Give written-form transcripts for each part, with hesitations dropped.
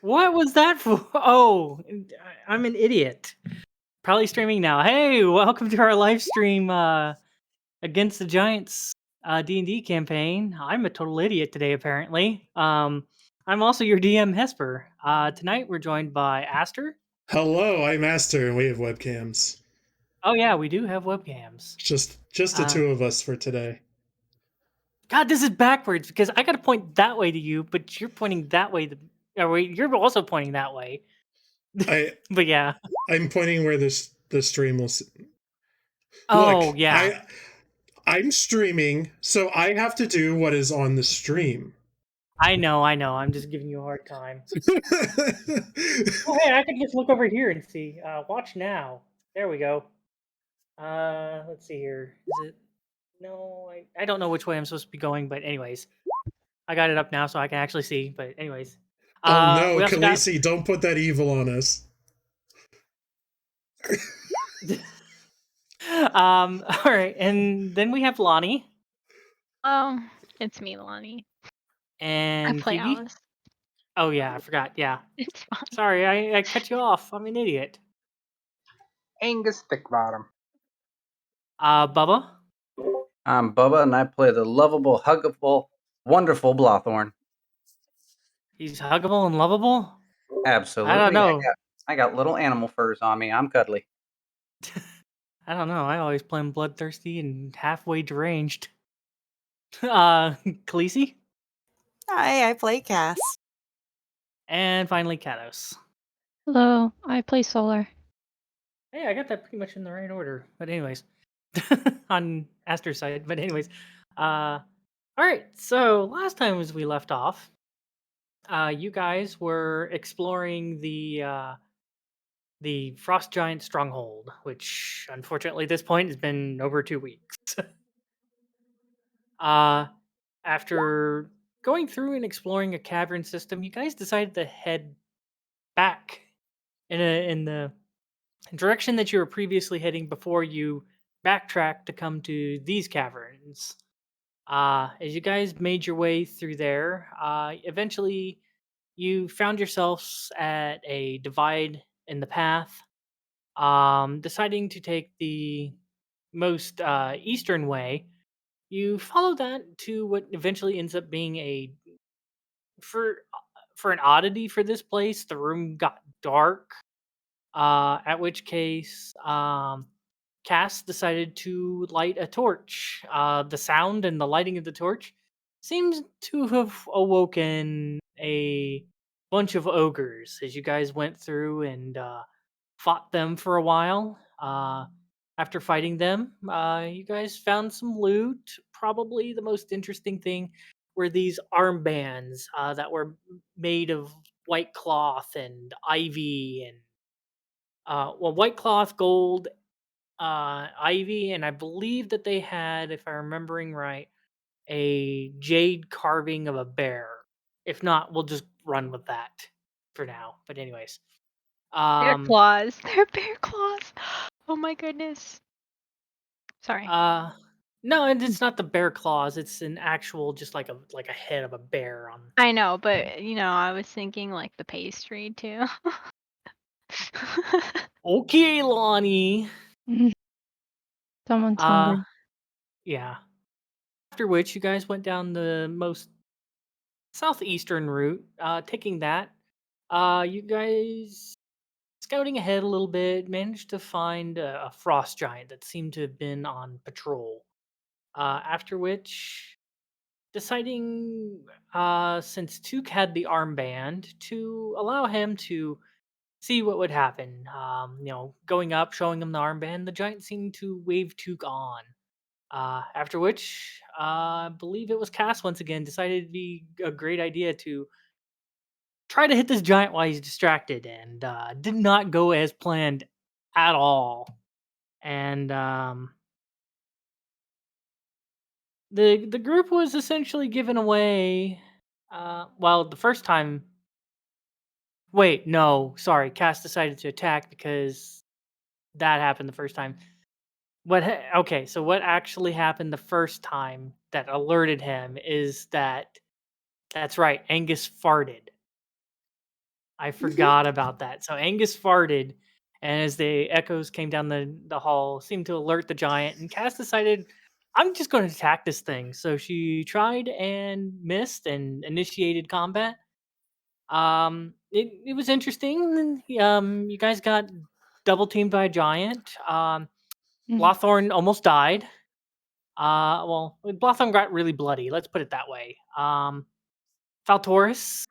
What was that for? Oh, I'm an idiot. Probably streaming now. Hey, welcome to our live stream against the Giants D&D campaign. I'm a total idiot today, apparently. I'm also your DM, Hesper. Tonight we're joined by Aster. Hello, I'm Aster, and we have webcams. Oh yeah, we do have webcams. Just the two of us for today. God, this is backwards because I got to point that way to you, but you're pointing that way. You're also pointing that way. But yeah. I'm pointing where the stream will. Oh Look, yeah. I'm streaming, so I have to do what is on the stream. I know. I'm just giving you a hard time. Oh, hey, I can just look over here and see. Watch now. There we go. Let's see here. Is it? No, I don't know which way I'm supposed to be going, but anyways, I got it up now so I can actually see. But anyways, Oh no, we also got. Khaleesi, don't put that evil on us. All right, and then we have Lani Oh, it's me, Lani. and I play Phoebe. Alice. Oh yeah, I forgot. Yeah, It's fine. sorry, I cut you off. I'm an idiot. Angus Thiccbottom. Bubba. I'm Bubba, and I play the lovable, huggable, wonderful Blothorn. He's huggable and lovable. Absolutely. I don't know. I got little animal furs on me. I'm cuddly. I don't know. I always play him bloodthirsty and halfway deranged. Khaleesi. Hi, I play Cass. And finally, Cados. Hello, I play Solar. Hey, I got that pretty much in the right order. But anyways, on Aster's side. But anyways, all right. So last time as we left off, you guys were exploring the Frost Giant Stronghold, which unfortunately at this point has been over 2 weeks. After going through and exploring a cavern system, you guys decided to head back in the direction that you were previously heading before you backtracked to come to these caverns. As you guys made your way through there, eventually you found yourselves at a divide in the path, deciding to take the most eastern way. You follow that to what eventually ends up being a for for an oddity for this place. The room got dark. At which case, Cass decided to light a torch. The sound and the lighting of the torch seems to have awoken a bunch of ogres as you guys went through and fought them for a while. After fighting them, you guys found some loot. Probably the most interesting thing were these armbands that were made of white cloth and ivy and white cloth, gold, ivy, and I believe that they had, if I'm remembering right, a jade carving of a bear. If not, we'll just run with that for now. But anyways, Bear claws. They're bear claws. Oh my goodness. Sorry. no, and it's not the bear claws. It's an actual, just like a head of a bear on. I know, but I was thinking like the pastry too. Okay, Lani. Someone's hungry. Yeah. After which, you guys went down the most southeastern route. Taking that, you guys scouting ahead a little bit managed to find a frost giant that seemed to have been on patrol. After which, deciding since Took had the armband to allow him to see what would happen. Going up, showing him the armband, the giant seemed to wave Took on. After which, I believe it was Cass once again decided it'd be a great idea to try to hit this giant while he's distracted, and did not go as planned at all. And the group was essentially given away. Well, the first time. Wait, no, sorry. Cass decided to attack because that happened the first time. Okay, so what actually happened the first time that alerted him is that's right, Angus farted. I forgot about that. So Angus farted, and as the echoes came down the hall, seemed to alert the giant, and Cass decided, I'm just going to attack this thing. So she tried and missed and initiated combat. It was interesting. You guys got double teamed by a giant. Blothorn almost died. Well, Blothorn got really bloody. Let's put it that way. Faltoris,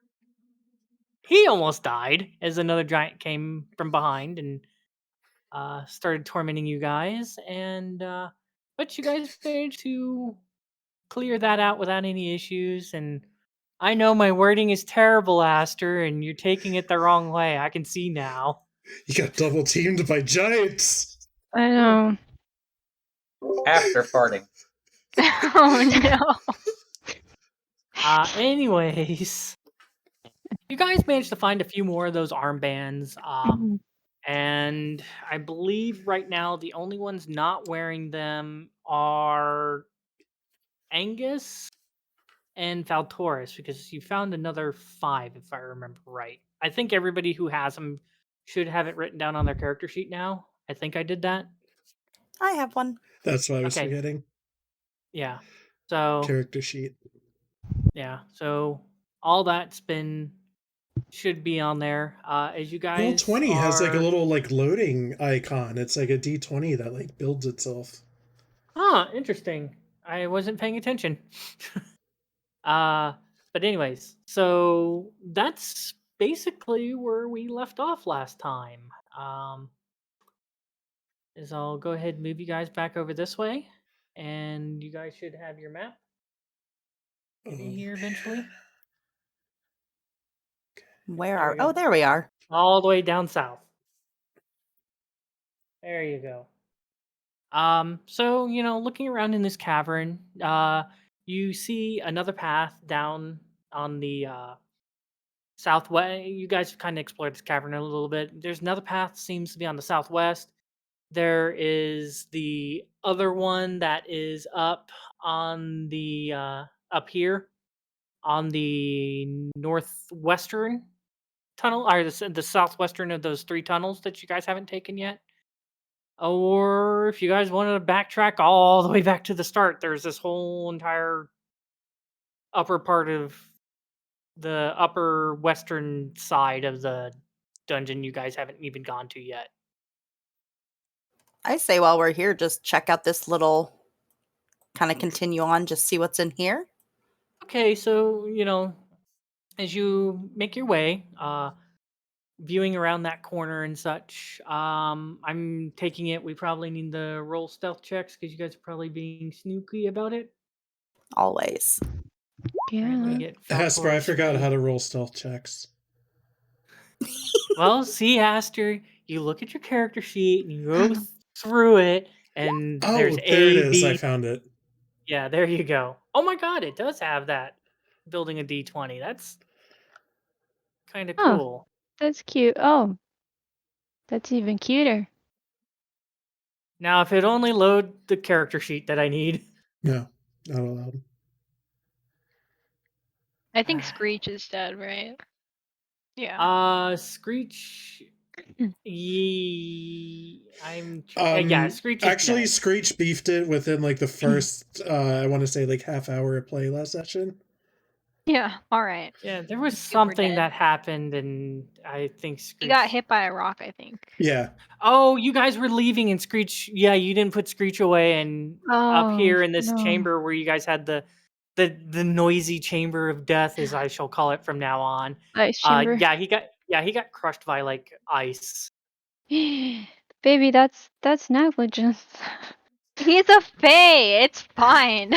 he almost died as another giant came from behind and started tormenting you guys. And but you guys managed to clear that out without any issues. And I know my wording is terrible, Aster, and you're taking it the wrong way. I can see now. You got double teamed by giants. I know. After farting. Oh no. Anyways, you guys managed to find a few more of those armbands. And I believe right now the only ones not wearing them are Angus and Faltoris, because you found another 5, if I remember right. I think everybody who has them should have it written down on their character sheet now. I think I did that. I have one. That's what I was Okay. forgetting. Yeah. So Character sheet. yeah. So all that's should be on there. As you guys Roll 20 has like a are- little like loading icon. It's like a D20 that like builds itself. Interesting. I wasn't paying attention. But anyways, so that's basically where we left off last time. Is I'll go ahead and move you guys back over this way, and you guys should have your map in here eventually. Where There are? we go. Oh, there we are. All the way down south. There you go. So looking around in this cavern, you see another path down on the southwest. You guys kind of explored this cavern a little bit. There's another path seems to be on the southwest. There is the other one that is up on the up here on the northwestern tunnel, or the southwestern of those 3 tunnels that you guys haven't taken yet. Or if you guys wanted to backtrack all the way back to the start, there's this whole entire upper part of the upper western side of the dungeon you guys haven't even gone to yet. I say while we're here, just check out this little, kind of continue on, just see what's in here. Okay, so as you make your way, viewing around that corner and such, I'm taking it we probably need to roll stealth checks because you guys are probably being sneaky about it. Always. All right, let me Yeah. get Hesper, I Faltor's forgot roll. how to roll stealth checks. Well, see, Aster, you look at your character sheet and you go through it, and Oh, there's there it A, is. B. I found it. Yeah, there you go. Oh my God, it does have that. Building a D20. That's kind of Oh. cool. That's cute. Oh. That's even cuter. Now, if it only load the character sheet that I need. No, not allowed. I think Screech is dead, right? Yeah. Screech. Yeah, Screech is Actually, dead. Screech beefed it within like the first, I want to say like half hour of play last session. Yeah, alright. Yeah, there was Super something dead. that happened, and I think Screech. He got hit by a rock, I think. Yeah. Oh, you guys were leaving, and Screech. Yeah, you didn't put Screech away, and up here in this chamber where you guys had the noisy chamber of death, as I shall call it from now on. Ice chamber. He got crushed by like ice. Baby, that's negligence. He's a fae. It's fine.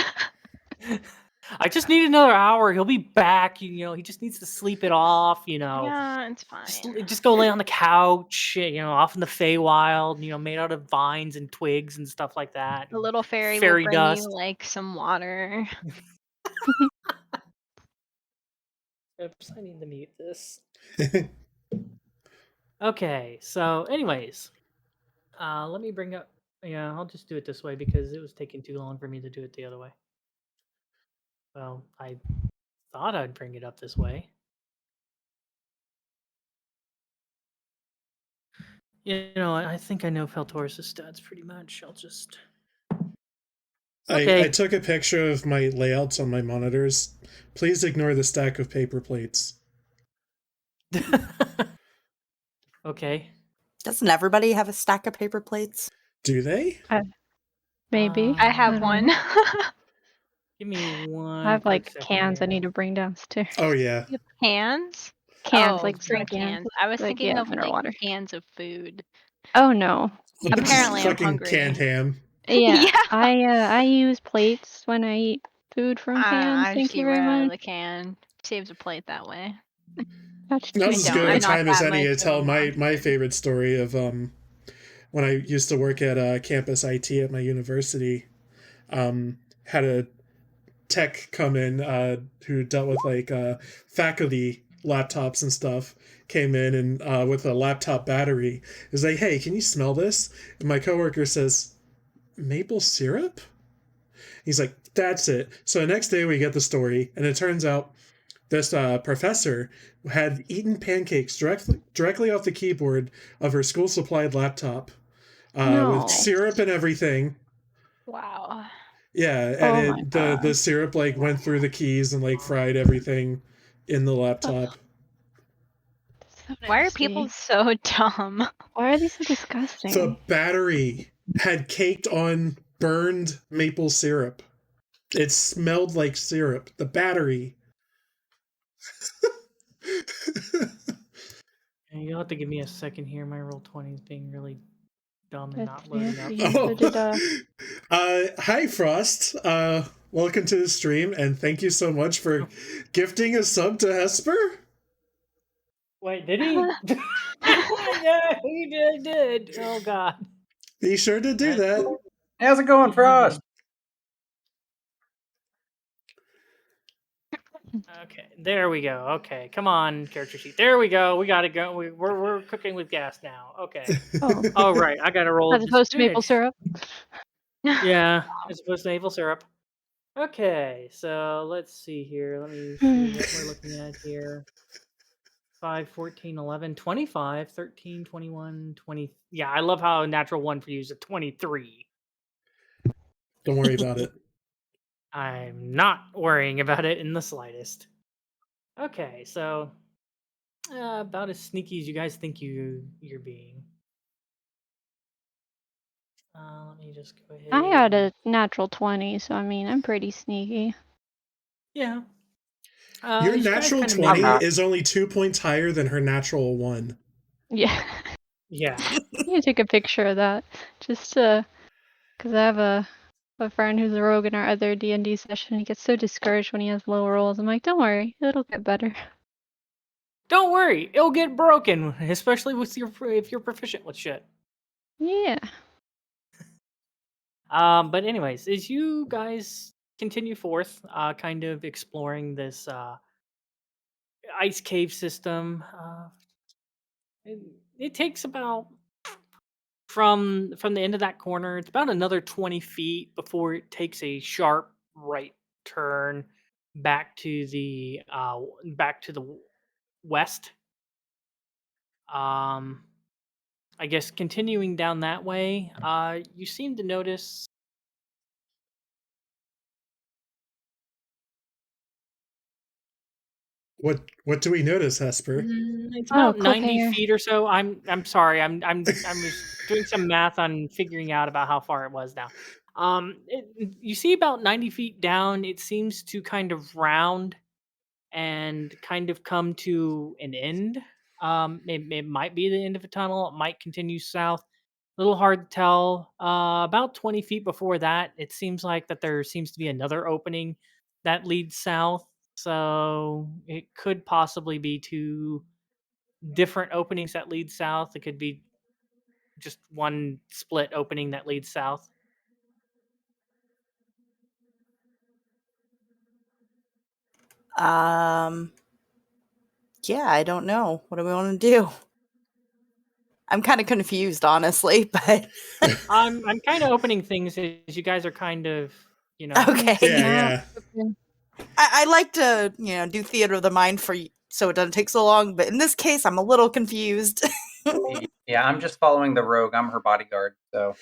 I just need another hour. He'll be back. He just needs to sleep it off. Yeah, it's fine. Just go lay on the couch. Off in the Feywild. Made out of vines and twigs and stuff like that. The little fairy fairy will bring dust. you like some water. Oops, I need to mute this. Okay, so anyways, let me bring up. Yeah, I'll just do it this way because it was taking too long for me to do it the other way. Well, I thought I'd bring it up this way. You know, I think I know Feltoris' stats pretty much. I'll just... I took a picture of my layouts on my monitors. Please ignore the stack of paper plates. Okay. Doesn't everybody have a stack of paper plates? Do they? Maybe. I have don't one. know. Give me one. I have quick like second cans I here. need to bring downstairs. Oh, yeah. Cans? Oh, Cans, like drink drink cans. I was like, thinking yeah, of mineral like water. cans of food. Oh no. Apparently I'm Fucking hungry. canned ham. Yeah. Yeah. I use plates when I eat food from cans. I Thank just you eat very right out of much. the can. Saves a plate that way. That's Now's as don't. good I'm a not time as that any to much of a tell my monster. favorite story of when I used to work at campus IT at my university. Had a tech come in who dealt with like faculty laptops and stuff. Came in and with a laptop battery. Is like, hey, can you smell this? And my coworker says, maple syrup? He's like, that's it. So the next day we get the story, and it turns out this professor had eaten pancakes directly off the keyboard of her school supplied laptop No. with syrup and everything. Wow. Yeah, Oh and my the God. syrup like went through the keys and like fried everything in the laptop. So Why are nasty. people so dumb? Why are they so disgusting? The battery had caked on burned maple syrup. It smelled like syrup. The battery. And you'll have to give me a second here. My roll 20 is being really dumb and That's not loading up. nasty. So did Hi Frost. Welcome to the stream and thank you so much for gifting a sub to Hesper. Wait, did he? Yeah, he did. Oh god. Be sure to do that. How's it going, Frost? Okay, there we go. Okay, come on, character sheet. There we go. We got to go. We're cooking with gas now. Okay. Oh. Oh right, I got to roll. As opposed to maple disadvantage. syrup. Yeah, as opposed to maple syrup. Okay, so let's see here. Let me see what we're looking at here. 5, 14, 11, 25, 13, 21, 20. Yeah, I love how a natural one for you is a 23. Don't worry about it. I'm not worrying about it in the slightest. Okay, so about as sneaky as you guys think you're being. Let me just go ahead. I got a natural 20, so I mean, I'm pretty sneaky. Yeah. Your you guys natural kinda 20 made- is only 2 points higher than her natural 1. Yeah. Yeah. I'm gonna take a picture of that. Just because I have a friend who's a rogue in our other D&D session. He gets so discouraged when he has low rolls. I'm like, don't worry, it'll get better. Don't worry, it'll get broken, especially with if you're proficient with shit. Yeah. But anyways, as you guys continue forth, kind of exploring this ice cave system, it takes about from the end of that corner, it's about another 20 feet before it takes a sharp right turn back to the west. I guess continuing down that way, you seem to notice What do we notice, Hesper? it's about 90 cliffhanger. feet or so. I'm sorry. I'm just doing some math on figuring out about how far it was now. You see about 90 feet down, it seems to kind of round and kind of come to an end. It might be the end of a tunnel. It might continue south. A little hard to tell. About 20 feet before that, it seems like that there seems to be another opening that leads south. So it could possibly be two different openings that lead south. It could be just one split opening that leads south. Yeah, I don't know. What do we want to do? I'm kind of confused, honestly, but I'm kind of opening things as you guys are kind of, okay. Yeah. I like to, do theater of the mind so it doesn't take so long. But in this case, I'm a little confused. Yeah, I'm just following the rogue. I'm her bodyguard, so.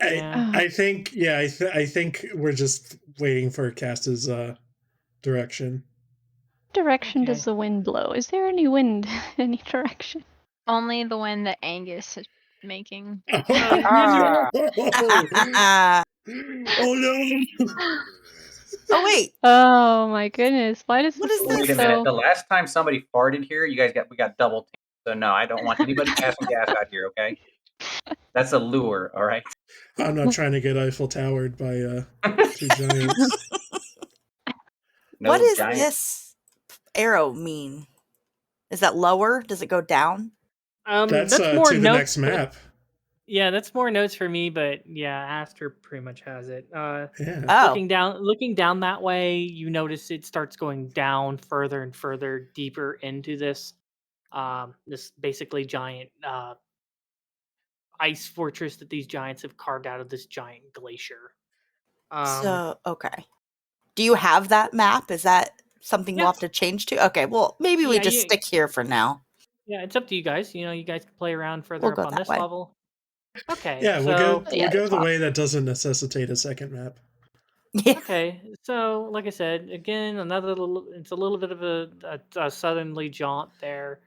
Yeah. I think, I think we're just waiting for Casta's direction. Direction does Okay. the wind blow? Is there any wind in any direction? Only the one that Angus is making. Oh, Ah. oh no! Oh, wait. Oh my goodness! Why does What this is look this? Wait a minute. so? The last time somebody farted here, we got double teamed. So no, I don't want anybody passing gas out here. Okay, that's a lure. All right. I'm not trying to get Eiffel Towered by two giants. No What does giant. this arrow mean? Is that lower? Does it go down? That's more to the notes. next map. Yeah, that's more notes for me, but yeah, Aster pretty much has it. Yeah. Oh. Looking down that way, you notice it starts going down further and further deeper into this this basically giant ice fortress that these giants have carved out of this giant glacier. Okay. Do you have that map? Is that something we'll Yeah. have to change to? Okay, well, maybe we Yeah, just stick here for now. Yeah, it's up to you guys. You guys can play around further We'll up go on that this way. level. Okay. Yeah, we'll so, go Yeah, we'll go the the top. way that doesn't necessitate a second map. Yeah. Okay, so like I said, again, it's a little bit of a southerly jaunt there,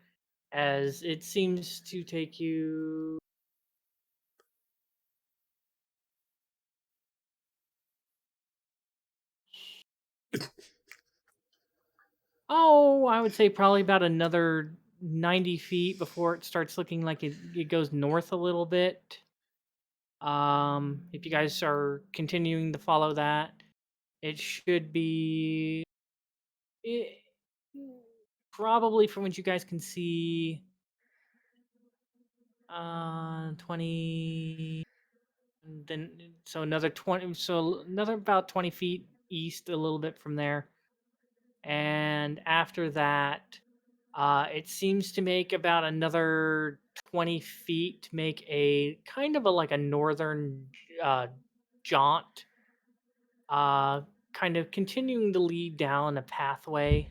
as it seems to take you. Oh, I would say probably about another 90 feet before it starts looking like it goes north a little bit. If you guys are continuing to follow that, it should be probably from what you guys can see, 20, then so another 20, so another about 20 feet east, a little bit from there, and after that, it seems to make about another 20 feet to make a kind of like a northern jaunt, kind of continuing to lead down a pathway.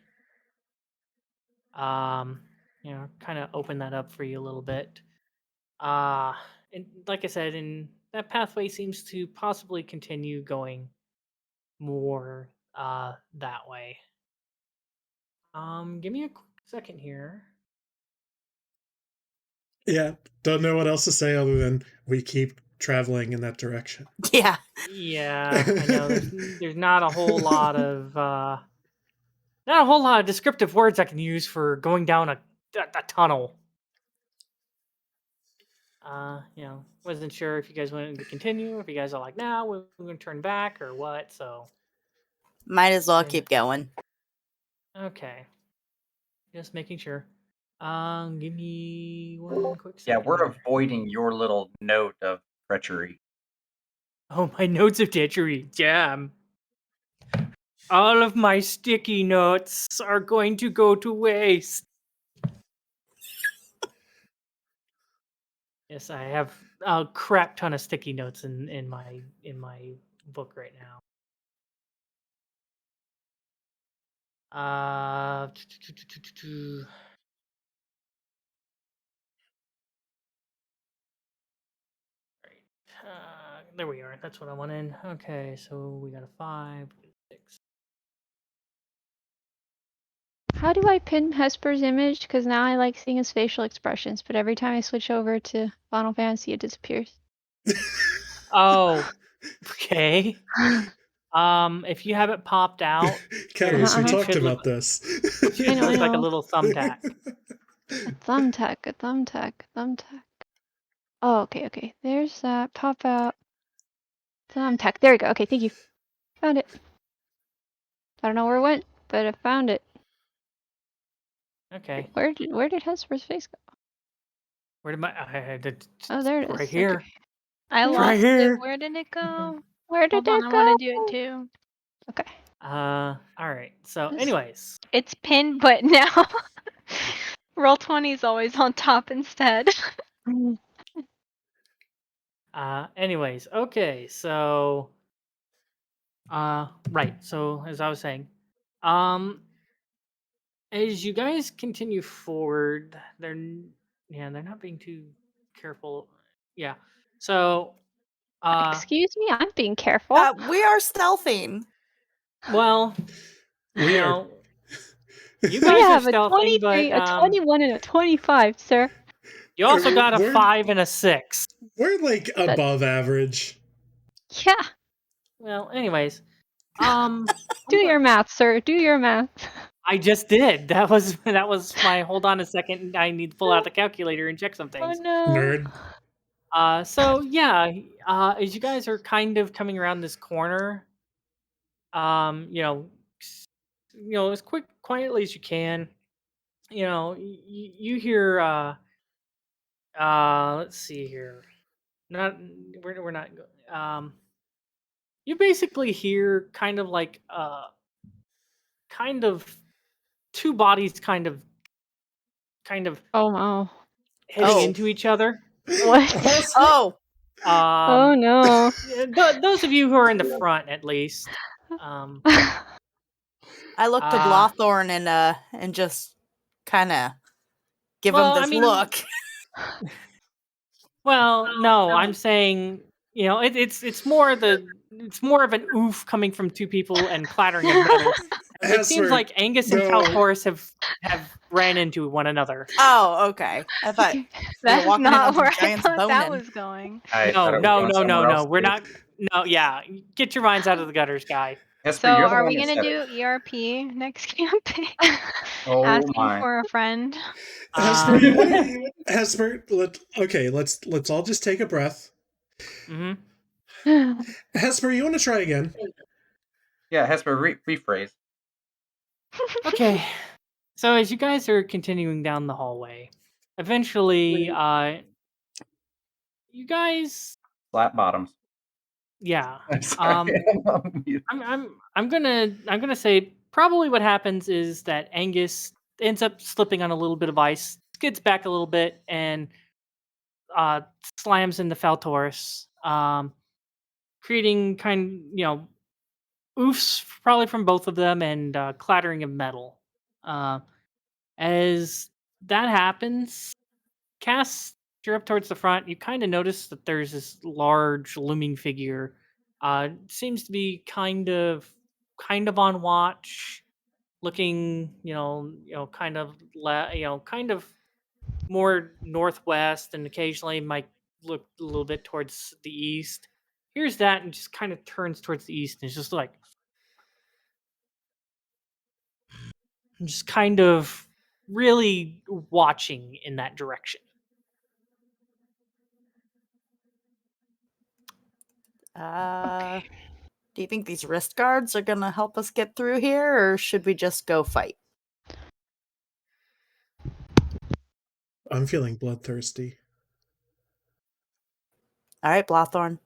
Kind of open that up for you a little bit. And like I said, and that pathway seems to possibly continue going more that way. Give me a quick second here. Yeah, don't know what else to say other than we keep traveling in that direction. Yeah. Yeah, I know there's not a whole lot of descriptive words I can use for going down a tunnel. Wasn't sure if you guys wanted to continue, if you guys are like, nah, we're gonna turn back or what. So Might as well And- keep going. okay, just making sure. Give me one quick Yeah, second. we're here. avoiding your little note of treachery. Oh, my notes of treachery. Jam. All of my sticky notes are going to go to waste. Yes, I have a crap ton of sticky notes in my book right now. There we are. That's what I wanted. Okay, so we got a 5, 6. How do I pin Hesper's image? Because now I like seeing his facial expressions, but every time I switch over to Final Fantasy, it disappears. Oh, okay. If you have it popped out, Cados, we Uh-huh. talked should about look, this. it should I look like a know. little thumbtack. A thumbtack, a thumbtack, a thumbtack. Oh, okay. There's that. Pop out. Thumbtack. There we go. Okay, thank you. Found it. I don't know where it went, but I found it. Okay. Where did Hesper's face go? Where did my I had it Oh, there it is. right here. Okay. I It's lost right here. it. Where did it go? Where did Hold on, it I go? want to do it too. Okay. All right. So, This- anyways, It's pinned, but now Roll20 is always on top instead. okay. So, Right. So as I was saying, um, as you guys continue forward, they're not being too careful. Yeah. So, Excuse me, I'm being careful. We are stealthing. well, We you are. know, you We guys are have a stealthing, 23, but a 21, and a 25, sir. you also got a We're- 5 and a 6. We're like above average. Yeah. Well, anyways, Do your math, sir. Do your math. I just did. That was my. Hold on a second. I need to pull out the calculator and check some Oh things. no. Nerd. So yeah, as you guys are kind of coming around this corner, as quietly as you can, you hear. Let's see here. Not we're not. You basically hear kind of like kind of two bodies kind of Oh no. hitting Oh. into each other. What? Oh, Oh no. Those of you who are in the front, at least. I looked to Uh, Blothorn and just kind of give Well, him I this mean- look. Well, no, I'm saying it's more of an oof coming from two people and clattering of metal. It seems Hesper, like Angus and no. Half-Orc have ran into one another. Oh, okay. I thought That's walking in not on some where I giants thought that boning. was going. I thought No, it was no, going no, somewhere no, else, no. We're dude. not. No, yeah. Get your minds out of the gutters, guy. Hesper, So you're the are one we that gonna said it. do ERP next campaign? Oh Asking my. for a friend. Hesper, you wanna, Hesper, let's all just take a breath. Mm-hmm. Hesper, you want to try again? Yeah, Hesper, rephrase. Okay. So as you guys are continuing down the hallway, eventually, you guys, Flat bottoms. yeah. I'm sorry. I'm gonna say probably what happens is that Angus ends up slipping on a little bit of ice, skids back a little bit, and slams into Faltoris, creating oofs probably from both of them and clattering of metal. As that happens, Cass, you're up towards the front. You kind of notice that there's this large looming figure. Seems to be kind of on watch, looking, kind of more northwest, and occasionally might look a little bit towards the east. Here's that, and just kind of turns towards the east, and it's just like, just kind of really watching in that direction. Do you think these wrist guards are gonna help us get through here, or should we just go fight? I'm feeling bloodthirsty. All right, Blothorn,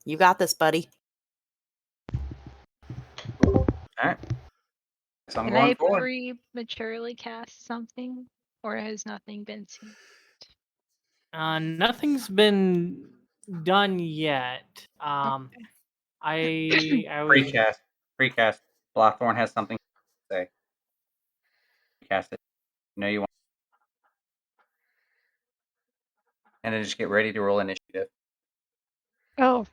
you got this, buddy. All right. So I'm Can going I forward. prematurely cast something? Or has nothing been seen? Nothing's been done yet. I was Precast. Blothorn has something to say. Cast it. You know you want. And then just get ready to roll initiative. Oh.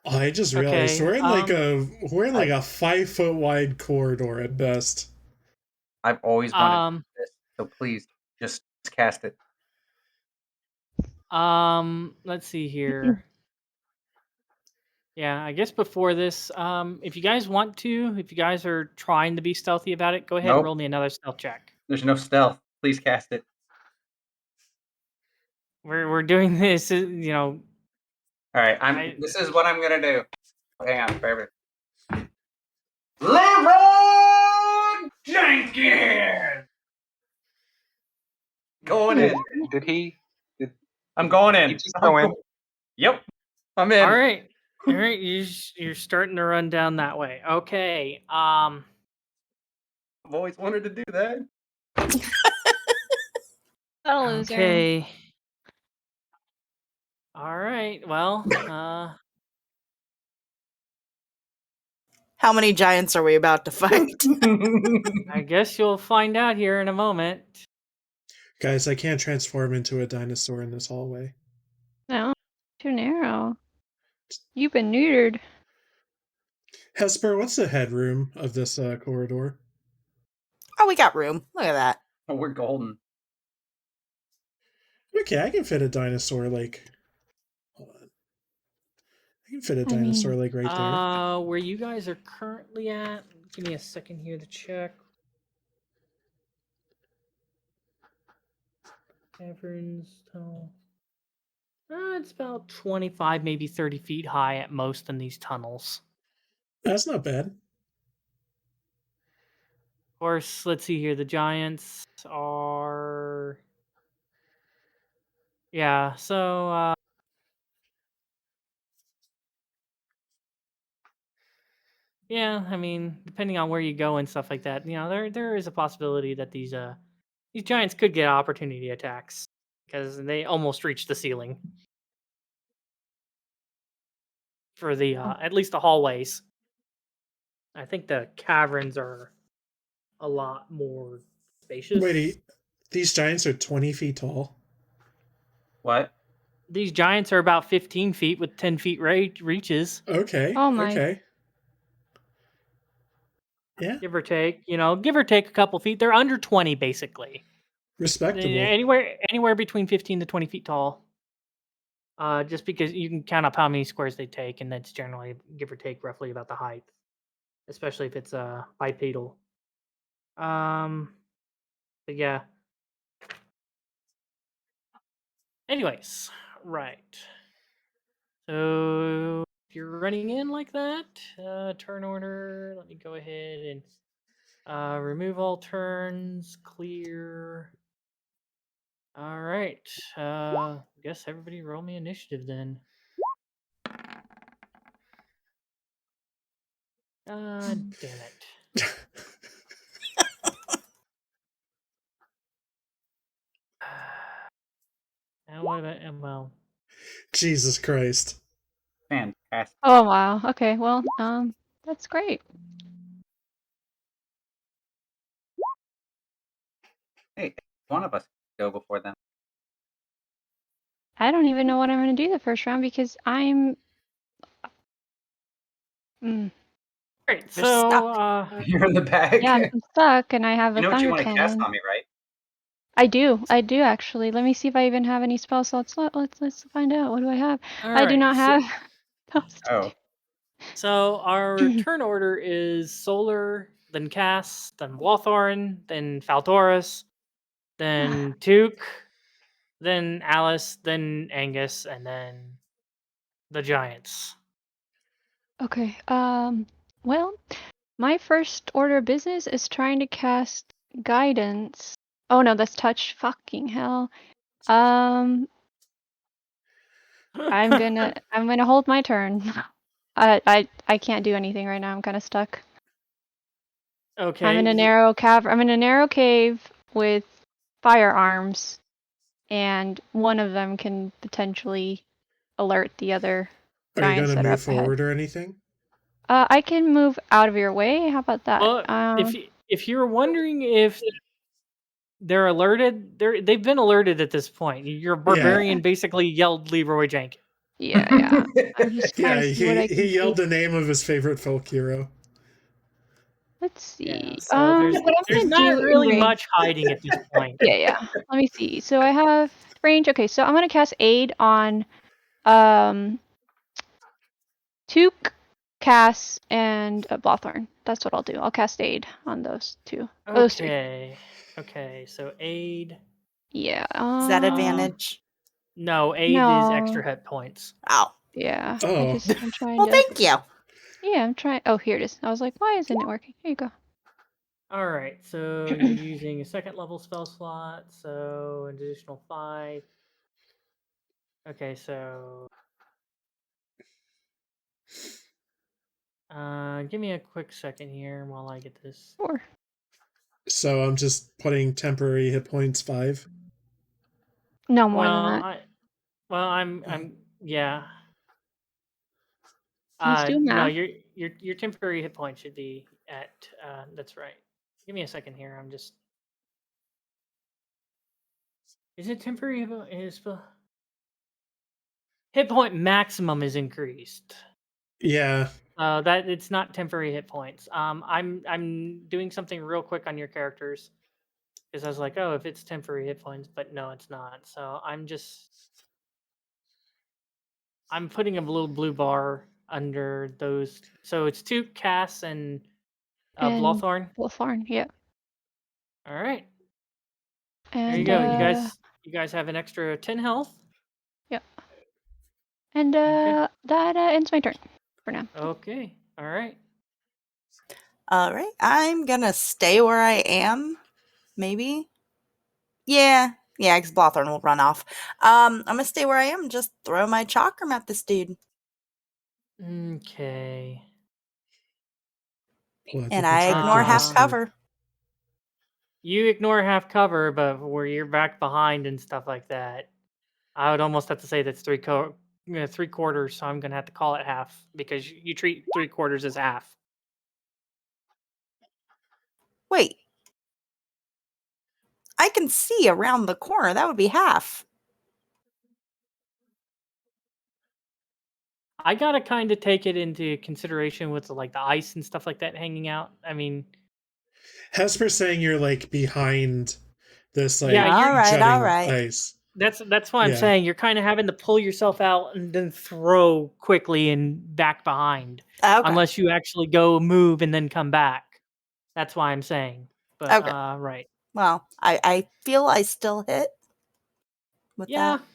I just realized Okay, we're in like a 5 foot wide corridor at best. I've always wanted to do this, so please just cast it. let's see here. Yeah, I guess before this, if you guys want to, if you guys are trying to be stealthy about it, go ahead and Nope. roll me another stealth check. There's no stealth. Please cast it. We're doing this, All right, this is what I'm gonna do. Hang on, forever. Leroy Jenkins. Going in. Did he? I'm going in. You just go in. Yep. I'm in. All right, you're starting to run down that way. Okay, I've always wanted to do that. That'll lose her. okay. All right. Well, How many giants are we about to fight? I guess you'll find out here in a moment. Guys, I can't transform into a dinosaur in this hallway. No, too narrow. You've been neutered. Hesper, what's the headroom of this corridor? Oh, we got room. Look at that. Oh, we're golden. Okay, I can fit a dinosaur like. Hold on. I can fit a I mean- dinosaur like right there. Where you guys are currently at, give me a second here to check. Caverns, tunnel. It's about 25, maybe 30 feet high at most in these tunnels. That's not bad. Of course, let's see here. The giants are. Yeah, so. Yeah, I mean, depending on where you go and stuff like that, there is a possibility that these giants could get opportunity attacks because they almost reach the ceiling for the at least the hallways. I think the caverns are a lot more spacious. Wait, these giants are 20 feet tall. What? These giants are about 15 feet with 10 feet reaches, Okay. Oh my. Okay. Yeah, give or take. Give or take a couple feet. They're under 20 basically. respectable. Anywhere between 15 to 20 feet tall. Just because you can count up how many squares they take, and that's generally give or take roughly about the height, especially if it's bipedal. But yeah. Anyways, right. So if you're running in like that, turn order. Let me go ahead and remove all turns. Clear. All right. Guess everybody roll me initiative then. Damn it. And what about well? Jesus Christ. Fantastic. Oh wow. Okay. Well, that's great. Hey, one of us can go before them. I don't even know what I'm going to do the first round because I'm. All right. You're So stuck. You're in the bag. Yeah, I'm stuck, and I have You a know what you thunder want to cast cannon. on me, right? I do actually. Let me see if I even have any spell slots. Let's find out. What do I have? I do not have. those. Oh. So our turn order is Solar, then Cass, then Blothorn, then Faldoris, then Tuke, then Alice, then Angus, and then the Giants. Okay. Well, my first order of business is trying to cast guidance. Oh no, that's touch. Fucking hell. I'm gonna hold my turn. I can't do anything right now. I'm kind of stuck. Okay. I'm in a narrow cavern. I'm in a narrow cave with firearms, and one of them can potentially alert the other Are you giants going to that are move up ahead. forward or anything? I can move out of your way. How about that? Well, if you're wondering if they're alerted, they've been alerted at this point. Your barbarian basically yelled Leroy Jenkins. Yeah. I'm just trying to see what I can he yelled do. the name of his favorite folk hero. Let's see. So there's What I'm gonna not do in really range- much hiding at this point. Yeah. Let me see. So I have range. Okay, so I'm gonna cast aid on Tuke, Cass, and Blothorn. That's what I'll do. I'll cast aid on those two. Those three. Okay. So aid. Yeah. Is that advantage? No, aid is No. extra hit points. Oh. Yeah. Oh. I'm trying Well, to. thank you. Yeah, I'm trying. Oh, here it is. I was like, why isn't it working? Here you go. All right, so you're using a second level spell slot, so an additional 5. Okay, so give me a quick second here while I get this. Sure. So I'm just putting temporary hit points 5. No more than that. I'm yeah. Let's do No, math. your temporary hit point should be at. That's right. Give me a second here. I'm just. Is it temporary? Hit point maximum is increased. Yeah. That it's not temporary hit points. I'm doing something real quick on your characters because I was like, oh, if it's temporary hit points, but no, it's not. So I'm putting a little blue bar under those. So it's 2 casts and And Blothorn. Blothorn, yeah. All right, And there you go. You guys have an extra 10 health. yeah. And Okay. that ends my turn for now. Okay. All right. All right. I'm gonna stay where I am. Maybe. Yeah. Yeah, because Blothorn will run off. I'm gonna stay where I am and just throw my chakram at this dude. Okay. Well, I And think I that's what ignore the half rest of- cover. You ignore half cover, but where you're back behind and stuff like that, I would almost have to say that's 3/4. So I'm gonna have to call it half because you treat 3/4 as half. Wait. I can see around the corner. That would be half. I gotta kind of take it into consideration with the ice and stuff like that hanging out. I mean, Hesper's saying you're like behind this like Yeah, you're- All right, jutting all right. ice. that's why I'm Yeah. saying you're kind of having to pull yourself out and then throw quickly and back behind, Okay. unless you actually go move and then come back. That's why I'm saying. But Okay. right. Well, I feel I still hit with Yeah. that.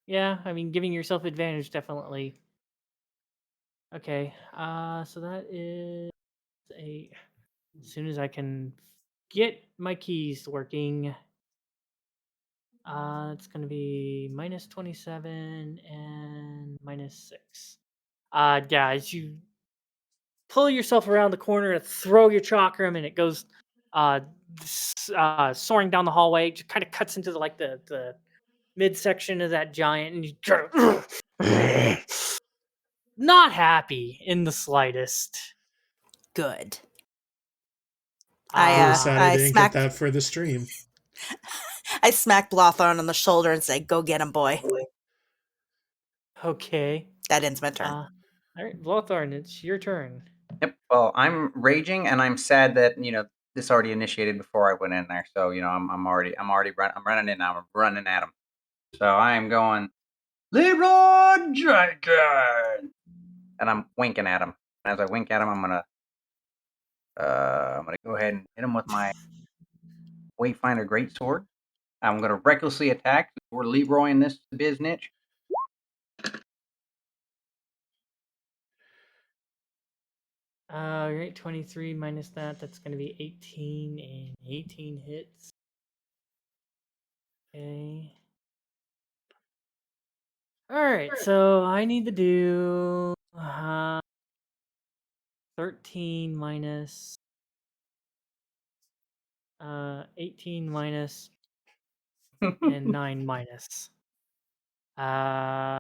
Yeah, I mean, giving yourself advantage definitely. Okay, so that is as soon as I can get my keys working, it's gonna be minus 27 and minus 6. Yeah, as you pull yourself around the corner to throw your chakram, and it goes soaring down the hallway. It just kind of cuts into the midsection of that giant, and you not happy in the slightest. Good. Really sad I I didn't smack get that for the stream. I smack Blothorn on the shoulder and say, "Go get him, boy." Okay. That ends my turn. All right, Blothorn, it's your turn. Yep. Well, I'm raging, and I'm sad that this already initiated before I went in there. So I'm running in now. I'm running at him. So I am going Leroy Dragon, and I'm winking at him. As I wink at him, I'm gonna go ahead and hit him with my Wayfinder Greatsword. I'm gonna recklessly attack. We're Leroying this biznitch. Right, 23 minus that's going to be 18, and 18 hits. Okay. All right, so I need to do 13 minus 18 minus and 9 minus. Yeah.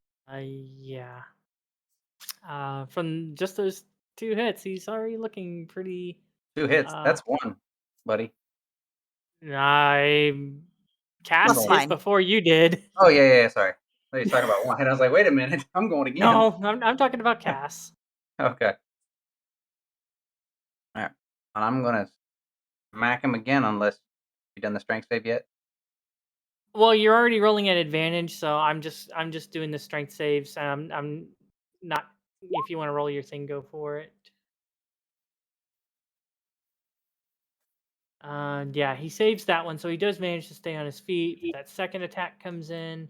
From just those 2 hits, he's already looking pretty. 2 hits. That's 1, buddy. I cast That's it fine. before you did. Oh yeah. Sorry. I was talking about 1 hit. I was like, wait a minute. I'm going again. No, I'm talking about Cass. Okay. All right. And I'm gonna smack him again unless you done the strength save yet. Well, you're already rolling at advantage, so I'm just doing the strength saves. I'm not. If you want to roll your thing, go for it. Yeah, he saves that one, so he does manage to stay on his feet. That second attack comes in.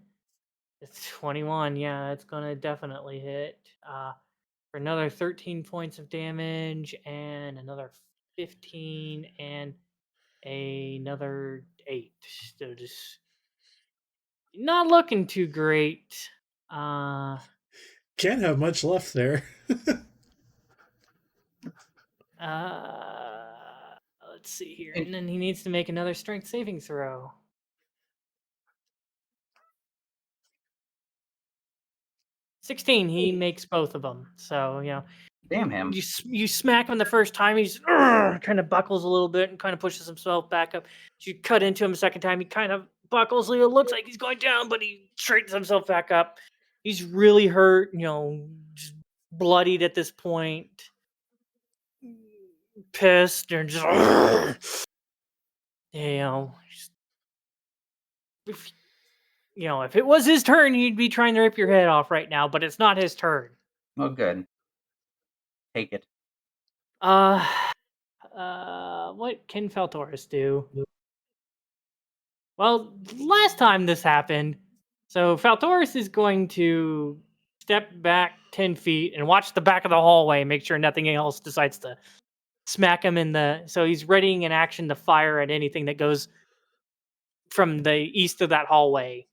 It's 21. Yeah, it's gonna definitely hit. For another 13 points of damage, and another 15, and another 8. So just not looking too great. Can't have much left there. Let's see here. And then he needs to make another strength saving throw. 16, he makes both of them. So, Damn him. You smack him the first time, he's kind of buckles a little bit and kind of pushes himself back up. You cut into him a second time, he kind of buckles. It looks like he's going down, but he straightens himself back up. He's really hurt, just bloodied at this point, pissed, and just if it was his turn, he'd be trying to rip your head off right now, but it's not his turn. Oh, good. Take it. What can Feltoris do? Well, last time this happened, so Feltoris is going to step back 10 feet and watch the back of the hallway, make sure nothing else decides to smack him in the... So he's readying an action to fire at anything that goes from the east of that hallway.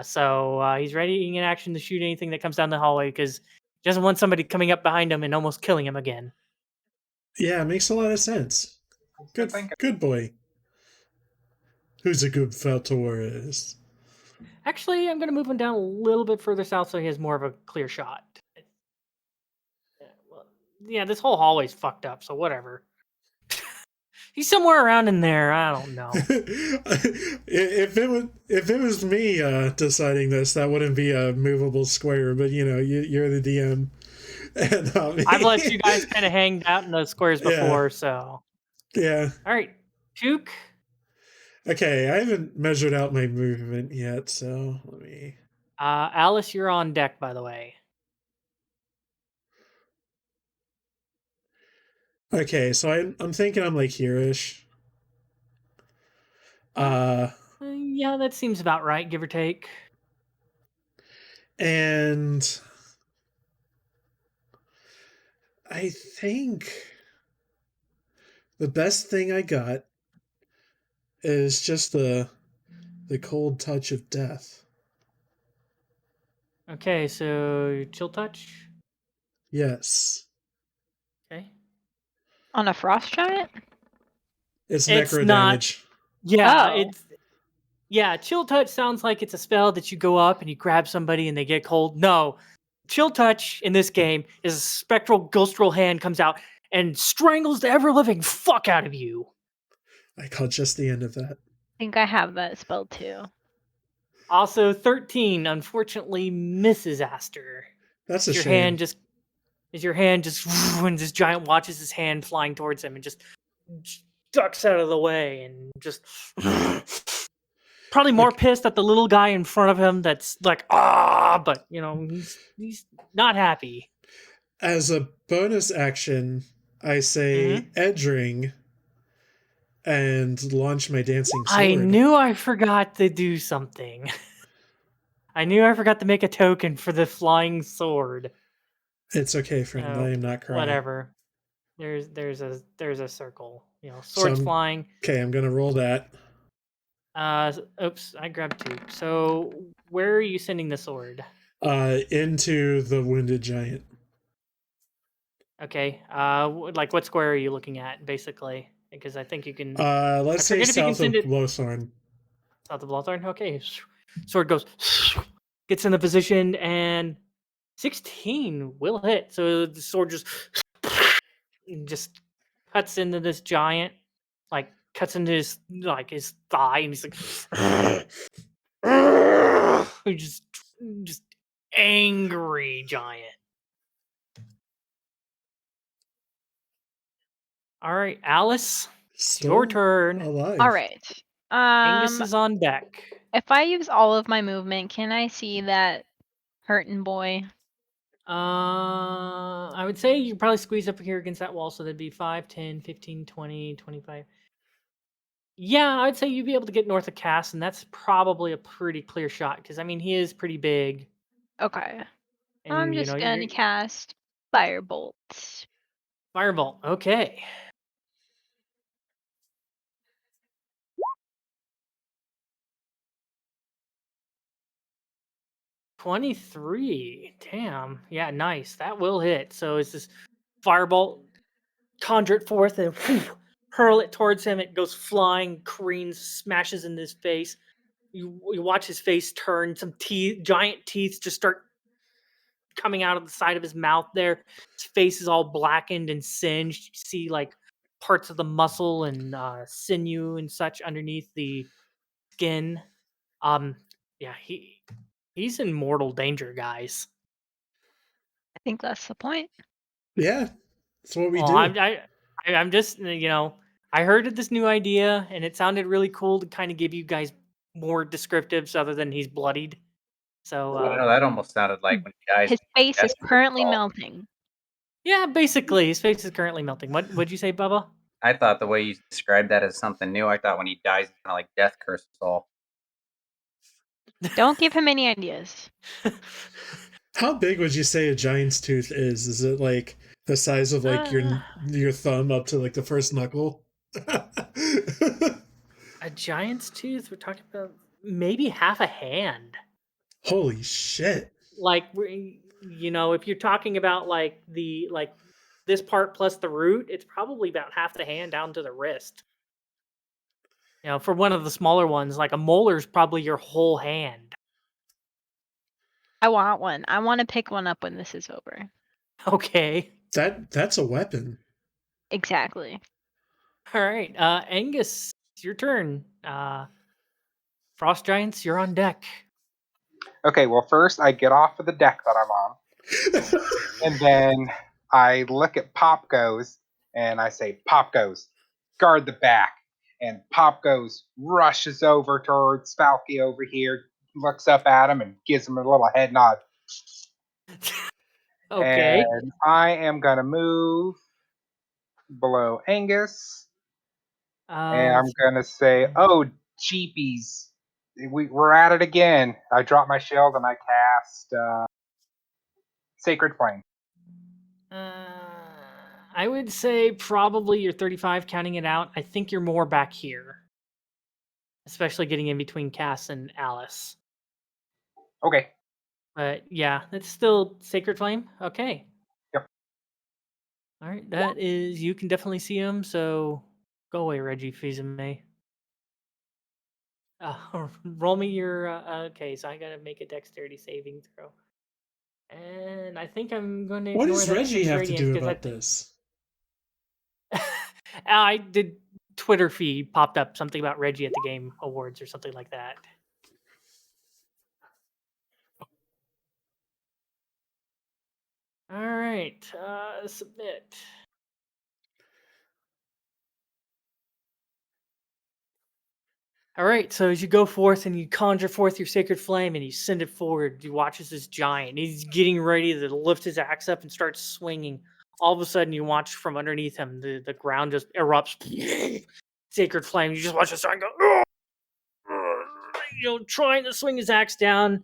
So he's readying an action to shoot anything that comes down the hallway because he doesn't want somebody coming up behind him and almost killing him again. Yeah, it makes a lot of sense. Good boy. Who's a good Feltoris? Actually, I'm going to move him down a little bit further south so he has more of a clear shot. Yeah, this whole hallway's fucked up, so whatever. He's somewhere around in there. I don't know. If it was me deciding this, that wouldn't be a movable square. But you're the DM, and I've let you guys kind of hang out in those squares before, so yeah. All right, Took. Okay, I haven't measured out my movement yet, so let me. Alice, you're on deck, by the way. Okay, so I'm thinking I'm like here-ish. Yeah, that seems about right, give or take. And I think the best thing I got is just the cold touch of death. Okay, so chill touch. Yes. Okay. On a frost giant? It's It's necro not- damage. Yeah, chill touch sounds like it's a spell that you go up and you grab somebody and they get cold. No. Chill touch in this game is a spectral ghost roll hand comes out and strangles the ever-living fuck out of you. I caught just the end of that. I think I have that spell too. Also, 13 unfortunately misses Aster. That's a Your shame. hand just when this giant watches his hand flying towards him and just ducks out of the way and just probably more pissed at the little guy in front of him that's like but he's not happy. As a bonus action, I say edge ring and launch my dancing sword. I knew I forgot to do something. I knew I forgot to make a token for the flying sword. It's okay, friend. I am not crying. Whatever. There's a circle. Swords flying. Okay, I'm gonna roll that. Oops, I grabbed 2. So where are you sending the sword? Into the wounded giant. Okay. Like what square are you looking at, basically? Because I think you can. Let's say south of Blothorn. South of Blothorn. Okay. Sword goes, gets in the position, and 16 will hit. So the sword just cuts into this giant, like cuts into his thigh, and he's like, just angry giant. All right, Alice, it's your turn. Alive. All right. Angus is on deck. If I use all of my movement, can I see that hurtin' boy? I would say you probably squeeze up here against that wall, so that'd be 5, 10, 15, 20, 25. Yeah, I'd say you'd be able to get north of Cass, and that's probably a pretty clear shot, because, he is pretty big. Okay. And, I'm just gonna cast Firebolt. Firebolt, okay. $23. Damn. Yeah, nice. That will hit. So it's this firebolt, conjure it forth and hurl it towards him. It goes flying, careens, smashes in his face. You watch his face turn. Some giant teeth just start coming out of the side of his mouth there. His face is all blackened and singed. You see like parts of the muscle and sinew and such underneath the skin. Yeah, he's in mortal danger, guys. I think that's the point. Yeah, that's what we Well, do. I'm just I heard of this new idea and it sounded really cool to kind of give you guys more descriptives other than he's bloodied. So I don't know. That almost sounded like when you guys. His face is That's currently all. melting. yeah, basically his face is currently melting. What'd you say, Bubba? I thought the way you described that as something new. I thought when he dies, it's kind of like death curse us all. Don't give him any ideas. How big would you say a giant's tooth is? Is it like the size of like your thumb up to like the first knuckle? A giant's tooth? We're talking about maybe half a hand. Holy shit. Like if you're talking about like this part plus the root, it's probably about half the hand down to the wrist. For one of the smaller ones, like a molar's probably your whole hand. I want one. I want to pick one up when this is over. Okay. That's a weapon. Exactly. All right. Angus, it's your turn. Frost Giants, you're on deck. Okay, well, first I get off of the deck that I'm on, and then I look at Pop Goes, and I say, Pop Goes, guard the back. And Pop Goes rushes over towards Falky over here, looks up at him, and gives him a little head nod. Okay. And I am going to move below Angus, and I'm going to say, oh, jeepies. We're at it again. I drop my shield, and I cast Sacred Flame. I would say probably you're 35 counting it out. I think you're more back here. Especially getting in between Cass and Alice. Okay. But yeah, it's still Sacred Flame. Okay. Yep. All right, that is, you can definitely see him, so go away, Reggie Fils-Aimé. Roll me your, okay, so I gotta make a dexterity saving throw. And I think I'm going to What ignore does that Reggie 6 have to radiance do because about this? I did Twitter feed popped up something about Reggie at the Game Awards or something like that. All right, submit. All right, so as you go forth and you conjure forth your sacred flame and you send it forward, you watch as this giant, he's getting ready to lift his axe up and start swinging. All of a sudden, you watch from underneath him, the ground just erupts. Sacred flame, you just watch this giant go, trying to swing his axe down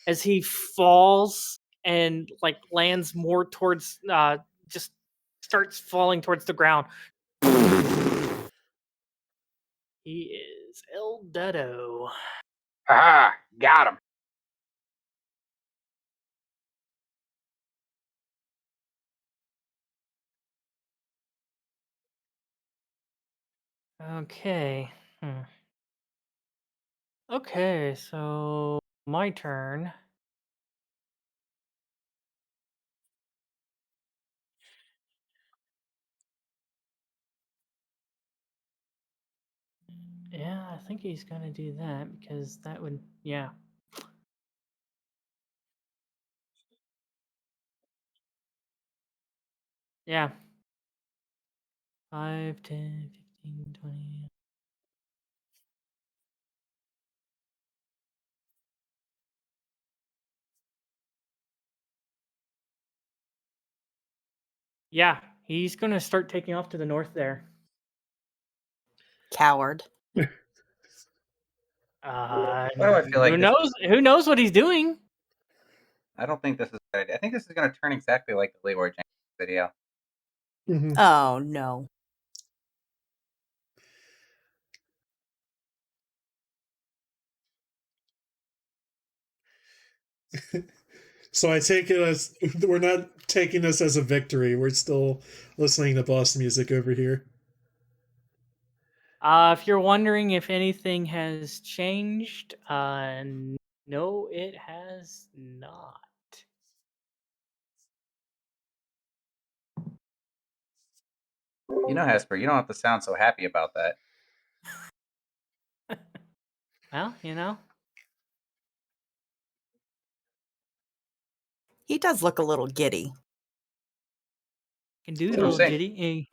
as he falls and like lands more towards, just starts falling towards the ground. He is El Dedo. Ah, got him. Okay. Okay, so my turn. Yeah, I think he's gonna do that because that would, yeah. Yeah. 5, 10, 15, 20. Yeah, he's gonna start taking off to the north there. Coward. Why do I feel like Who this? knows? Who knows what he's doing? I don't think this is a good idea. I think this is going to turn exactly like the Leroy Jenkins video. Mhm. Oh, no. So I take it as we're not taking this as a victory. We're still listening to boss music over here. If you're wondering if anything has changed, no, it has not. You know, Hesper, you don't have to sound so happy about that. Well, He does look a little giddy. can do That's a what I'm little saying. giddy.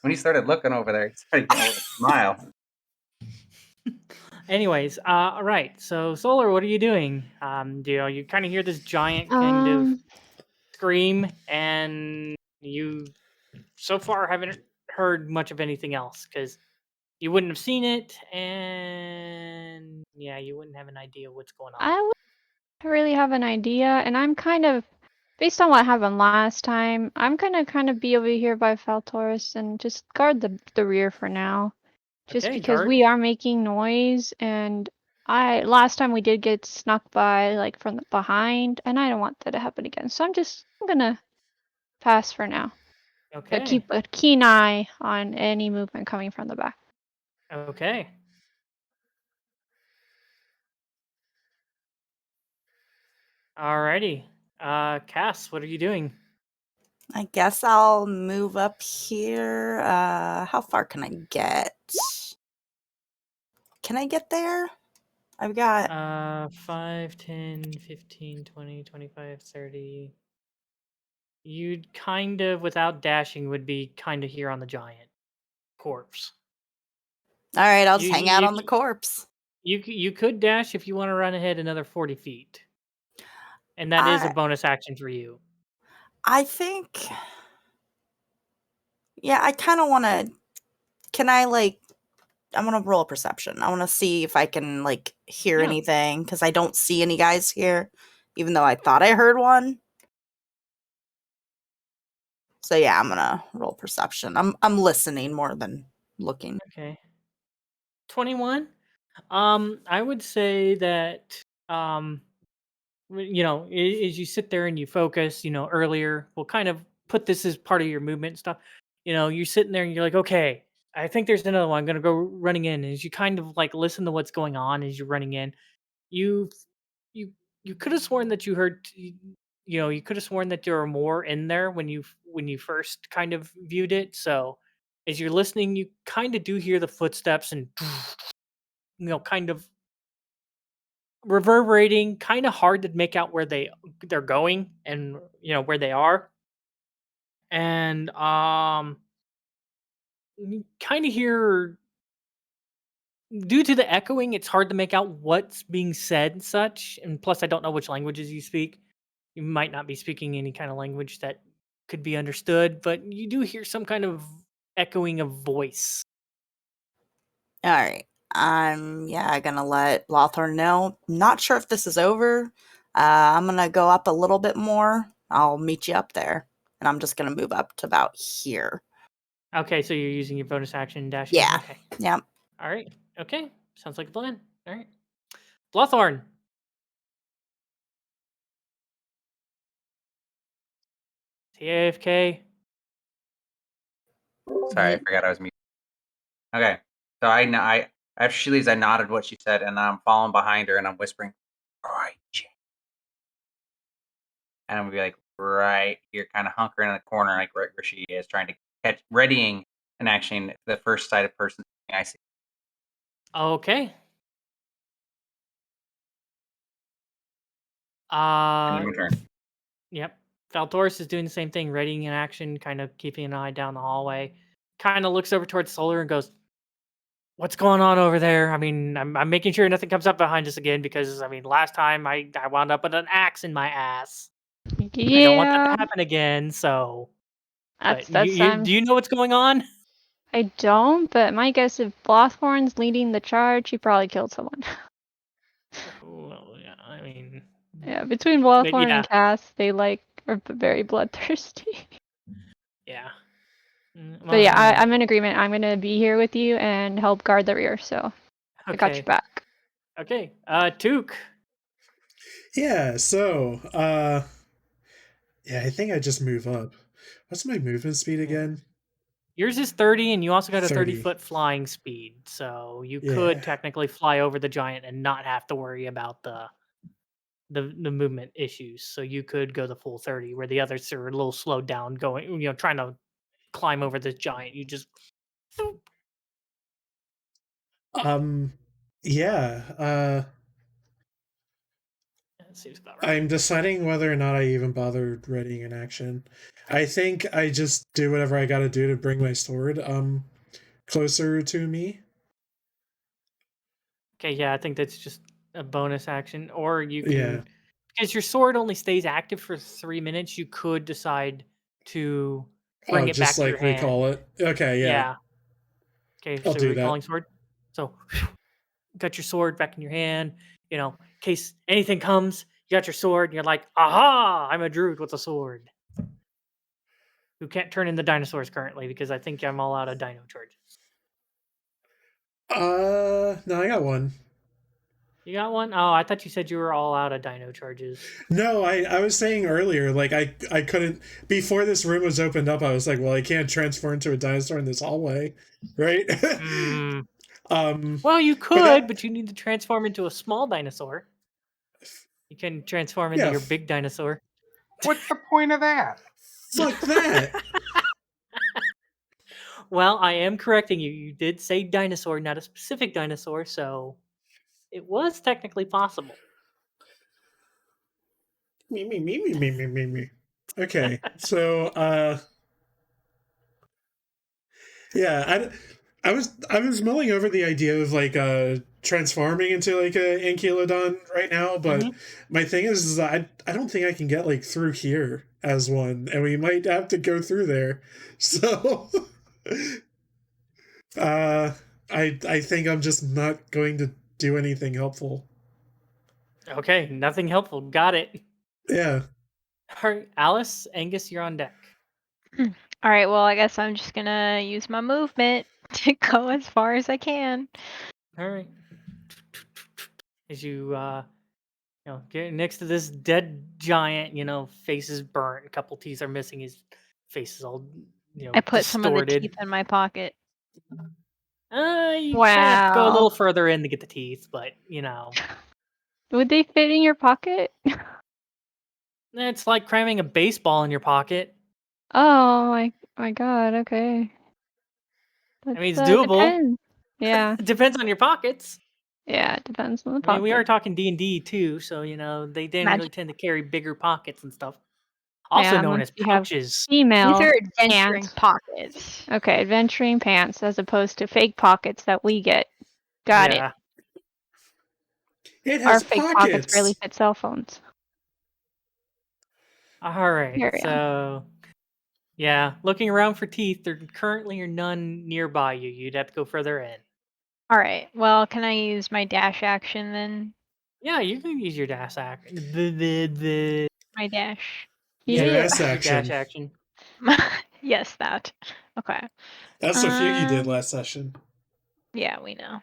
When he started looking over there, he started getting a little smile. Anyways, all right. So, Solar, what are you doing? You kind of hear this giant kind of scream, and you so far haven't heard much of anything else because you wouldn't have seen it, and yeah, you wouldn't have an idea what's going on. I wouldn't really have an idea, and I'm kind of, based on what happened last time, I'm gonna kind of be over here by Faltoris and just guard the rear for now. Just Okay, because guard. we are making noise, and last time we did get snuck by like from the behind, and I don't want that to happen again. So I'm gonna pass for now. Okay. But keep a keen eye on any movement coming from the back. Okay. Alrighty. Cass, what are you doing? I guess I'll move up here. How far can I get? Can I get there? I've got 5, 10, 15, 20, 25, 30. You'd kind of, without dashing, would be kind of here on the giant corpse. all right. I'll just You hang out you on the corpse. you could dash if you want to run ahead another 40 feet, and that is a I bonus action for you. I think. Yeah, I kind of want to. Can I like? I want to roll a perception. I want to see if I can like hear Yeah. anything because I don't see any guys here, even though I thought I heard one. So yeah, I'm gonna roll perception. I'm listening more than looking. Okay. 21. I would say that as you sit there and you focus, earlier, we'll kind of put this as part of your movement stuff. You're sitting there and you're like, okay, I think there's another one. I'm gonna go running in. As you kind of like listen to what's going on as you're running in, you you you could have sworn that you heard. You could have sworn that there were more in there when you first kind of viewed it. So as you're listening, you kind of do hear the footsteps and kind of reverberating, kind of hard to make out where they're going and where they are. And you kind of hear, due to the echoing, it's hard to make out what's being said and such. And plus I don't know which languages you speak. You might not be speaking any kind of language that could be understood, but you do hear some kind of echoing of voice. All right. I'm gonna let Blothorn know. Not sure if this is over. I'm gonna go up a little bit more. I'll meet you up there, and I'm just gonna move up to about here. Okay, so you're using your bonus action dashing. Yeah. Okay. Yep. All right. Okay. Sounds like a plan. All right. Blothorn. AFK. Sorry, I forgot I was muted. Okay, so I actually, as I nodded what she said, and I'm following behind her, and I'm whispering, "Right, Jay." And I'm gonna be like right here, kind of hunkering in the corner, like right where she is, trying to catch, readying an action, the first sighted person I see. Okay. And then Uh, my turn. yep. Valtoris is doing the same thing, readying an action, kind of keeping an eye down the hallway. Kind of looks over towards Solar and goes, "What's going on over there? I mean, I'm making sure nothing comes up behind us again because I mean, last time I wound up with an axe in my ass. I don't want that to Yeah, happen again. So, but that's do you know what's going on?" I don't, but my guess if Blothorn's leading the charge, he probably killed someone. Well, yeah, I mean, Yeah, between but Blothorn yeah, and Cass, they are very bloodthirsty. yeah. But Well, yeah, I'm in agreement. I'm gonna be here with you and help guard the rear, so I got your okay, back. okay. Took. Yeah, so I think I just move up. What's my movement speed Yeah. again? Yours is 30, and you also got a 30. 30-foot flying speed, so you Yeah. could technically fly over the giant and not have to worry about the movement issues. So you could go the full 30, where the others are a little slowed down, going, trying to climb over this giant. You just Yeah. that seems about right. I'm deciding whether or not I even bothered readying an action. I think I just do whatever I gotta do to bring my sword closer to me. Okay, yeah, I think that's just a bonus action. Or you can, Yeah. because your sword only stays active for 3 minutes, you could decide to bring Oh, it just back to your like hand. recall it. Okay, yeah. Yeah. Okay, I'll so do that. recalling sword. So got your sword back in your hand. You know, in case anything comes, you got your sword, and you're like, aha! I'm a druid with a sword. Who can't turn into dinosaurs currently because I think I'm all out of dino charges. No, I got one. You got one? Oh, I thought you said you were all out of dino charges. No, I was saying earlier, like I couldn't before this room was opened up. I was like, well, I can't transfer into a dinosaur in this hallway, right? Hmm. um, Well, you but could, but you need to transform into a small dinosaur. You can transform into yeah, your big dinosaur. What's the point of that? fuck that. Well, I am correcting you. You did say dinosaur, not a specific dinosaur, so it was technically possible. Me. Okay, so yeah, I was mulling over the idea of like transforming into like a ankylodon right now, but Mhm. my thing is I don't think I can get like through here as one, and we might have to go through there. So uh I think I'm just not going to do anything helpful. Okay, nothing helpful. Got it. Yeah. All right, Alice, Angus, you're on deck. All right, well, I guess I'm just gonna use my movement to go as far as I can. All right. As you get next to this dead giant, face is burnt, a couple teeth are missing, his face is all, I put some of the distorted. teeth in my pocket. You kind of have to go a Wow. little further in to get the teeth, but Would they fit in your pocket? it's like cramming a baseball in your pocket. Oh my god, okay. I mean, That's it's doable. depends. Yeah. It depends on your pockets. Yeah, it depends on the I mean, we are pocket. talking D&D too, so they generally Magic. tend to carry bigger pockets and stuff. Also Yeah, known once as you have pouches. female These are adventuring pants. pockets. Okay, adventuring pants as opposed to fake pockets that we get. Got it. Yeah. It Our has fake pockets pockets. barely fit cell phones. All right. Carry on. So, yeah, looking around for teeth, there currently are none nearby you. You'd have to go further in. All right, well, can I use my dash action then? Yeah, you can use your dash action. My dash. Your Yeah. ass Your dash action. action. Yes, that. Okay. That's what Feugy did Um, last session. Yeah, we know.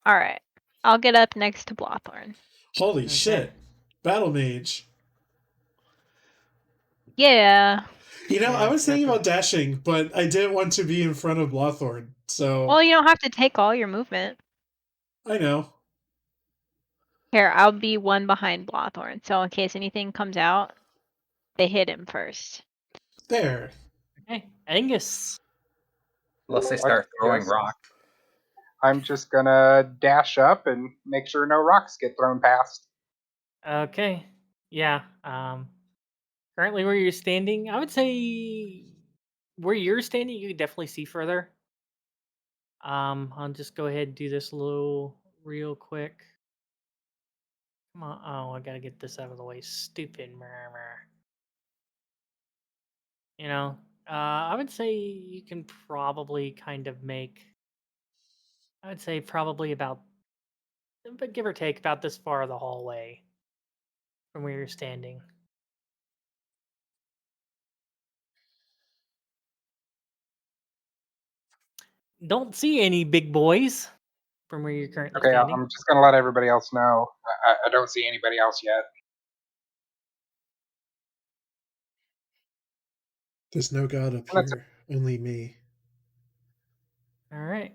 All right. I'll get up next to Blothorn. Holy Okay. shit. Battle mage. Yeah. You know, I Yeah, was thinking that's about dashing, but I didn't want to be in front of Blothorn, so Well, you don't have to take all your movement. I know. Here, I'll be one behind Blothorn, so in case anything comes out, they hit him first. There. okay. Angus. Unless they I start throwing guess rocks. I'm just gonna dash up and make sure no rocks get thrown past. Okay. Yeah. Currently where you're standing, I would say where you're standing, you can definitely see further. I'll just go ahead and do this real quick. Come on. Oh, I gotta get this out of the way. Stupid. I would say you can probably kind of make, I would say probably about, but give or take about this far of the hallway from where you're standing. Don't see any big boys from where you're currently Okay, standing. I'm just gonna let everybody else know. I don't see anybody else yet. There's no god up That's here, only me. All right.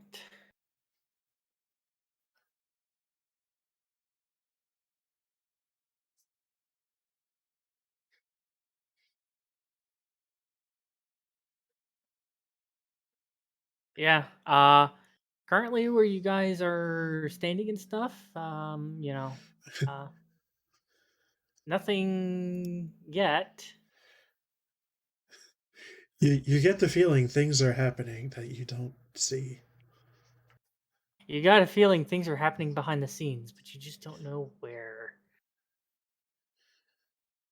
Yeah. Currently where you guys are standing and stuff, uh, nothing yet. You get the feeling things are happening that you don't see. You got a feeling things are happening behind the scenes, but you just don't know where.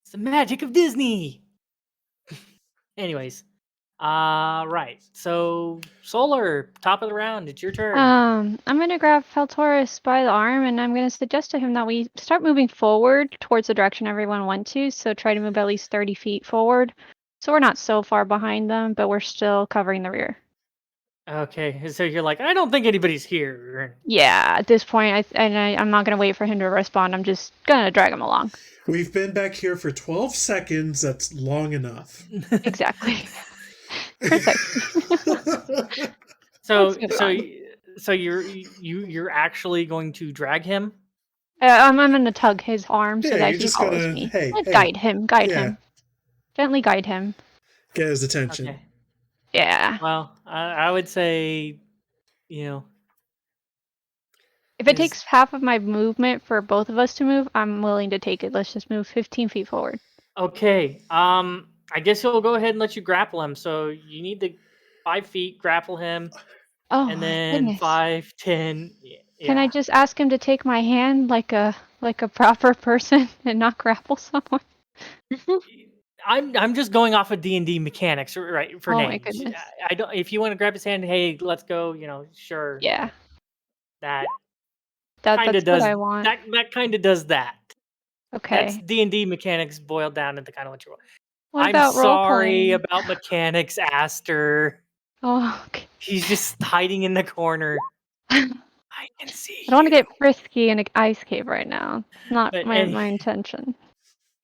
It's the magic of Disney. Anyways, right. So Solar, top of the round. It's your turn. I'm gonna grab Feltoris by the arm and I'm gonna suggest to him that we start moving forward towards the direction everyone went to. So try to move at least 30 feet forward. So we're not so far behind them, but we're still covering the rear. Okay, so you're like, I don't think anybody's here. Yeah, at this point, I'm not gonna wait for him to respond. I'm just gonna drag him along. We've been back here for 12 seconds. That's long enough. Exactly. Precisely. So Let's move so on. so you're actually going to drag him? I'm gonna tug his arm so Yeah, that you he just follows gotta, me. hey, Let's hey. guide him. Guide Yeah. him. Gently guide him. Get his attention. Okay. Yeah. Well, I would say, you know, If it is- takes half of my movement for both of us to move, I'm willing to take it. Let's just move 15 feet forward. okay. I guess he'll go ahead and let you grapple him. So you need to 5 feet grapple him, Oh and my then goodness. 5, 10. Yeah. Can I just ask him to take my hand like a proper person and not grapple someone? I'm just going off of D&D mechanics, right? For Oh my names. goodness. I don't. If you want to grab his hand, hey, let's go. Sure. Yeah. That kind That's of does what I want. that kind of does that. That's Okay. D&D mechanics boiled down into kind of what you want. What I'm about role sorry playing? about mechanics, Aster. Oh, okay. He's just hiding in the corner. I can see I don't want to you. get frisky in an ice cave right now. It's not But my intention.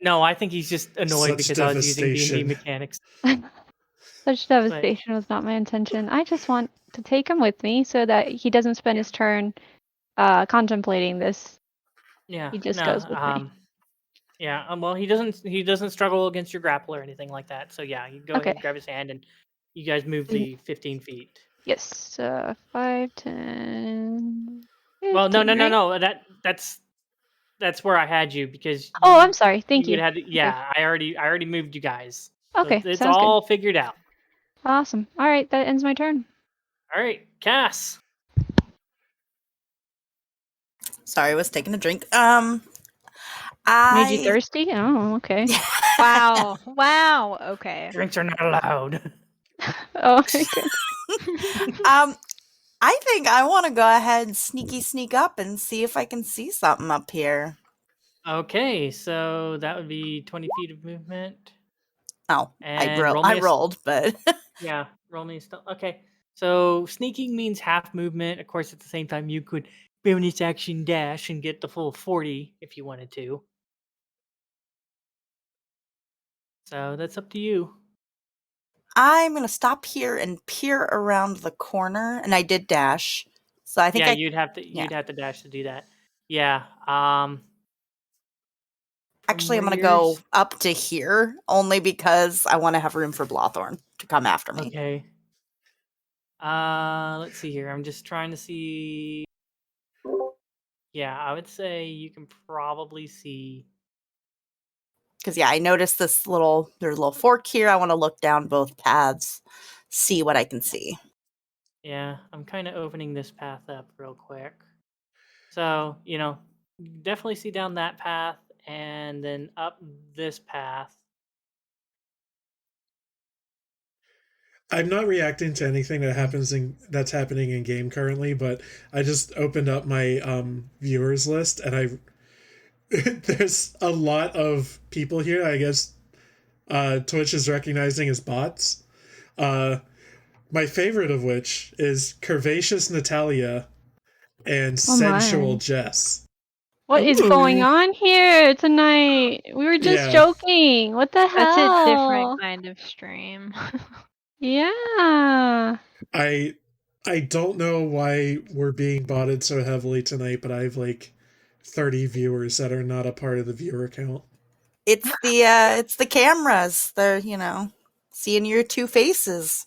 no, I think he's just annoyed Such because I was using D&D devastation. mechanics. Such devastation was not my intention. I just want to take him with me so that he doesn't spend his turn contemplating this. Yeah. He just goes with me. Yeah. Well, he doesn't struggle against your grapple or anything like that. So yeah, you go ahead Okay. and grab his hand, and you guys move the 15 feet. Yes. 5, 10, 15, Well, no. right? That's where I had you because Oh, I'm sorry. Thank you you. would have. Okay. Yeah, I already moved you guys. So Okay, it's sounds good. all figured out. Awesome. All right, that ends my turn. All right, Cass. Sorry, I was taking a drink. Made you thirsty? Oh, okay. Wow. Wow. Okay. Drinks are not allowed. Oh my goodness. I think I want to go ahead and sneak up and see if I can see something up here. Okay, so that would be 20 feet of movement. Oh, And I rolled, but yeah, roll me still. Okay, so sneaking means half movement. Of course, at the same time, you could bonus action dash and get the full 40 if you wanted to. So that's up to you. I'm gonna stop here and peer around the corner, and I did dash, so I think You'd have to dash to do that. Yeah. Actually, I'm gonna go up to here only because I want to have room for Blothorn to come after me. Okay. Let's see here. I'm just trying to see. Yeah, I would say you can probably see. Because I noticed there's a little fork here. I want to look down both paths, see what I can see. Yeah, I'm kind of opening this path up real quick. So, definitely see down that path and then up this path. I'm not reacting to anything that's happening in game currently, but I just opened up my viewers list and there's a lot of people here. I guess Twitch is recognizing as bots. My favorite of which is Curvaceous Natalia and Sensual Jess. What is going on here tonight? We were just joking. What the hell? That's a different kind of stream. Yeah. I don't know why we're being botted so heavily tonight, but I have like 30 viewers that are not a part of the viewer count. It's the cameras. They're seeing your two faces.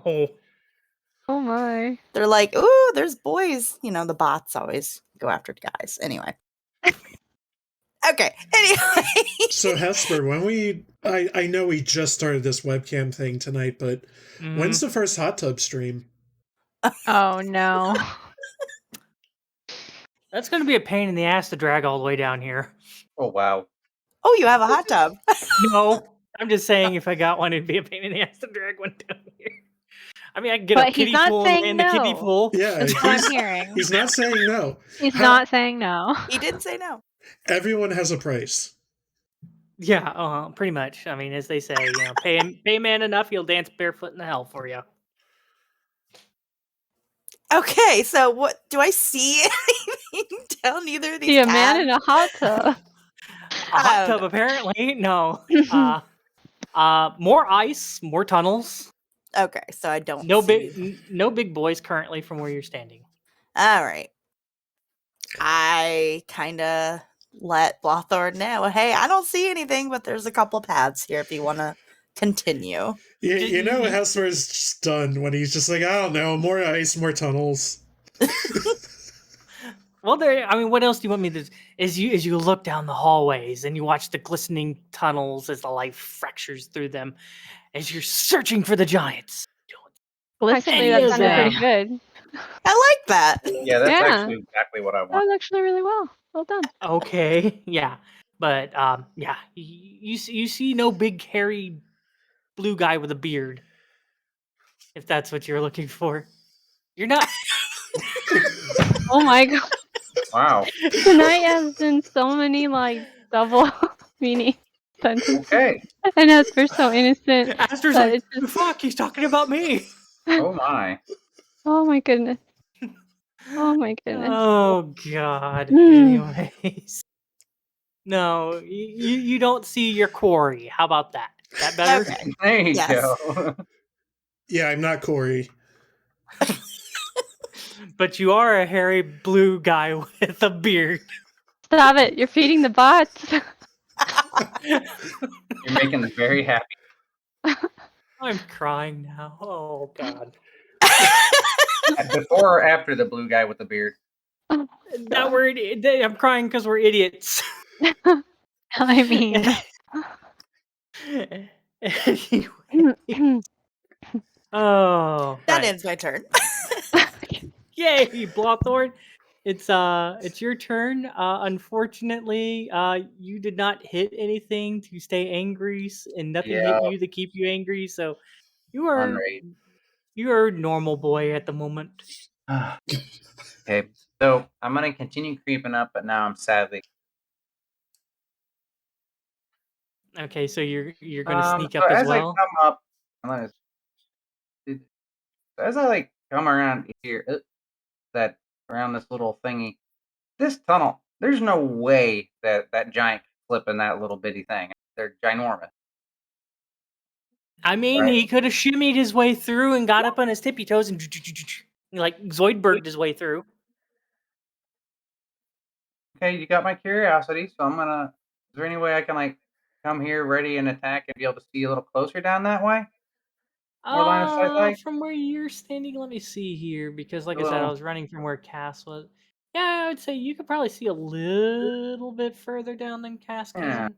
Oh. Oh my. They're like, ooh, there's boys. You know, the bots always go after guys. Anyway. Okay. Anyway. So Hesper, when I know we just started this webcam thing tonight, but when's the first hot tub stream? Oh no. That's going to be a pain in the ass to drag all the way down here. Oh wow. Oh, you have a hot tub. No, I'm just saying if I got one, it'd be a pain in the ass to drag one down here. I mean, I can get a But he's kiddie not pool and saying land the kiddie no. pool. Yeah, That's what I'm hearing. he's not saying no. He's not saying no. He didn't say no. Everyone has a price. Yeah, pretty much. I mean, as they say, you know, pay a man enough, he'll dance barefoot in the hell for you. Okay, so what do I see anything down either of these See a man tabs? in a hot tub. A hot tub, apparently. No. More ice, more tunnels. Okay, so I don't No see. no big boys currently from where you're standing. All right. I kind of let Blothorn know, hey, I don't see anything, but there's a couple paths here if you want to continue. You know Hesper's stunned when he's just like, I don't know, more ice, more tunnels. Well, I mean, what else do you want me to? As you look down the hallways and you watch the glistening tunnels as the light fractures through them, as you're searching for the giants. Actually, Any that of sounded pretty them. good. I like that. Yeah, that's Yeah. actually exactly what I That want. was actually really well. Well done. Okay, yeah, but yeah, you see no big hairy blue guy with a beard. If that's what you're looking for, you're not. Oh my god. Wow. Tonight has been so many like double meaning sentences. Okay. And Hesper's so innocent. Aster's but like, it's just... fuck, he's talking about me. Oh my. Oh my goodness. Oh my goodness. Oh god. Mm. Anyways, no, you don't see your quarry. How about that? That better? Okay. There you Yes. go. Yeah, I'm not Corey. But you are a hairy blue guy with a beard. Stop it. You're feeding the bots. You're making them very happy. I'm crying now. Oh god. Before or after the blue guy with the beard? That word. I'm crying because we're idiots. I mean, Anyway. Oh, That right. ends my turn. Yay, Blothorn. It's your turn. Unfortunately, you did not hit anything to stay angry, and nothing hit Yeah. you to keep you angry. So you are Unraid. a normal boy at the moment. Okay, so I'm gonna continue creeping up, but now I'm sadly. Okay, so you're gonna sneak So up as as well. I come up, as I like come around here, that around this little thingy, this tunnel. There's no way that giant can slip in that little bitty thing. They're ginormous. I mean, Right. he could have shimmied his way through and got up on his tippy toes and like Zoidberged his way through. Okay, you got my curiosity, so I'm gonna. Is there any way I can like come here ready and attack and be able to see a little closer down that way? More line of sight, like From where you're standing, let me see here, because like I said, I Well- was running from where Cass was. Yeah, I would say you could probably see a little bit further down than Cass can. Yeah.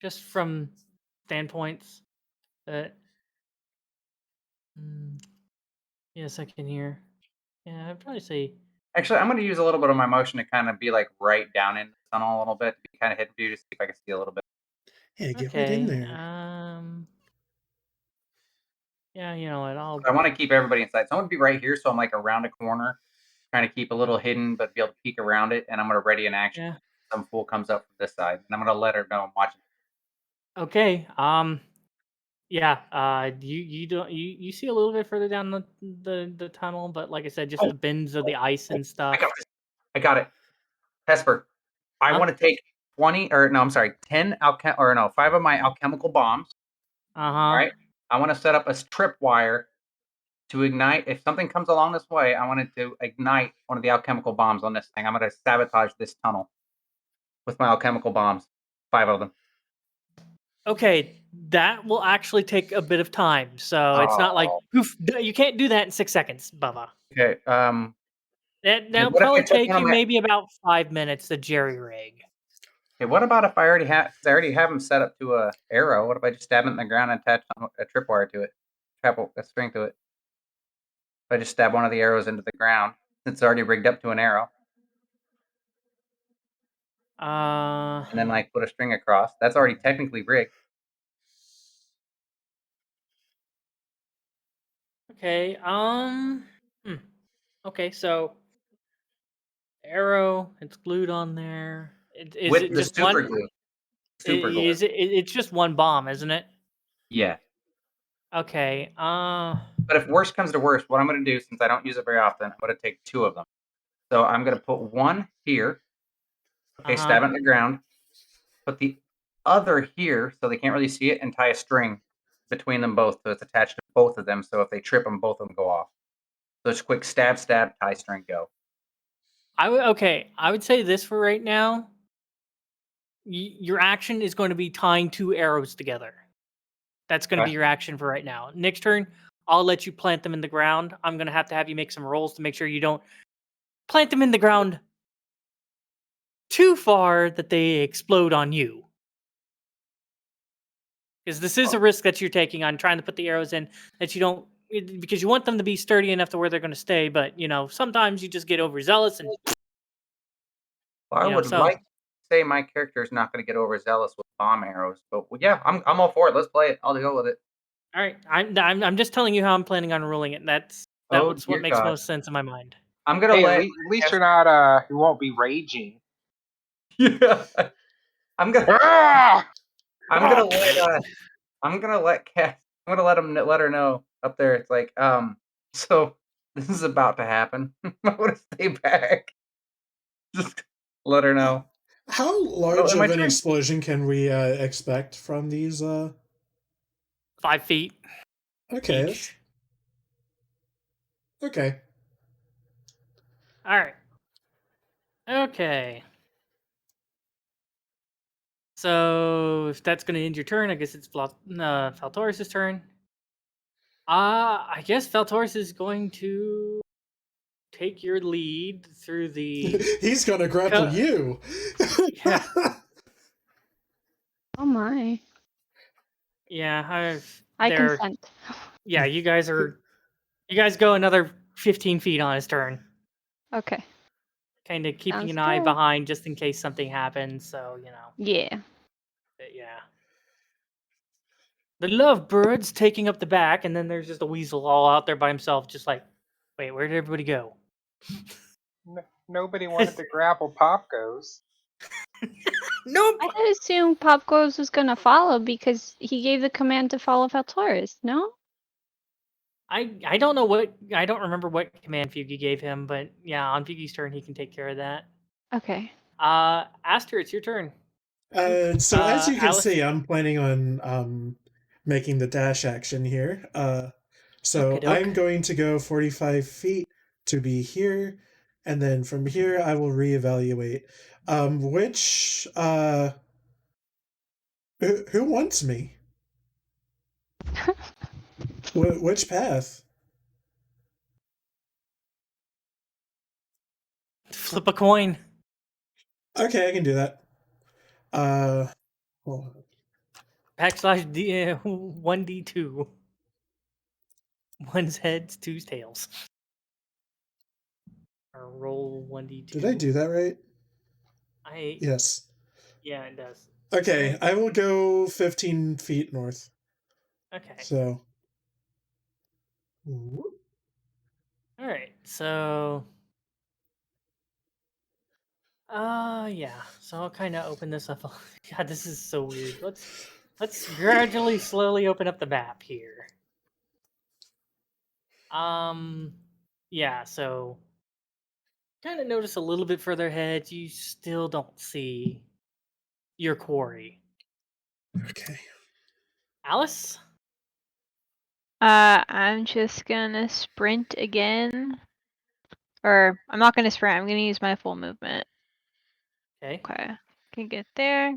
Just from standpoints. But yeah, a second here. Yeah, I'd probably say Actually, I'm gonna use a little bit of my motion to kind of be like right down in the tunnel a little bit to be kind of hidden view to see if I can see a little bit. Yeah, get right in okay. there. Yeah, you know what? I want to keep everybody inside, so I'm gonna be right here, so I'm like around a corner, trying to keep a little hidden, but be able to peek around it, and I'm gonna ready an action. Yeah. Some fool comes up from this side, and I'm gonna let her know I'm watching. Okay. Yeah. You don't you see a little bit further down the tunnel, but like I said, just the bends of the ice and stuff. I got it. Hesper, I Huh? want to take 10 5 of my alchemical bombs. All right. I want to set up a tripwire to ignite. If something comes along this way, I wanted to ignite one of the alchemical bombs on this thing. I'm going to sabotage this tunnel with my alchemical bombs. 5 of them. Okay, that will actually take a bit of time. So it's not like Oh. poof, you can't do that in 6 seconds, Bubba. Okay. That'll What if I probably took take one of you my? maybe about 5 minutes to jerry rig. Okay, what about if I already have? Because I already have them set up to a arrow. What if I just stab it in the ground and attach a tripwire to it, a string to it? If I just stab one of the arrows into the ground, since it's already rigged up to an arrow, and then like put a string across, that's already technically rigged. Okay. Okay, so arrow, it's glued on there. Is With it the just super one? glue. Super glue. Is it? It's just one bomb, isn't it? Yeah. Okay. But if worst comes to worst, what I'm going to do, since I don't use it very often, I'm going to take 2 of them. So I'm going to put one here. Okay, stab it in the ground. Put the other here, so they can't really see it, and tie a string between them both, so it's attached to both of them. So if they trip them, both of them go off. So it's quick stab, stab, tie, string, go. I would say this for right now. Your action is going to be tying 2 arrows together. That's going to be Okay. your action for right now. Next turn, I'll let you plant them in the ground. I'm going to have you make some rolls to make sure you don't plant them in the ground too far that they explode on you. Because this is a risk that you're taking on trying to put the arrows in that you don't, because you want them to be sturdy enough to where they're going to stay. But sometimes you just get overzealous and Well, I would like to say my character is not going to get overzealous with bomb arrows, but yeah, I'm all for it. Let's play it. I'll go with it. All right, I'm just telling you how I'm planning on ruling it. That's what dear makes God. most sense in my mind. I'm gonna Hey, let. at least you're not. You won't be raging. Yeah. I'm gonna. Ah! I'm gonna let. I'm gonna let Cass. I'm gonna let her know up there. It's like So this is about to happen. I'm gonna stay back. Just let her know. How large am I of an trying- explosion can we expect from these? 5 feet. Okay. Each. Okay. All right. Okay. So if that's going to end your turn, I guess it's Faltoris' turn. I guess Faltoris is going to take your lead through the. He's gonna grapple you. Yeah. Oh my. Yeah, I consent. Yeah, you guys go another 15 feet on his turn. Okay. Kind of keeping Sounds an eye good. behind just in case something happens. So Yeah. but yeah. The lovebirds taking up the back, and then there's just a weasel all out there by himself, just like, wait, where did everybody go? Nobody wanted to grapple Pop Goes. Nope. I had assumed Popgoes was gonna follow because he gave the command to follow Faltoris, no? I don't know I don't remember what command Feugy gave him, but yeah, on Feugy's turn he can take care of that. Okay. Aster, it's your turn. So as you can Alice? see, I'm planning on making the dash action here. So Okey-doke. I'm going to go 45 feet to be here, and then from here I will reevaluate. Which who wants me? Which path? Flip a coin. Okay, I can do that. Hold on. / D 1d2. One's heads, two's tails. Or roll 1d2. Did I do that right? Yes. Yeah, it does. Okay, Right. I will go 15 feet north. Okay. So. All right. So. Yeah. So I'll kind of open this up. God, this is so weird. Let's gradually, slowly open up the map here. Yeah. So. Kind of notice a little bit further ahead, you still don't see your quarry. Okay. Alice? I'm just gonna sprint again. Or I'm not gonna sprint, I'm gonna use my full movement. Okay. Okay. Can get there.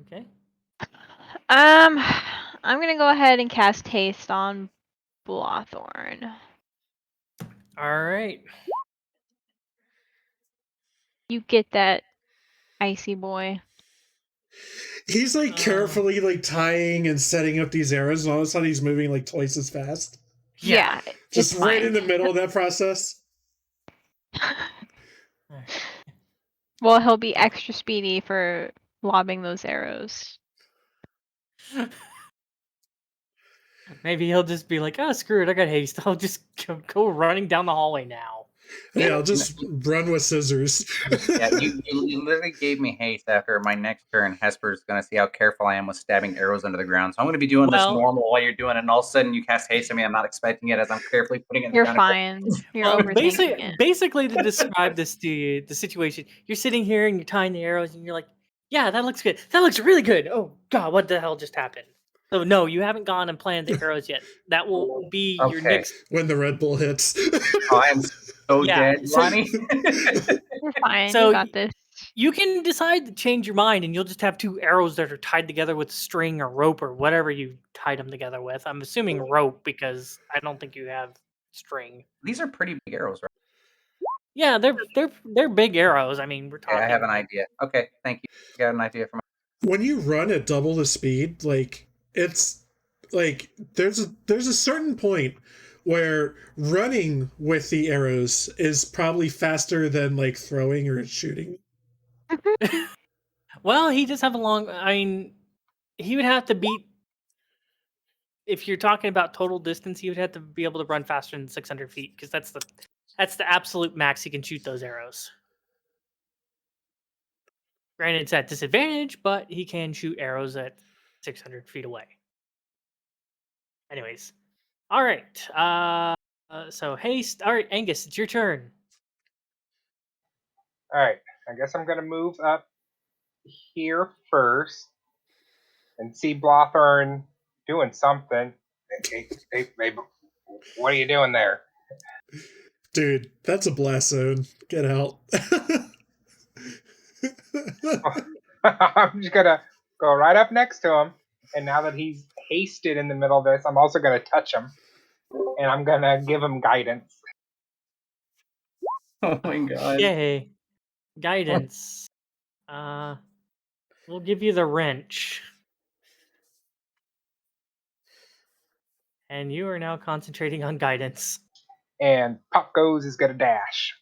Okay. I'm gonna go ahead and cast haste on Blothorn. All right. You get that, icy boy. He's like carefully like tying and setting up these arrows, and all of a sudden he's moving like twice as fast. Yeah. Just it's right fine. in the middle of that process. Well, he'll be extra speedy for lobbing those arrows. Maybe he'll just be like, "Oh, screw it! I got haste. I'll just go running down the hallway now." Yeah, I'll just run with scissors. Yeah, you literally gave me haste after my next turn. Hesper's going to see how careful I am with stabbing arrows under the ground. So I'm going to be doing this Well- normal while you're doing it, and all of a sudden you cast haste on me. I'm not expecting it as I'm carefully putting it in the You're ground. fine. You're Well, overthinking it. basically, to describe this to you, the situation, you're sitting here and you're tying the arrows, and you're like, "Yeah, that looks good. That looks really good. Oh God, what the hell just happened?" So no, you haven't gone and planted the arrows yet. That will be your Okay. next. When the Red Bull hits. Oh, I am so Yeah, dead, so- Lani. You're fine. So you got this. You can decide to change your mind, and you'll just have two arrows that are tied together with string or rope or whatever you tied them together with. I'm assuming rope because I don't think you have string. These are pretty big arrows, right? Yeah, they're big arrows. I mean, we're Okay, talking. I have an idea. Okay, thank you. Got an idea for my. When you run at double the speed, like it's like there's a certain point where running with the arrows is probably faster than like throwing or shooting. Well, he does have a long. I mean, he would have to beat. If you're talking about total distance, he would have to be able to run faster than 600 feet because that's the absolute max he can shoot those arrows. Granted, it's at disadvantage, but he can shoot arrows at 600 feet away. Anyways, all right. So haste. All right, Angus, it's your turn. All right, I guess I'm gonna move up here first and see Blothorn doing something. Hey, what are you doing there? Dude, that's a blast zone. Get out. I'm just gonna go right up next to him, and now that he's hasted in the middle of this, I'm also gonna touch him, and I'm gonna give him guidance. Oh my god. Yay. Guidance. We'll give you the wrench. And you are now concentrating on guidance. And Pop Goes is gonna dash.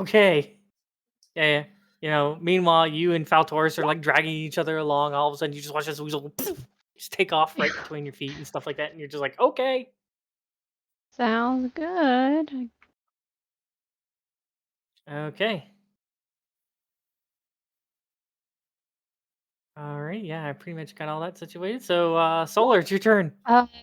Okay. Yeah. You know, meanwhile, you and Faltoris are like dragging each other along. All of a sudden, you just watch this weasel just take off right between your feet and stuff like that. And you're just like, okay. Sounds good. Okay. All right. Yeah, I pretty much got all that situated. So, Solar, it's your turn.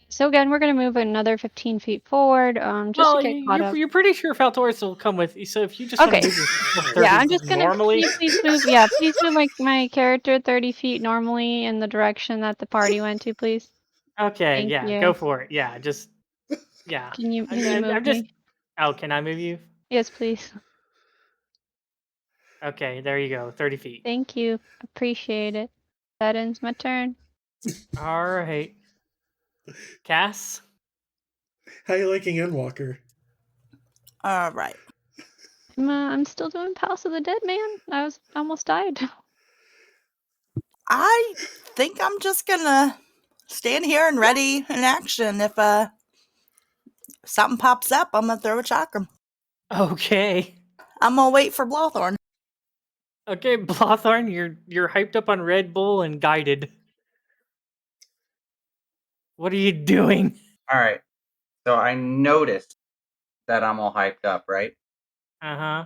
So again, we're gonna move another 15 feet forward. Just Well, to get caught up. you're pretty sure Faltoris will come with you. So if you just Okay. want to move yourself Yeah, I'm 30 just gonna. normally. Can you please move. Yeah, please move my character 30 feet normally in the direction that the party went to, please. Okay, Thank yeah, you. go for it. Yeah, just yeah. Can you I'm move just. me? Oh, can I move you? Yes, please. Okay, there you go. 30 feet. Thank you. Appreciate it. That ends my turn. All right. Cass. How you liking Endwalker? All right. I'm still doing Palace of the Dead, man. I almost died. I think I'm just gonna stand here and ready in action. If something pops up, I'm gonna throw a chakram. Okay. I'm gonna wait for Blothorn. Okay, Blothorn, you're hyped up on Red Bull and guided. What are you doing? All right. So I noticed that I'm all hyped up, right? Uh-huh.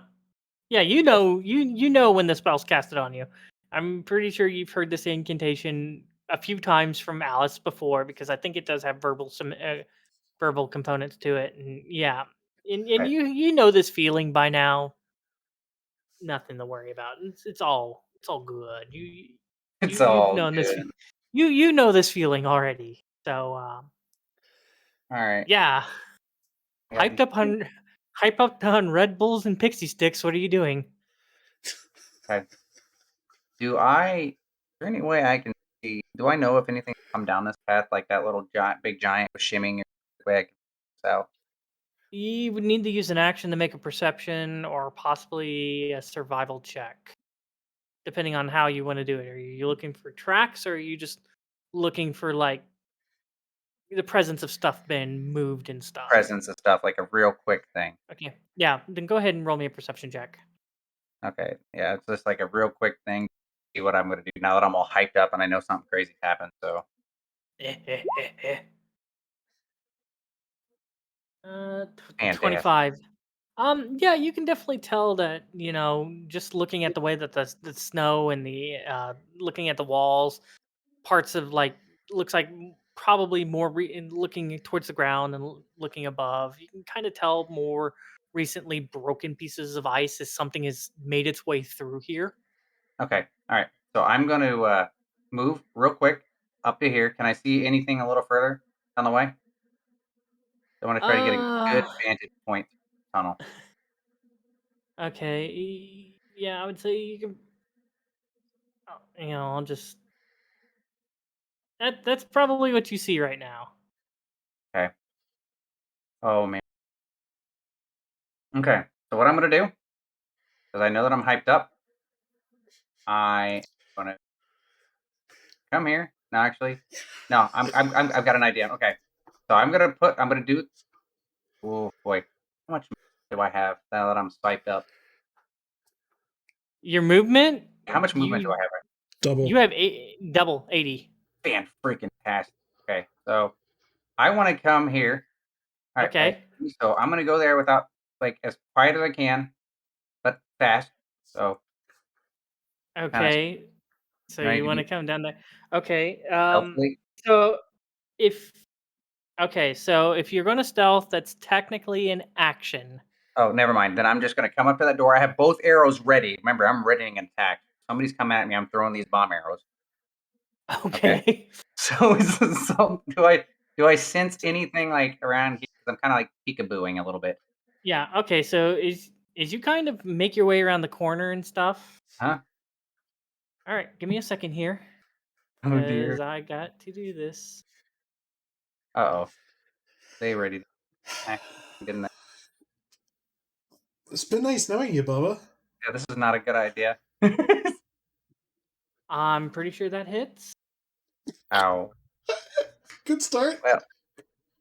Yeah, you know when the spell's casted on you. I'm pretty sure you've heard this incantation a few times from Alice before because I think it does have verbal components to it, and yeah, and Right. you know this feeling by now. Nothing to worry about. It's all good. It's You've all known this. good. You know this feeling already. So All right. yeah, Yeah. hype up on Red Bulls and Pixie Sticks. What are you doing? Okay. Is there any way I can Do I know if anything come down this path, like that little big giant was shimming way I can out? You would need to use an action to make a perception or possibly a survival check, depending on how you want to do it. Are you looking for tracks, or are you just looking for like the presence of stuff being moved and stuff? Presence of stuff, like a real quick thing. Okay, yeah. Then go ahead and roll me a perception check. Okay, yeah, it's just like a real quick thing. See what I'm gonna do now that I'm all hyped up and I know something crazy happened. So fantastic. 25. Yeah, you can definitely tell that, just looking at the way that the snow and the looking at the walls, parts of like looks like probably more in looking towards the ground and looking above. You can kind of tell more recently broken pieces of ice as something has made its way through here. Okay, all right. So I'm going to move real quick up to here. Can I see anything a little further on the way? I want to try to get a good Uh vantage point tunnel. okay. Yeah, I would say you can I'll just that's probably what you see right now. Okay. Oh man. Okay. So what I'm going to do, because I know that I'm hyped up, I am going to come here. No, actually, no. I've got an idea. Okay. So I'm gonna do. Oh boy, how much do I have now that I'm spiked up? Your movement, How much movement do I you have? Double. you have double 80. Fan freaking tastic. Okay, so I want to come here. All right, Okay. so I'm gonna go there without like as quiet as I can, but fast. So kind of Okay. So ready you to want to be come down there. Okay. stealthily. So if if you're going to stealth, that's technically an action. Oh, never mind. Then I'm just gonna come up to that door. I have both arrows ready. Remember, I'm readying an attack. Somebody's coming at me. I'm throwing these bomb arrows. Okay. Okay. So, do I sense anything like around here? 'Cause I'm kind of like peekabooing a little bit. Yeah. Okay. So is you kind of make your way around the corner and stuff. Huh? All right. Give me a second here, Oh because dear. I got to do this. Uh oh. They ready to act. Good enough. It's been nice knowing you, Bubba. Yeah, this is not a good idea. I'm pretty sure that hits. Ow. Good start. Well,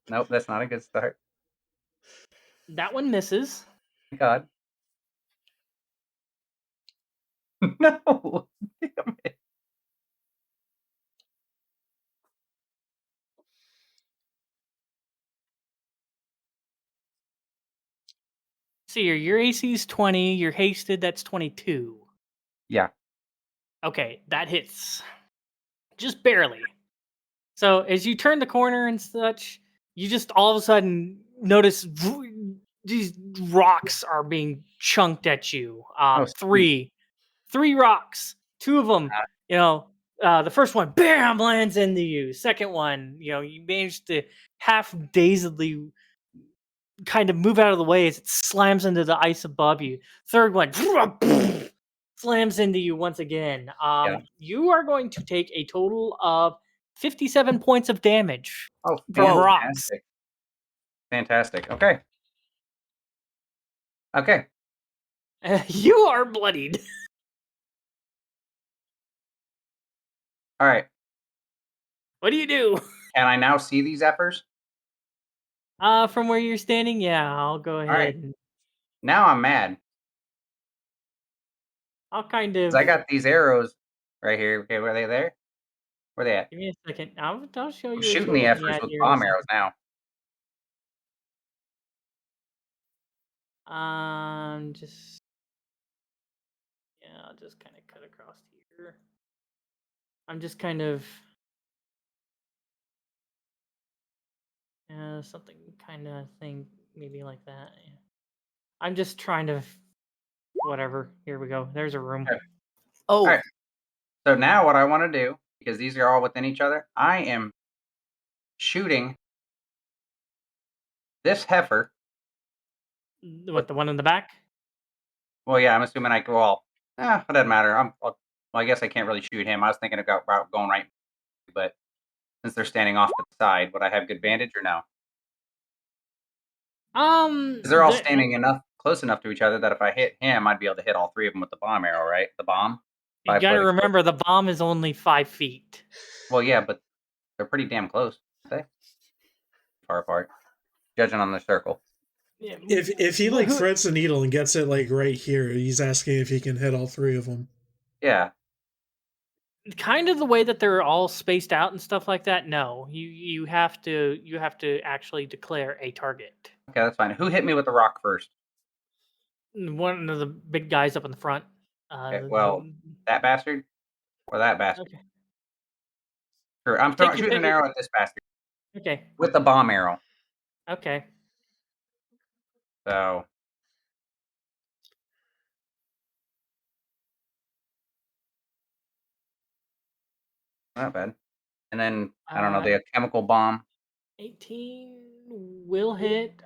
nope, that's not a good start. That one misses. Thank God. No. Damn it. See, your AC is 20. You're hasted. That's 22. Yeah. Okay, that hits. Just barely. So as you turn the corner and such, you just all of a sudden notice these rocks are being chunked at you. Oh, sweet. Three rocks. Two of them, the first one, bam, lands into you. Second one, you manage to half dazedly kind of move out of the way as it slams into the ice above you. Third one, slams into you once again. Yeah. You are going to take a total of 57 points of damage Oh, from rocks. fantastic. Fantastic. Okay. Okay. You are bloodied. All right. What do you do? Can I now see these effers? From where you're standing, yeah, I'll go All right. ahead and Now I'm mad. I'll kind 'Cause of I got these arrows right here. Okay, were they there? Where they at? give me a second. I'll show I'm you what shooting you're the looking effers at with here in a bomb second. arrows now. Just I'll just kind of cut across here. I'm just kind of something kind of thing, maybe like that. Yeah. I'm just trying to whatever. Here we go. There's a room. Okay. Oh, All right. So now what I want to do, because these are all within each other, I am shooting this heifer. What, the one in the back? Well, yeah, I'm assuming it doesn't matter. Well, I guess I can't really shoot him. I was thinking about going right but since they're standing off to the side, would I have good vantage or no? Because they're all standing close enough to each other that if I hit him, I'd be able to hit all three of them with the bomb arrow, right? The bomb. You got to remember the bomb is only 5 feet. Well, yeah, but they're pretty damn close, aren't they? Far apart, judging on the circle. Yeah. If he like threads the needle and gets it like right here, he's asking if he can hit all three of them. Yeah. Kind of the way that they're all spaced out and stuff like that. No, you have to actually declare a target. Okay, that's fine. Who hit me with the rock first? One of the big guys up in the front. Okay, well, that bastard or that bastard. Okay. Sure, I'm shooting an arrow at this bastard. Okay. With the bomb arrow. Okay. So. Not bad. And then, I don't know, the chemical bomb. 18 will hit.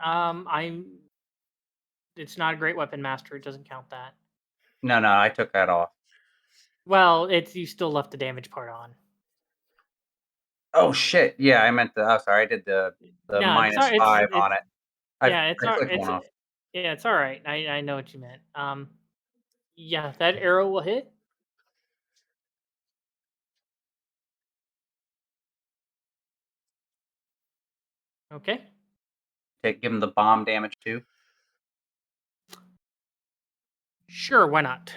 It's not a great weapon master. It doesn't count that. No, I took that off. Well, you still left the damage part on. Oh shit! Yeah, I meant sorry, I did the -5 on it. Yeah, it's all right. I know what you meant. Yeah, that arrow will hit. Okay. Give him the bomb damage too. Sure, why not?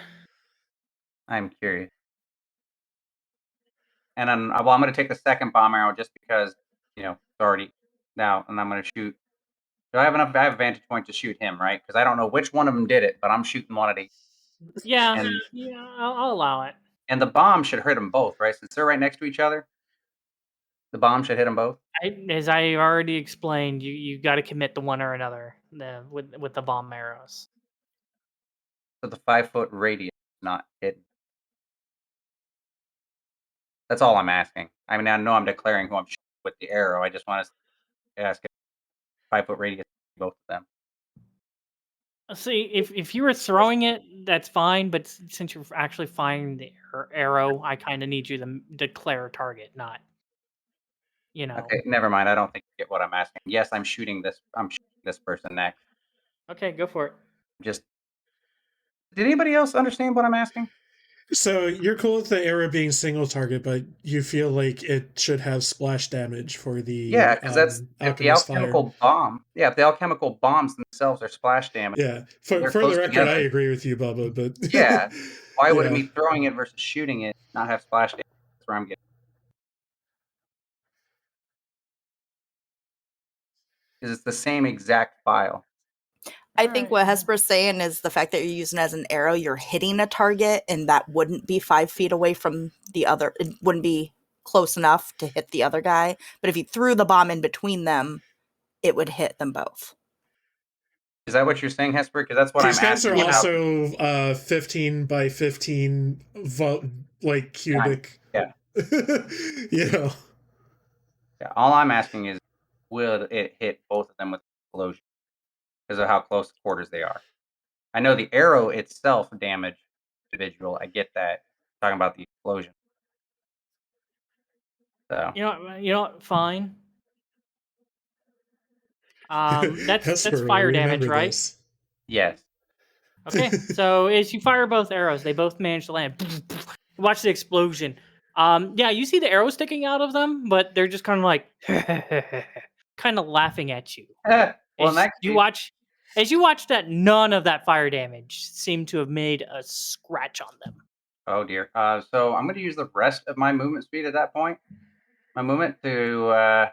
I'm curious. And then, well, I'm going to take the second bomb arrow just because, it's already now, and I'm going to shoot. Do I have enough? I have a vantage point to shoot him, right? Because I don't know which one of them did it, but I'm shooting one of these. Yeah, I'll allow it. And the bomb should hit them both, right? Since they're right next to each other, the bomb should hit them both. As I already explained, you got to commit to one or another with the bomb arrows. So the 5-foot radius is not hidden. That's all I'm asking. I mean, I know I'm declaring who I'm shooting with the arrow. I just want to ask if 5-foot radius both of them. See, if you were throwing it, that's fine. But since you're actually firing the arrow, I kind of need you to declare a target, not. Okay, never mind. I don't think you get what I'm asking. Yes, I'm shooting this person next. Okay, go for it. Did anybody else understand what I'm asking? So you're cool with the arrow being single target, but you feel like it should have splash damage for the because that's if the alchemical bomb. Yeah, if the alchemical bombs themselves are splash damage. Yeah, for the record, together. I agree with you, Bubba. But yeah, why would it be throwing it versus shooting it not have splash damage? That's where I'm getting. Because it's the same exact file. I think what Hesper's saying is the fact that you're using it as an arrow, you're hitting a target, and that wouldn't be 5 feet away from the other. It wouldn't be close enough to hit the other guy. But if you threw the bomb in between them, it would hit them both. Is that what you're saying, Hesper? Because that's what these I'm asking. These guys are also 15 by 15 cubic. Yeah. Yeah, all I'm asking is, will it hit both of them with explosion? Because of how close quarters they are. I know the arrow itself damaged individual. I get that. I'm talking about the explosion. So you know, fine. That's Hesper, fire damage, right? This. Yes. Okay, so as you fire both arrows, they both manage to land. Watch the explosion. Yeah, you see the arrow sticking out of them, but they're just kind of like, kind of laughing at you. Well, as you watch that, none of that fire damage seemed to have made a scratch on them. Oh dear. So I'm going to use the rest of my movement speed at that point. My movement to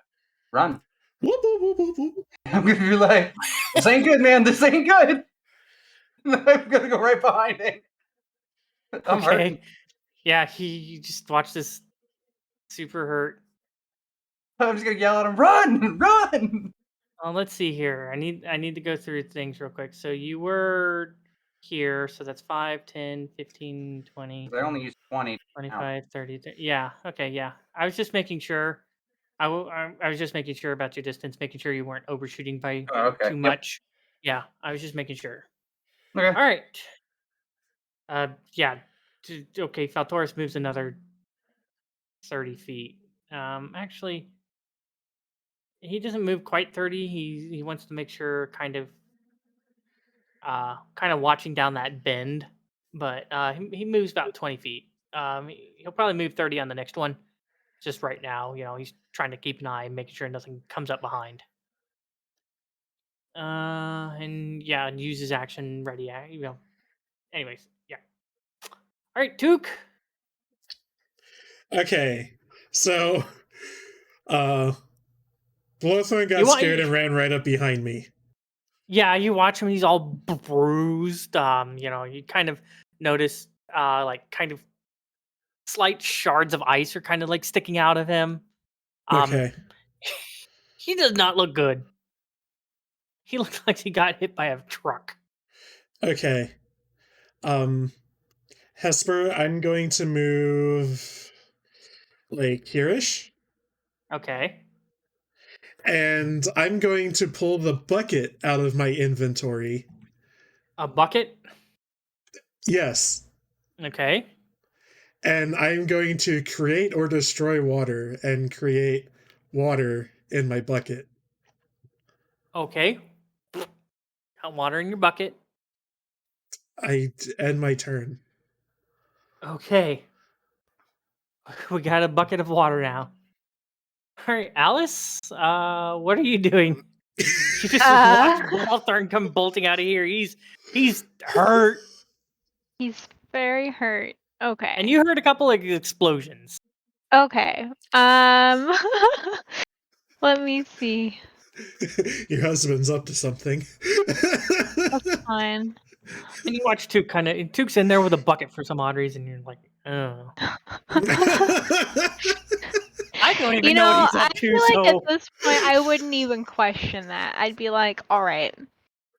run. I'm going to be like, this ain't good, man. This ain't good. I'm going to go right behind him. I'm hurting. Yeah, you just watch this super hurt. I'm just going to yell at him, run, run. Let's see here. I need to go through things real quick. So you were here, so that's 5, 10, 15, 20. I only used 20. 25, 30. Yeah, okay, yeah. I was just making sure. I was just making sure about your distance, making sure you weren't overshooting by too much. Yeah, I was just making sure. Okay. All right. Yeah. Okay, Faltoris moves another 30 feet. Actually, he doesn't move quite 30. He wants to make sure kind of watching down that bend, but he moves about 20 feet. He'll probably move 30 on the next one. Just right now, he's trying to keep an eye, making sure nothing comes up behind. And use his action ready. Anyways, yeah. All right, Took. Okay, so Blothorn got You want- scared and ran right up behind me. Yeah, you watch him. He's all bruised. You kind of notice, kind of slight shards of ice are kind of like sticking out of him. Okay. He does not look good. He looks like he got hit by a truck. Okay. Hesper, I'm going to move like here-ish. Okay. And I'm going to pull the bucket out of my inventory. A bucket? Yes. Okay. And I'm going to create or destroy water and create water in my bucket. Okay. Got water in your bucket. I end my turn. Okay. We got a bucket of water now. All right, Alice, what are you doing? You just watched Blothorn come bolting out of here. He's hurt. He's very hurt. Okay. And you heard a couple of explosions. Okay. Let me see. Your husband's up to something. That's fine. And you watch Took's in there with a bucket for some odd reason. You're like, oh. I don't even know what he's up to. I feel like So at this point, I wouldn't even question that. I'd be like, all right,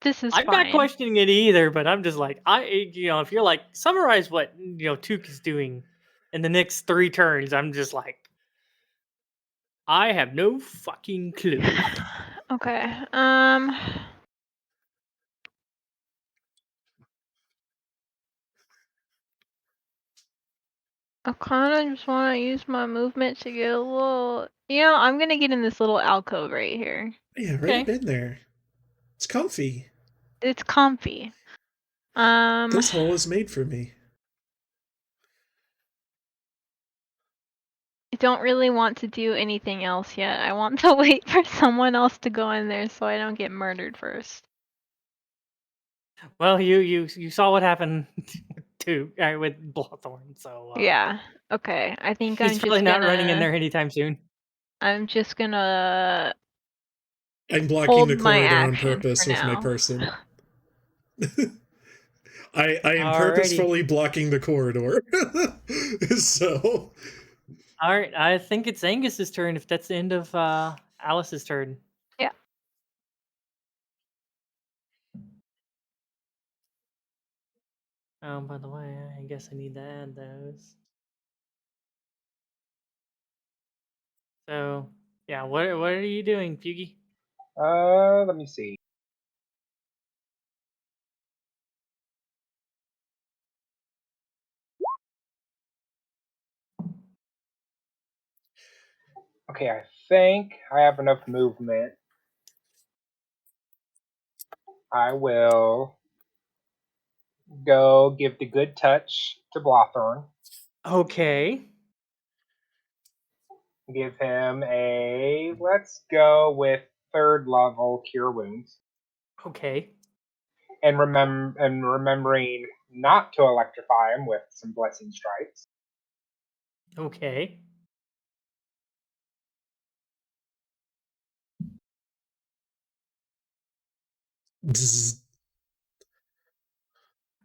this is I'm fine. not questioning it either, but I'm just like, if you're like, summarize what, Took is doing in the next 3 turns, I'm just like, I have no fucking clue. Okay. I kind of just want to use my movement to get a little. I'm gonna get in this little alcove right here. Yeah, right in there. It's comfy. It's comfy. This hole is made for me. I don't really want to do anything else yet. I want to wait for someone else to go in there so I don't get murdered first. Well, you saw what happened with Blothorn, so Yeah. Okay. I think he's probably not running in there anytime soon. I'm just gonna. I'm blocking hold the my corridor on action purpose for with my now. person. I am Alrighty. purposefully blocking the corridor. So. All right, I think it's Angus's turn. If that's the end of Alice's turn. Yeah. By the way, I guess I need to add those. So, yeah, what are you doing, Feugy? Let me see. Okay, I think I have enough movement. I will go give the good touch to Blothorn. Okay. Give him a, let's go with 3rd level Cure Wounds. Okay. And remembering not to electrify him with some Blessing Strikes. Okay. Bzz.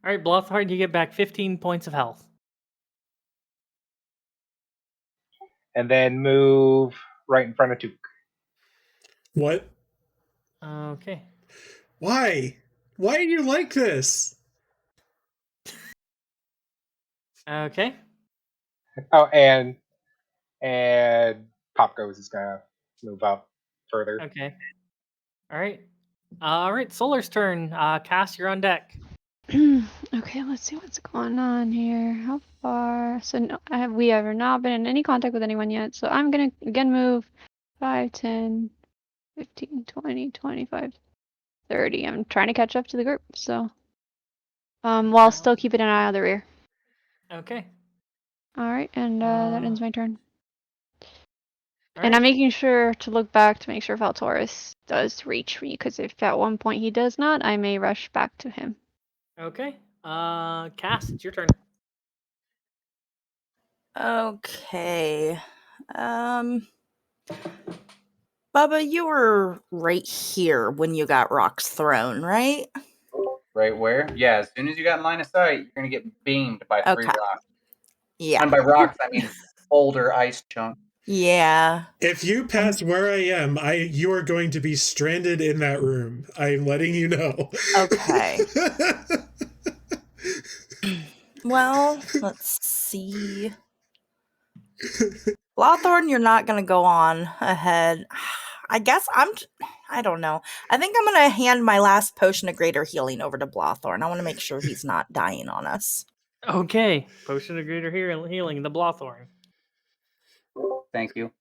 All right, Blothorn, you get back 15 points of health. And then move right in front of Took. What? Okay. Why? Why are you like this? Okay. Oh, and Pop Goes is gonna move up further. Okay. All right. All right, Solar's turn. Cass, you're on deck. Okay, let's see what's going on here. How far? So no, we have not been in any contact with anyone yet. So I'm gonna again move 5, 10, 15, 20, 25, 30. I'm trying to catch up to the group. So, while still keeping an eye on the rear. Okay. All right, and that ends my turn. All And I'm right. making sure to look back to make sure Valtoris does reach me, because if at one point he does not, I may rush back to him. Okay. Cass, it's your turn. Okay. Bubba, you were right here when you got rocks thrown, right? Right where? Yeah, as soon as you got in line of sight, you're gonna get beamed by 3 Okay. rocks. Yeah. And by rocks, I mean boulder ice chunk. Yeah. If you pass where I am, you are going to be stranded in that room. I'm letting you know. Okay. Well, let's see. Blothorn, you're not going to go on ahead. I guess I don't know. I think I'm going to hand my last potion of greater healing over to Blothorn. I want to make sure he's not dying on us. Okay. Potion of greater healing, the Blothorn. Thank you.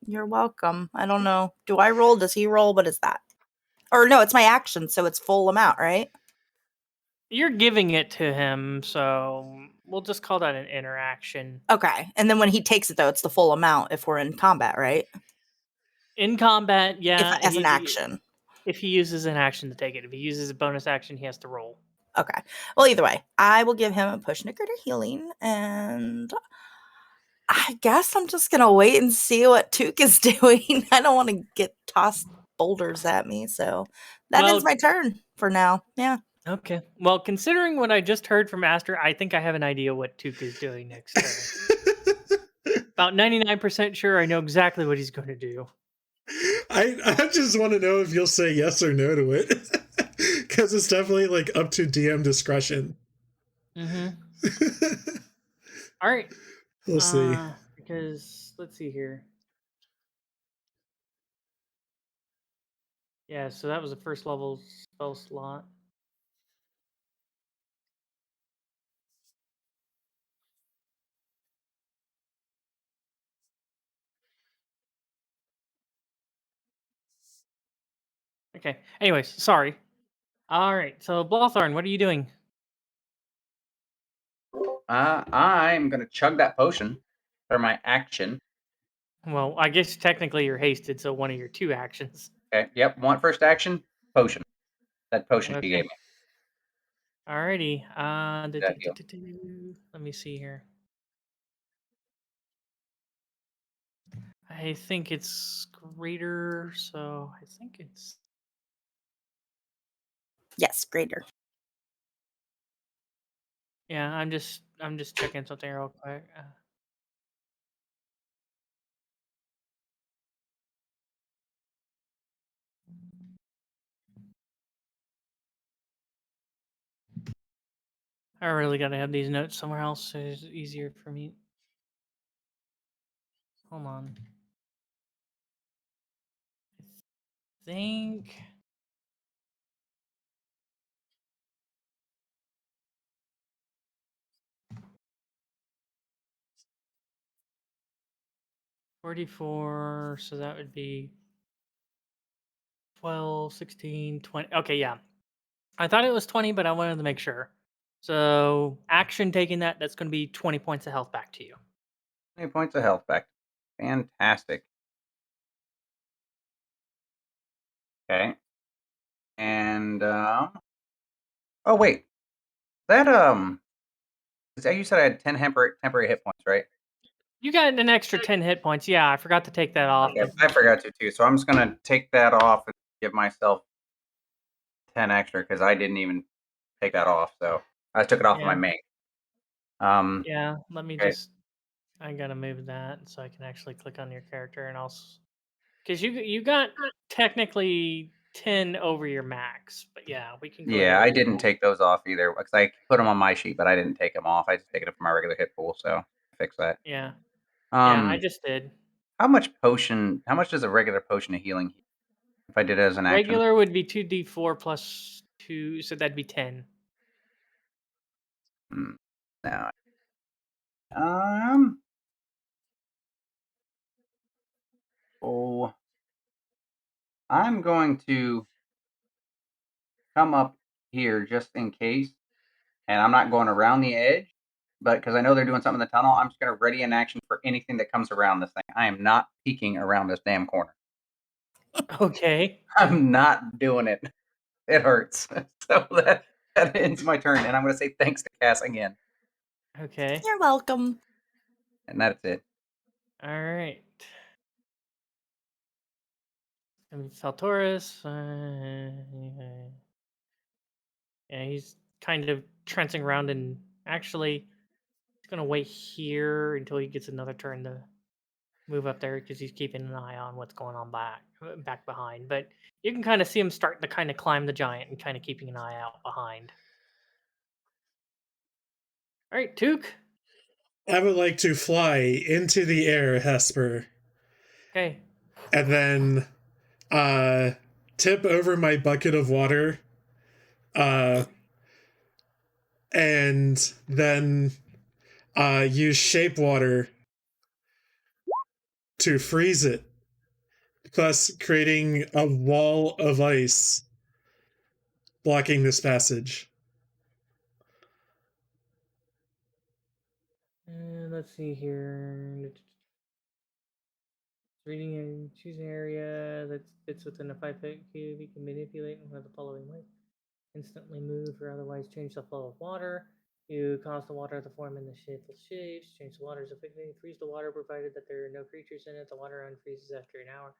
You're welcome. I don't know. Do I roll? Does he roll? What is that? Or no, it's my action, so it's full amount, right? You're giving it to him, so we'll just call that an interaction. Okay. And then when he takes it, though, it's the full amount if we're in combat, right? In combat, yeah. As an action. If he uses an action to take it. If he uses a bonus action, he has to roll. Okay. Well, either way, I will give him a potion of greater healing, and I guess I'm just gonna wait and see what Took is doing. I don't want to get tossed boulders at me, so that ends my turn for now. Yeah. Okay. Well, considering what I just heard from Aster, I think I have an idea what Took is doing next turn. About 99% sure I know exactly what he's going to do. I just want to know if you'll say yes or no to it. Because it's definitely like up to DM discretion. Mm-hmm. All right. We'll see. Because let's see here. Yeah, so that was a first level spell slot. Okay. Anyways, sorry. All right. So Blothorn, what are you doing? I'm gonna chug that potion for my action. Well, I guess technically you're hasted, so one of your 2 actions. Okay. Yep. One first action, potion. That potion she Okay. gave me. Alrighty. That heal. Let me see here. I think it's greater, so I think it's Yes, greater. yeah. I'm just checking something real quick. I really gotta have these notes somewhere else so it's easier for me. Hold on. I think. $44, so that would be 12, 16, 20. Okay, yeah. I thought it was 20, but I wanted to make sure. So, action taking that's going to be 20 points of health back to you. 20 points of health back. Fantastic. Okay. And oh wait, that you said I had 10 temporary hit points, right? You got an extra 10 hit points. Yeah, I forgot to take that off. Okay, I forgot to too. So I'm just gonna take that off and give myself 10 extra because I didn't even take that off. So I took it off of my main. Yeah, let me okay. just. I gotta move that so I can actually click on your character and I'll. Because you got technically 10 over your max, but yeah, we can go ahead. Yeah, I didn't take those off either because I put them on my sheet, but I didn't take them off. I just take it from my regular hit pool, so fix that. Yeah. Yeah, I just did. How much does a regular potion of healing if I did it as an action? Regular would be 2d4 plus 2, so that'd be 10. Now, oh, I'm going to come up here just in case, and I'm not going around the edge, but because I know they're doing something in the tunnel, I'm just going to ready an action for anything that comes around this thing. I am not peeking around this damn corner. Okay. I'm not doing it. It hurts. So that ends my turn, and I'm going to say thanks to Cass again, Okay. You're welcome. and that's it. All right. Saltoris. Yeah, he's kind of trancing around, and actually, he's gonna wait here until he gets another turn to move up there because he's keeping an eye on what's going on back behind. But you can kind of see him starting to kind of climb the giant and kind of keeping an eye out behind. All right, Took. I would like to fly into the air, Hesper, Okay. and then tip over my bucket of water, and then use shape water to freeze it, thus creating a wall of ice blocking this passage. Let's see here. Reading and choosing area that fits within a 5-foot cube, you can manipulate one of the following ways. Instantly move or otherwise change the flow of water. You cause the water to form in the shapes. Change the water's effectively. Freeze the water provided that there are no creatures in it. The water unfreezes after an hour.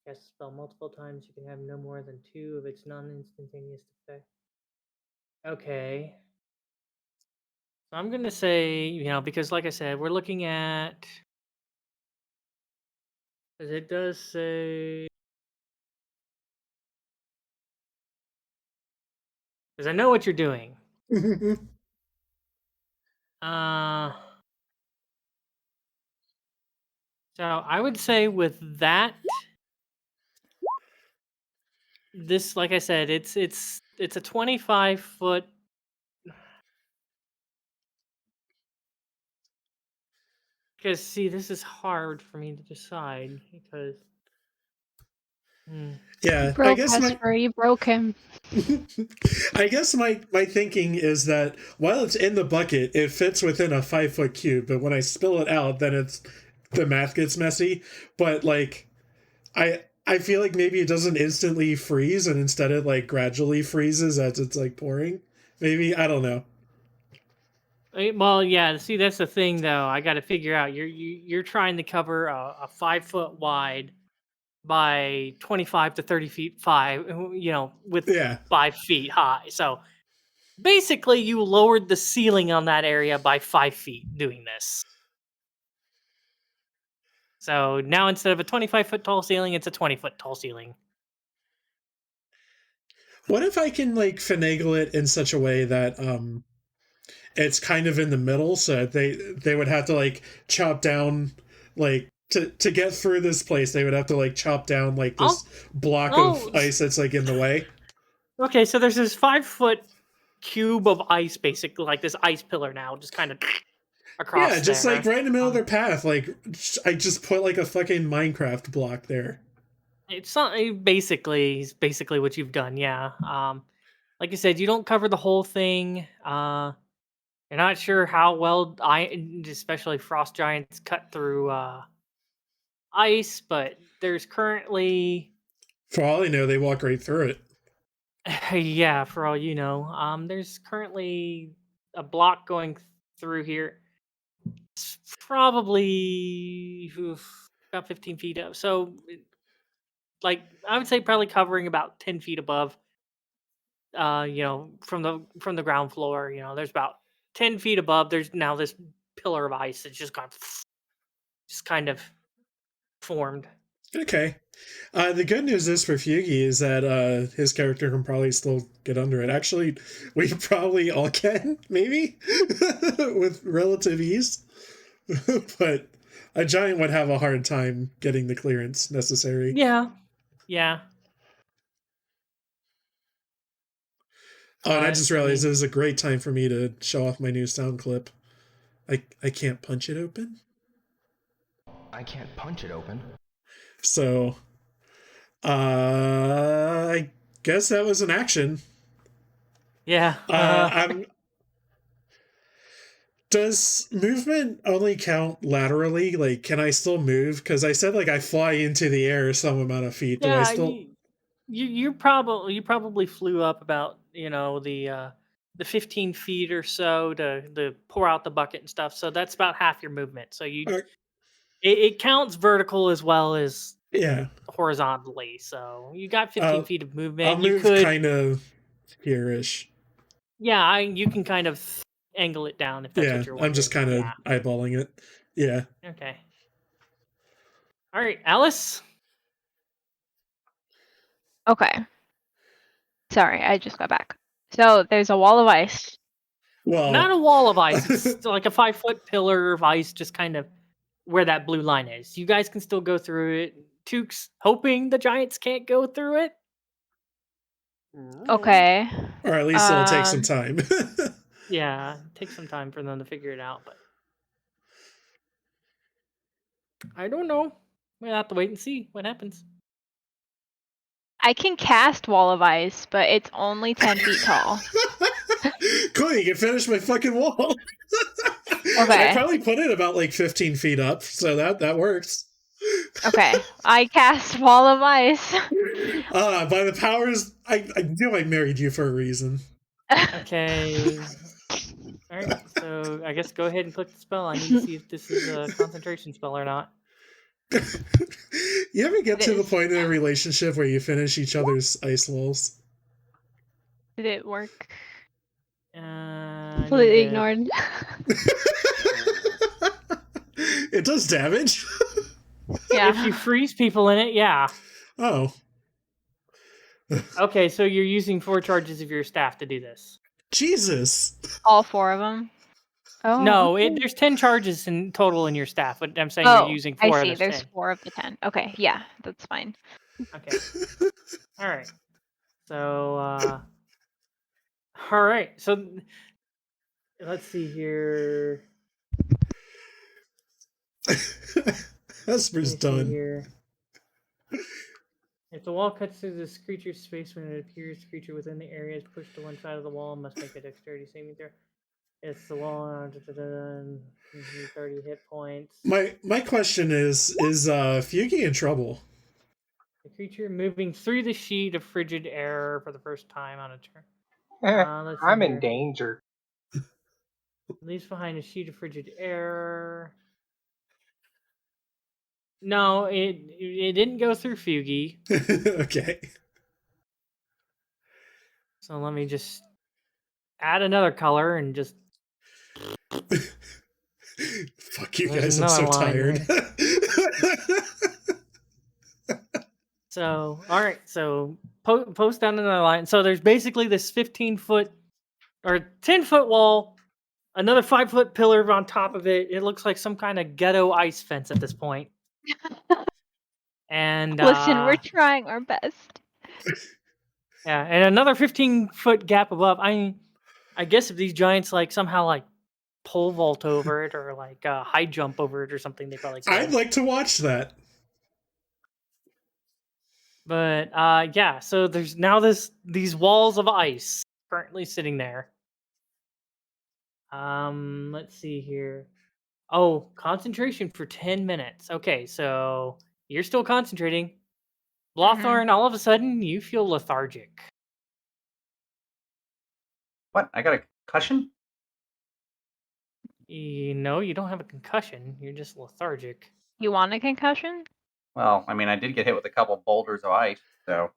Cast the spell multiple times. You can have no more than 2 of its non-instantaneous effect. Okay. So I'm going to say, because like I said, we're looking at... Because it does say... Because I know what you're doing. So I would say with that, this, like I said, it's a 25-foot. Because see, this is hard for me to decide because. Yeah, You broke Hesper, you broke him. I guess my thinking is that while it's in the bucket, it fits within a 5-foot cube, but when I spill it out, then the math gets messy. But like, I feel like maybe it doesn't instantly freeze, and instead it like gradually freezes as it's like pouring. Maybe, I don't know. Well, yeah. See, that's the thing, though. I got to figure out. You're trying to cover a 5-foot wide by 25 to 30 feet with Yeah. 5 feet high. So basically, you lowered the ceiling on that area by 5 feet doing this. So now instead of a 25-foot tall ceiling, it's a 20-foot tall ceiling. What if I can like finagle it in such a way that it's kind of in the middle, so they would have to like chop down like to get through this place, they would have to like chop down like this block of ice that's like in the way. Okay, so there's this 5-foot cube of ice, basically like this ice pillar now, just kind of across. Yeah, just there. like right in the middle of their path. Like I just put like a fucking Minecraft block there. It's not basically what you've done. Yeah. Like I said, you don't cover the whole thing. You're not sure how well especially frost giants cut through ice, but there's currently. For all I know, they walk right through it. Yeah, for all you know, there's currently a block going through here. It's probably about 15 feet up. So, like, I would say probably covering about 10 feet above. From the ground floor. There's about 10 feet above. There's now this pillar of ice that's just kind of formed. Okay. The good news is for Feugy is that his character can probably still get under it. Actually, we probably all can, maybe, with relative ease. But a giant would have a hard time getting the clearance necessary. Yeah. Oh, and I But, just I realized mean- it was a great time for me to show off my new sound clip. I can't punch it open. I can't punch it open. So, I guess that was an action. Yeah. Does movement only count laterally? Like, can I still move? Because I said like I fly into the air some amount of feet. Do I Yeah, still? you probably flew up about the 15 feet or so to pour out the bucket and stuff. So that's about half your movement. So Uh, it counts vertical as well as yeah, horizontally. So you got 15 feet of movement. I'll You move could, kind of here-ish. yeah, you can kind of angle it down if that's Yeah, what you're I'm just wondering. kind of eyeballing it. Yeah. Okay. All right, Alice. Okay. Sorry, I just got back. So there's a wall of ice. Well, Not a wall of ice. It's like a 5-foot pillar of ice, just kind of where that blue line is. You guys can still go through it. Took's hoping the giants can't go through it. Okay. or at least it'll take some time. Yeah, it takes some time for them to figure it out, but I don't know. We'll have to wait and see what happens. I can cast wall of ice, but it's only 10 feet tall. Cool, you can finish my fucking wall. Okay. I probably put it about like 15 feet up, so that works. Okay. I cast wall of ice. By the powers, I knew I married you for a reason. Okay. All right, so I guess go ahead and click the spell. I need to see if this is a concentration spell or not. You ever get It to the is. point in a relationship where you finish each other's ice walls? Did it work? I Completely need to- ignored. It does damage. Yeah. If you freeze people in it, yeah. Oh, Okay, so you're using 4 charges of your staff to do this. Jesus. All 4 of them. Oh, No, okay. there's 10 charges in total in your staff, but I'm saying Oh, you're using 4 I out see. of There's 10. 4 of the 10. Okay. Yeah, that's fine. Okay. All right. So, all right. So, let's see here. Hesper's Let me see done. here. If the wall cuts through this creature's space when it appears, the creature within the area is pushed to one side of the wall and must make a dexterity saving throw. It's the wall. 30 hit points. My question is Feugy in trouble? The creature moving through the sheet of frigid air for the first time on a turn. Let's see I'm in here. danger. Leaves behind a sheet of frigid air. No, it didn't go through Feugy. Okay. So let me just add another color and just. Fuck you There's guys, I'm so another line tired. So, all right. So post down another line. So there's basically this 15-foot or 10-foot wall, another 5-foot pillar on top of it. It looks like some kind of ghetto ice fence at this point. And Listen, we're trying our best. yeah, and another 15-foot gap above. I guess if these giants like somehow like pole vault over it or like high jump over it or something, they probably could. I'd like to watch that. But yeah, so there's now these walls of ice currently sitting there. Let's see here. Oh, concentration for 10 minutes. Okay, so you're still concentrating. Blothorn, all of a sudden you feel lethargic. What? I got a concussion? You know, you don't have a concussion. You're just lethargic. You want a concussion? Well, I mean, I did get hit with a couple boulders of ice, so.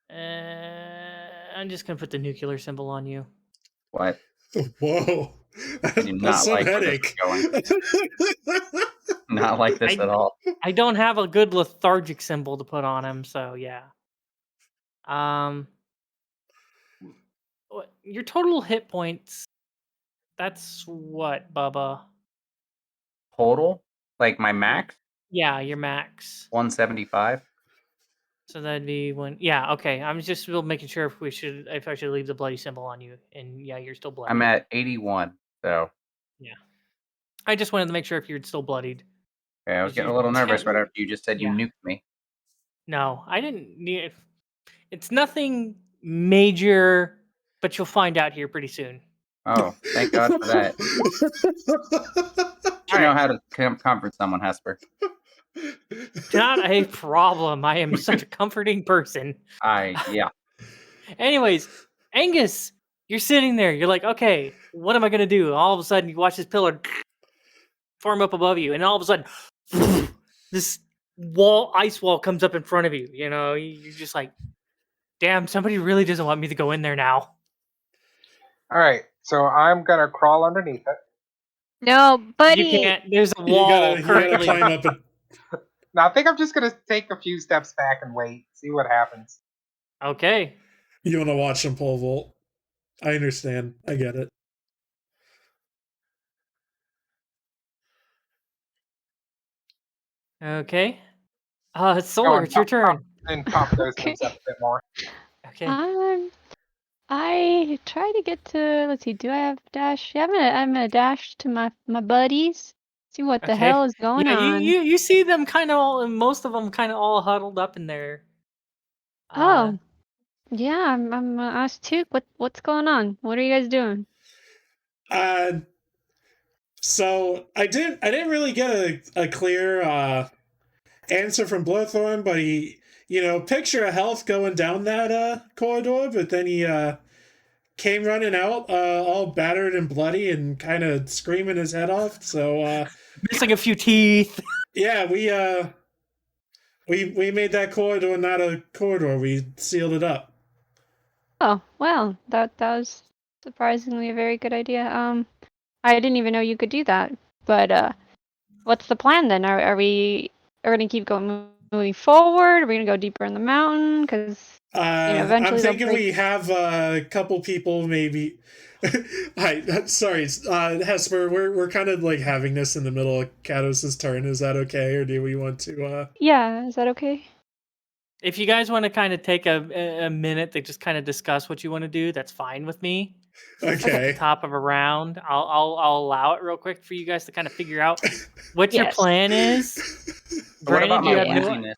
I'm just gonna put the nuclear symbol on you. What? Whoa. I do not Some like where this headache. is going. Not like this at all. I don't have a good lethargic symbol to put on him, so yeah. Your total hit points. That's what, Bubba? Total? Like my max? Yeah, your max. 175. So that'd be when. Yeah, okay. I'm just still making sure if I should leave the bloody symbol on you. And yeah, you're still bloody. I'm at 81. So Yeah. I just wanted to make sure if you're still bloodied. okay, I was Did getting a you little nervous tell- right after you just said you Yeah. nuked me. No, I didn't need. It's nothing major, but you'll find out here pretty soon. Oh, thank God for that. You know how to comfort someone, Hesper. Not a problem. I am such a comforting person. Yeah. Anyways, Angus, you're sitting there. You're like, okay, what am I gonna do? All of a sudden, you watch this pillar form up above you, and all of a sudden, this ice wall comes up in front of you. You know, you're just like, damn, somebody really doesn't want me to go in there now. All right, so I'm gonna crawl underneath it. No, buddy. You can't. There's a You wall gotta currently. climb up it. Now I think I'm just gonna take a few steps back and wait, see what happens. Okay. You want to watch them pole vault. I understand. I get it. Okay. Solar, it's your turn. And pop goes Okay. moves up a bit more. Okay. I try to get to. Let's see. Do I have dash? Yeah, I'm gonna dash to my buddies. See what the Okay. hell is going Yeah, on. you see them kind of all, most of them kind of all huddled up in there. Oh, yeah. I'm asked too. What's going on? What are you guys doing? So I didn't really get a clear answer from Blothorn, but he, picture a health going down that corridor, but then he came running out all battered and bloody and kind of screaming his head off. So missing a few teeth. Yeah, we made that corridor not a corridor. We sealed it up. Oh, well, that was surprisingly a very good idea. I didn't even know you could do that. But what's the plan then? Are we gonna keep moving forward? Are we gonna go deeper in the mountain? Because eventually I'm thinking we have a couple people maybe. Hi, sorry, Hesper. We're kind of like having this in the middle of Cados' turn. Is that okay, or do we want to? Yeah, is that okay? If you guys want to kind of take a minute to just kind of discuss what you want to do, that's fine with me. At the Okay. top of a round, I'll allow it real quick for you guys to kind of figure out what your Yes. plan is. What about Granted, my you have no. wooziness?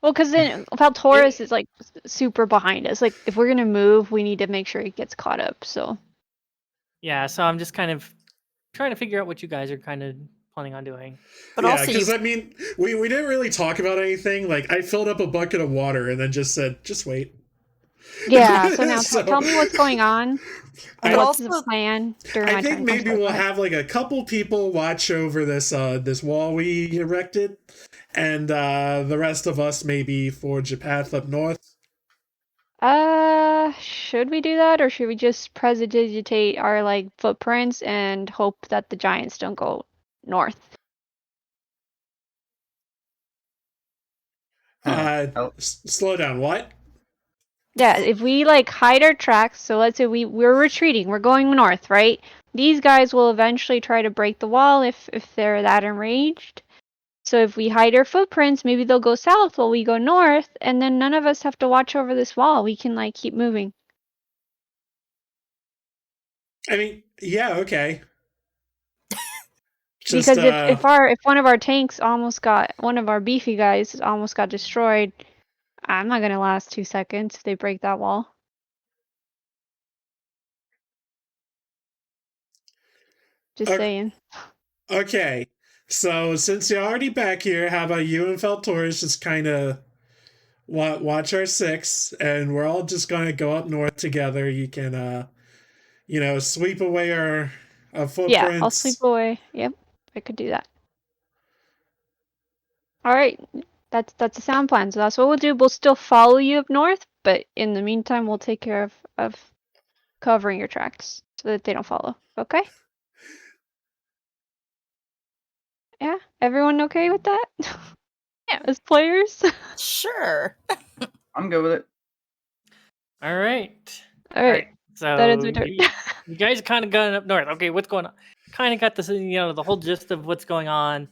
Well, because then Valtoris is like super behind us. Like, if we're gonna move, we need to make sure he gets caught up. So Yeah, so I'm just kind of trying to figure out what you guys are kind of planning on doing. But Yeah, also, because you I mean, we didn't really talk about anything. Like, I filled up a bucket of water and then just said, just wait. yeah. So now So- tell me what's going on. I And what's the also- plan during my I think turn? maybe I'm sorry, we'll go ahead. have like a couple people watch over this this wall we erected, and the rest of us maybe forge a path up north. Should we do that, or should we just prestidigitate our like footprints and hope that the giants don't go north? Oh. Slow down. What? Yeah, if we like hide our tracks, so let's say we're retreating, we're going north, right? These guys will eventually try to break the wall if they're that enraged. So if we hide our footprints, maybe they'll go south while we go north, and then none of us have to watch over this wall. We can like keep moving. I mean, yeah, okay. Because if one of our tanks one of our beefy guys almost got destroyed, I'm not gonna last 2 seconds if they break that wall. Just Okay. saying. Okay, so since you're already back here, how about you and Feltoris just kind of watch our six, and we're all just gonna go up north together. You can, sweep away our footprints. Yeah, I'll sleep away. Yep, I could do that. All right, that's a sound plan. So that's what we'll do. We'll still follow you up north, but in the meantime, we'll take care of covering your tracks so that they don't follow. Okay? Yeah, everyone okay with that? Yeah, as players. sure. I'm good with it. All right. All right, So that is my turn. you guys kind of going up north. Okay, what's going on? Kind of got this, the whole gist of what's going on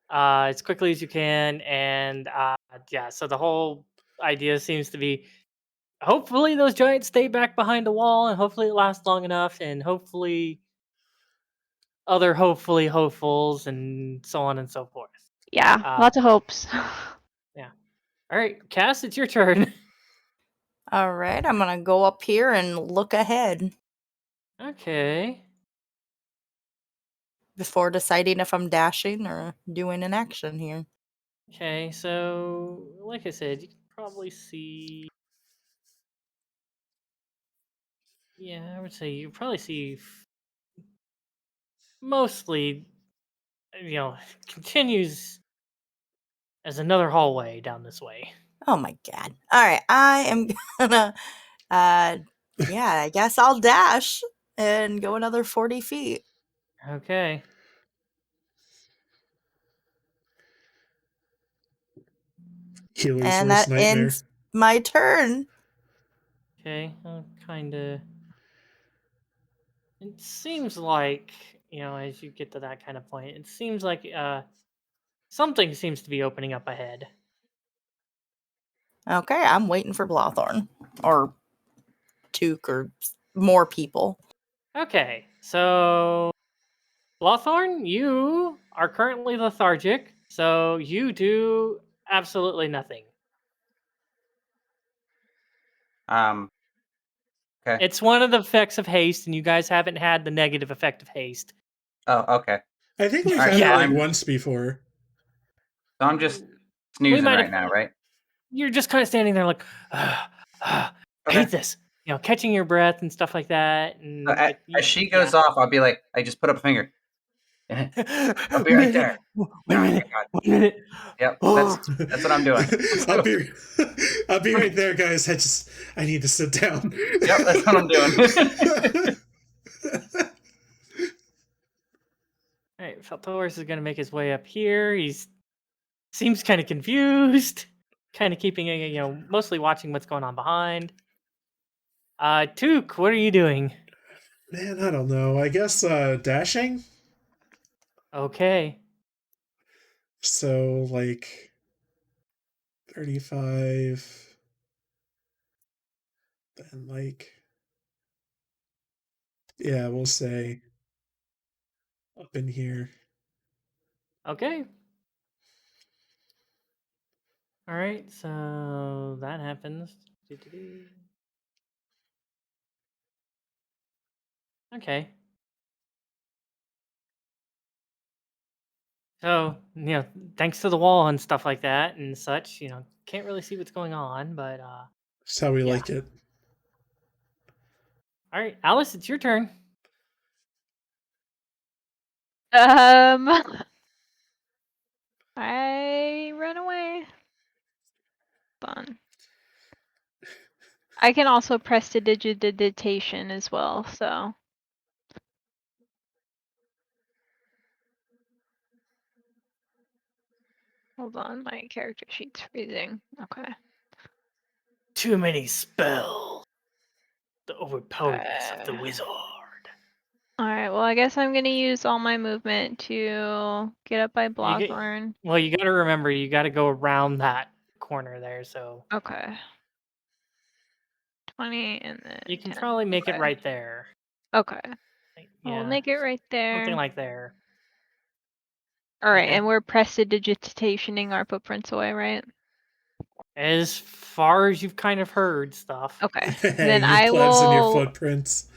as quickly as you can, and yeah. So the whole idea seems to be hopefully those giants stay back behind the wall, and hopefully it lasts long enough, and hopefully other hopefuls, and so on and so forth. Yeah, Uh, lots of hopes. All right, Cass, it's your turn. All right, I'm gonna go up here and look ahead Okay. before deciding if I'm dashing or doing an action here. Okay, so like I said, you can probably see. Yeah, I would say you probably see mostly, continues as another hallway down this way. Oh my god. All right, I am gonna, yeah, I guess I'll dash and go another 40 feet. Okay. Healer's And worst that nightmare. ends my turn. Okay, kind of. It seems like, as you get to that kind of point, it seems like something seems to be opening up ahead. Okay, I'm waiting for Blothorn. Or Took or more people. Okay, so Blothorn, you are currently lethargic, so you do absolutely nothing. Okay. It's one of the effects of haste, and you guys haven't had the negative effect of haste. Oh, okay. I think we've All right, had Yeah. it like once before. So I'm just We snoozing might right have- now, right? You're just kind of standing there like, I Okay. hate this. Catching your breath and stuff like that. And So as she goes off, I'll be like, I just put up a finger. I'll be right there. Wait a Oh my minute. God. Wait a minute. Yep, Oh. that's what I'm doing. I'll be right there, guys. I need to sit down. Yep, that's what I'm doing. All right, Feltorus is going to make his way up here. Seems kind of confused, kind of keeping, mostly watching what's going on behind. Took, what are you doing? Man, I don't know. I guess dashing? Okay. So, like, 35. Then, like, yeah, we'll say up in here. Okay. All right, so that happens. Okay. So, thanks to the wall and stuff like that and such, can't really see what's going on, but That's how we Yeah. like it. all right, Alice, it's your turn. I run away. Fun. I can also prestidigitation as well, so. Hold on, my character sheet's freezing. Okay. Too many spells. The overpoweredness of the wizard. Alright, well I guess I'm gonna use all my movement to get up by Blothorn. Well, you got to remember, you got to go around that corner there, so Okay. 20 and then you can 10. probably make it Okay. right there. Okay. Yeah, We'll make it right there. something like there. Alright, Okay. and we're prestidigitationing our footprints away, right? As far as you've kind of heard stuff. Okay. Hey, Then you I plebs and your will footprints.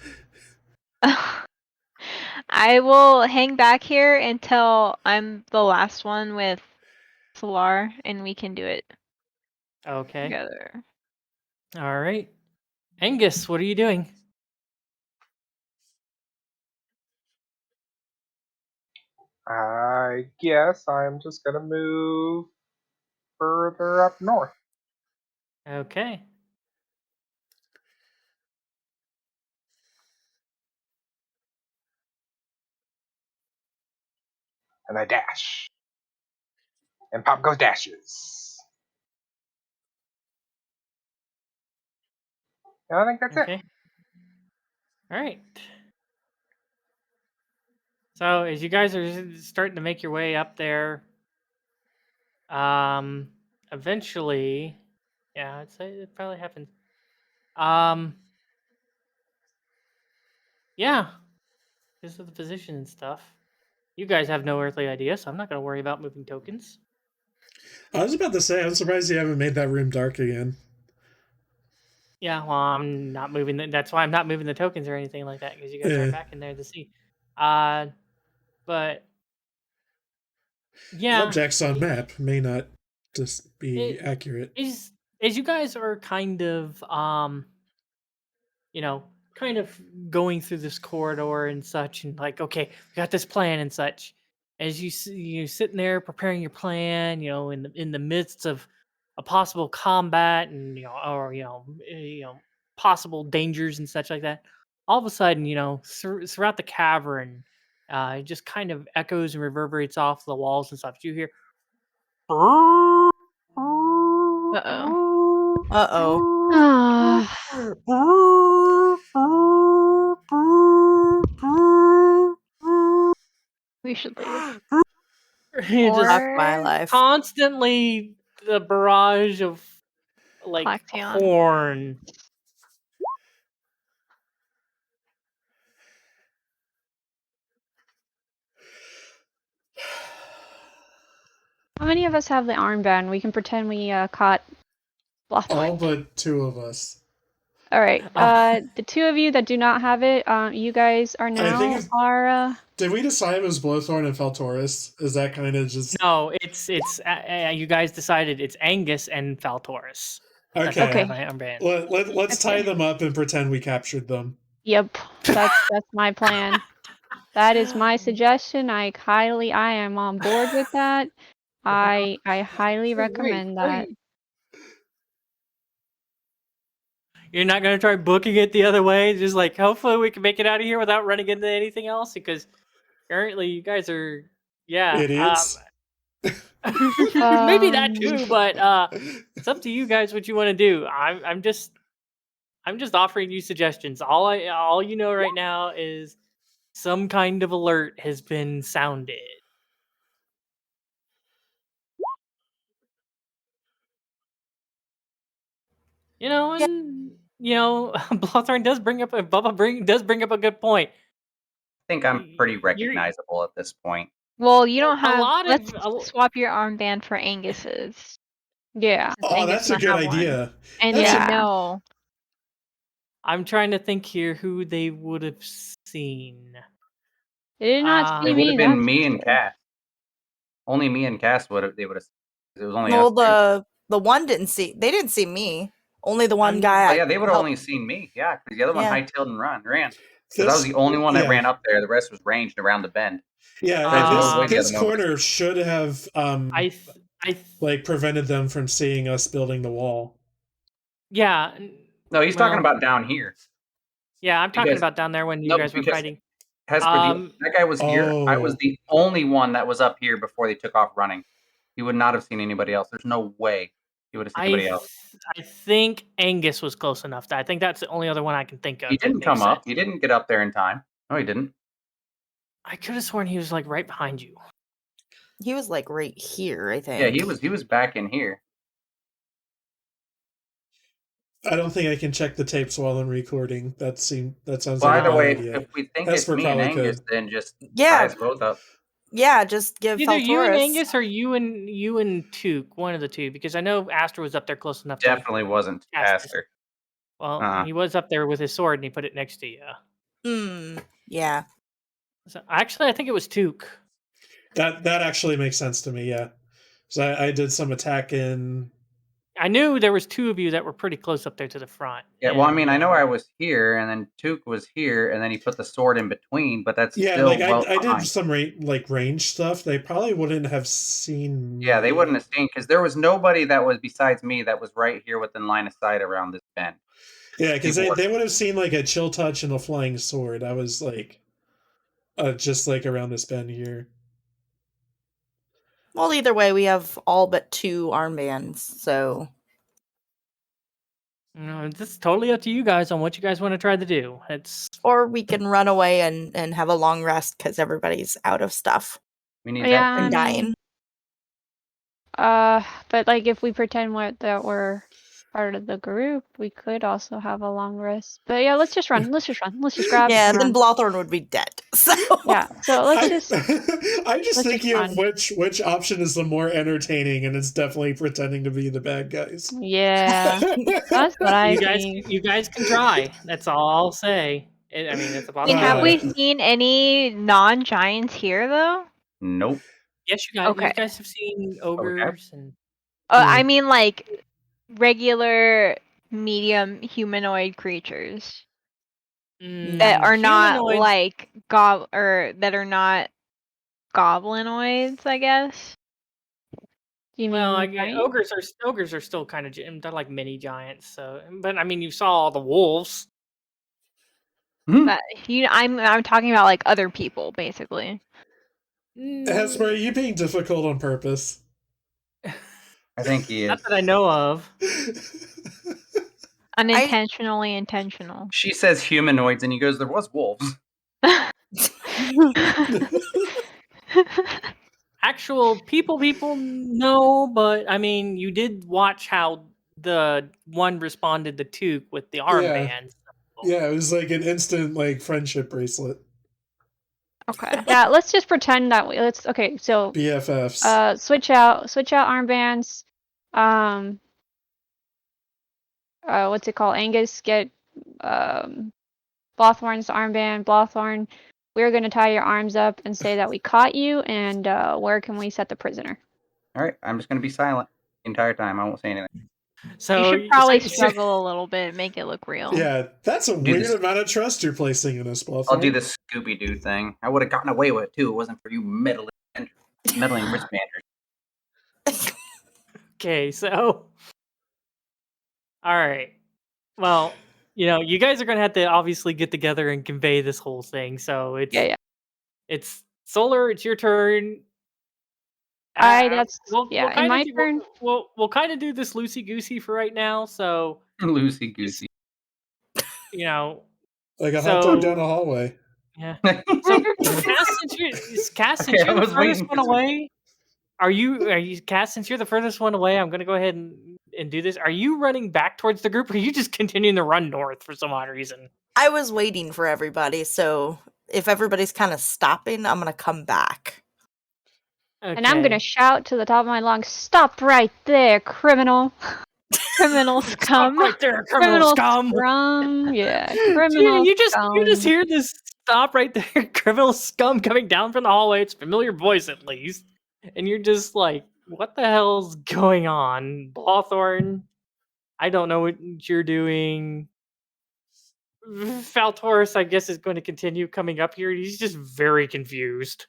I will hang back here until I'm the last one with Solar and we can do it Okay. together. All right. Angus, what are you doing? I guess I'm just gonna move further up north. Okay. And I dash. And Pop goes dashes. And I think that's Okay. it. All right. So as you guys are starting to make your way up there, eventually Yeah, I'd say it probably happens. Yeah, this is the position and stuff. You guys have no earthly idea, so I'm not going to worry about moving tokens. I was about to say, I'm surprised you haven't made that room dark again. Yeah, well, I'm not moving. That's why I'm not moving the tokens or anything like that, because you guys Eh. aren't back in there to see. But yeah, Objects on map may not just be it accurate. is as you guys are kind of kind of going through this corridor and such, and like, okay, we got this plan and such. As you see, you sitting there preparing your plan, in the midst of a possible combat and possible dangers and such like that. All of a sudden, throughout the cavern, it just kind of echoes and reverberates off the walls and stuff. You hear. Uh-oh. Uh-oh. Ah, We should leave. It just Fuck my life. constantly the barrage of like Klaxion. horn. how many of us have the armband? We can pretend we caught Blothorn. All but 2 of us. All right. The 2 of you that do not have it, you guys are now it's- are. Did we decide it was Blothorn and Feltaurus? Is that kind of just... No, it's you guys decided it's Angus and Faltaurus. That's Okay. what I have my armband. Let's tie Okay. them up and pretend we captured them. Yep, that's my plan. That is my suggestion. I am on board with that. I highly recommend that. You're not gonna try booking it the other way. Just like hopefully we can make it out of here without running into anything else, because currently you guys are Idiots. maybe that too, but it's up to you guys what you want to do. I'm just offering you suggestions. All you know right now is some kind of alert has been sounded. And Blothorn does bring up does bring up a good point. I think I'm pretty You're- recognizable at this point. Well, you don't A have. lot of- Let's a- swap your armband for Angus's. Yeah. Since Oh, Angus that's a doesn't good have one. idea. And That's you a- know. I'm trying to think here who they would have seen. They did not It see It would me. have been that's me for and sure. Cass. Only me and Cass would have. They would have. It was only Well, us. Two. the one didn't see. They didn't see me. Only the one I'm- guy. Oh, I yeah, they would have helped. only seen me. Yeah, because the other one Yeah. hightailed and ran. Because I was the only one that ran up there. The rest was ranged around the bend. Yeah, There's no way the this other one corner should have like prevented them from seeing us building the wall. Yeah. No, he's talking well, about down here. Yeah, I'm talking Because- about down there when you No, guys were because- fighting. Hesper, that guy was here. I was Oh. the only one that was up here before they took off running. He would not have seen anybody else. There's no way he would have seen anybody else. I think Angus was close enough. I think that's the only other one I can think of. He that didn't makes come up. sense. He didn't get up there in time. No, he didn't. I could have sworn he was like right behind you. He was like right here, I think. Yeah, he was back in here. I don't think I can check the tapes while I'm recording. That sounds Well, like either a bad way, idea. if we think Hesper it's me and probably Angus, could. then just Yeah. tie us both up. Yeah, just give Either you and Feltaurus. Angus or you and Took, one of the two, because I know Aster was up there close enough. Definitely wasn't Aster. Aster. Well, he was up there with his sword and he put it next to you. Yeah. So, actually, I think it was Took. That actually makes sense to me. Yeah, so I did some attacking. I knew there was 2 of you that were pretty close up there to the front. Yeah, well, I mean, I know I was here, and then Took was here, and then he put the sword in between, but that's still Like well I did behind. some range stuff. They probably wouldn't have seen. Yeah, they me. wouldn't have seen, because there was nobody that was besides me that was right here within line of sight around this bend. Yeah, because they People would have seen like a chill touch and a flying sword. I was like, just like around this bend here. Well, either way, we have all but 2 armbands, so It's totally up to you guys on what you guys want to try to do. or we can run away and have a long rest because everybody's out of stuff We need Yeah, that. and dying. But like if we pretend that we're part of the group, we could also have a long rest. But yeah, let's just run. Let's just run. Let's just grab. Yeah, and then run. Blothorn would be dead. So Yeah. So let's just. I'm just let's thinking just of run. which option is the more entertaining, and it's definitely pretending to be the bad guys. Yeah, that's what I think. You guys can try. That's all I'll say. I mean, it's a I mean, have we possibility. seen any non-giants here though? Nope. Yes, you Okay. guys have seen ogres and. I Yeah. mean, like regular medium humanoid creatures that are not humanoids- like that are not goblinoids, I guess. You Well, mean giant? ogres are still kind of they're like mini giants. So, but I mean, you saw all the wolves. But I'm talking about like other people, basically. Hesper, are you being difficult on purpose? I think he is. Not that I know of. Unintentionally intentional. She says humanoids, and he goes, "There was wolves." Actual people, no, but I mean, you did watch how the one responded to Took with the armband. Yeah, it was like an instant like friendship bracelet. Okay. Yeah, let's just pretend that okay, so BFFs. switch out armbands. What's it called? Angus, get Blothorn's armband. Blothorn, we're gonna tie your arms up and say that we caught you, and where can we set the prisoner? All right, I'm just gonna be silent the entire time. I won't say anything. So you should probably struggle a little bit and make it look real. Yeah, that's a weird amount of trust you're placing in us, Blothorn. I'll do the Scooby-Doo thing. I would have gotten away with it too. It wasn't for you meddling wristbanders. Okay, so all right. Well, you guys are gonna have to obviously get together and convey this whole thing. So it's Solar. It's your turn. In my turn. We'll kind of do this loosey goosey for right now. So loosey goosey. Like a hot dog down a hallway. Yeah. So Cass, since you're the furthest one away, are you Cass? Since you're the furthest one away, I'm gonna go ahead and do this. Are you running back towards the group, or are you just continuing to run north for some odd reason? I was waiting for everybody, so if everybody's kind of stopping, I'm gonna come back. Okay. And I'm gonna shout to the top of my lungs, "Stop right there, criminal!" Criminal scum. Stop right there, criminal scum. Yeah, criminal you scum. just hear this "stop right there, criminal scum" coming down from the hallway. It's a familiar voice, at least, and you're just like, "What the hell's going on, Blothorn? I don't know what you're doing." Faltoris, I guess, is going to continue coming up here. He's just very confused.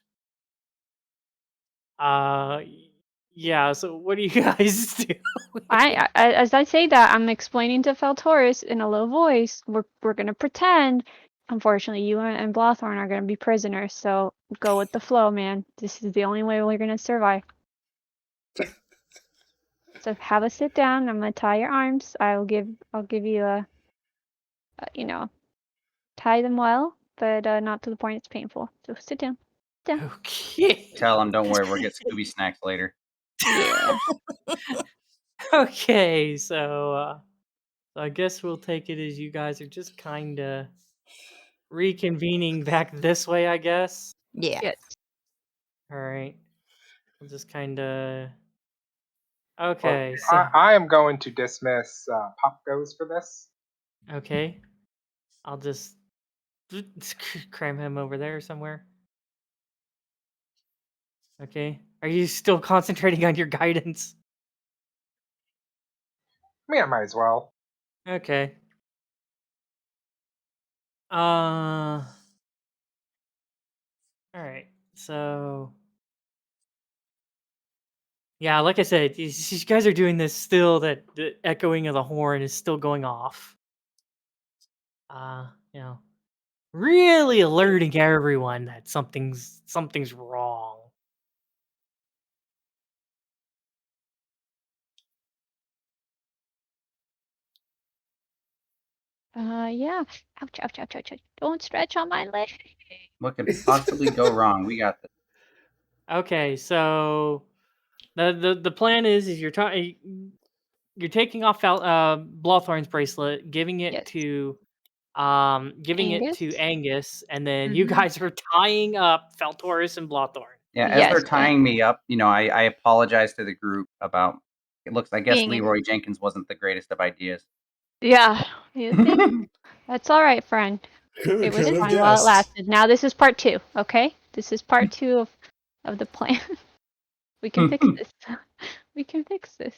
Yeah. So what do you guys do? As I say that, I'm explaining to Faltoris in a low voice. We're gonna pretend. Unfortunately, you and Blothorn are gonna be prisoners. So go with the flow, man. This is the only way we're gonna survive. So have a sit down. I'm gonna tie your arms. I'll give you a tie them well, but not to the point it's painful. So sit down. Okay. Tell him, don't worry, we'll get Scooby snacks later. Yeah. Okay, so I guess we'll take it as you guys are just kind of reconvening back this way, I guess. Yeah. Yes. All right. We'll just kind of. Okay. So I am going to dismiss Pop Goes for this. okay, I'll just cram him over there somewhere. Okay. Are you still concentrating on your guidance? I mean, I might as well. Okay. All right. So yeah, like I said, you guys are doing this still. That the echoing of the horn is still going off. Really alerting everyone that something's wrong. Yeah. Ouch, ouch, ouch, ouch, ouch. Don't stretch on my leg. What could possibly go wrong? We got this. Okay, so the plan is you're talking. you're taking off Blothorn's bracelet, giving it Yes. to Angus, and then you Mhm. guys are tying up Faltoris and Blothorn. Yeah, as they're Yes, tying me up, I apologize to the group about. I guess Being in- Leroy Jenkins wasn't the greatest of ideas. Yeah. You think? That's all right, friend. Who It was could have fine while it guessed? lasted. Now this is part 2, okay? This is part 2 of the plan. We can fix this. We can fix this.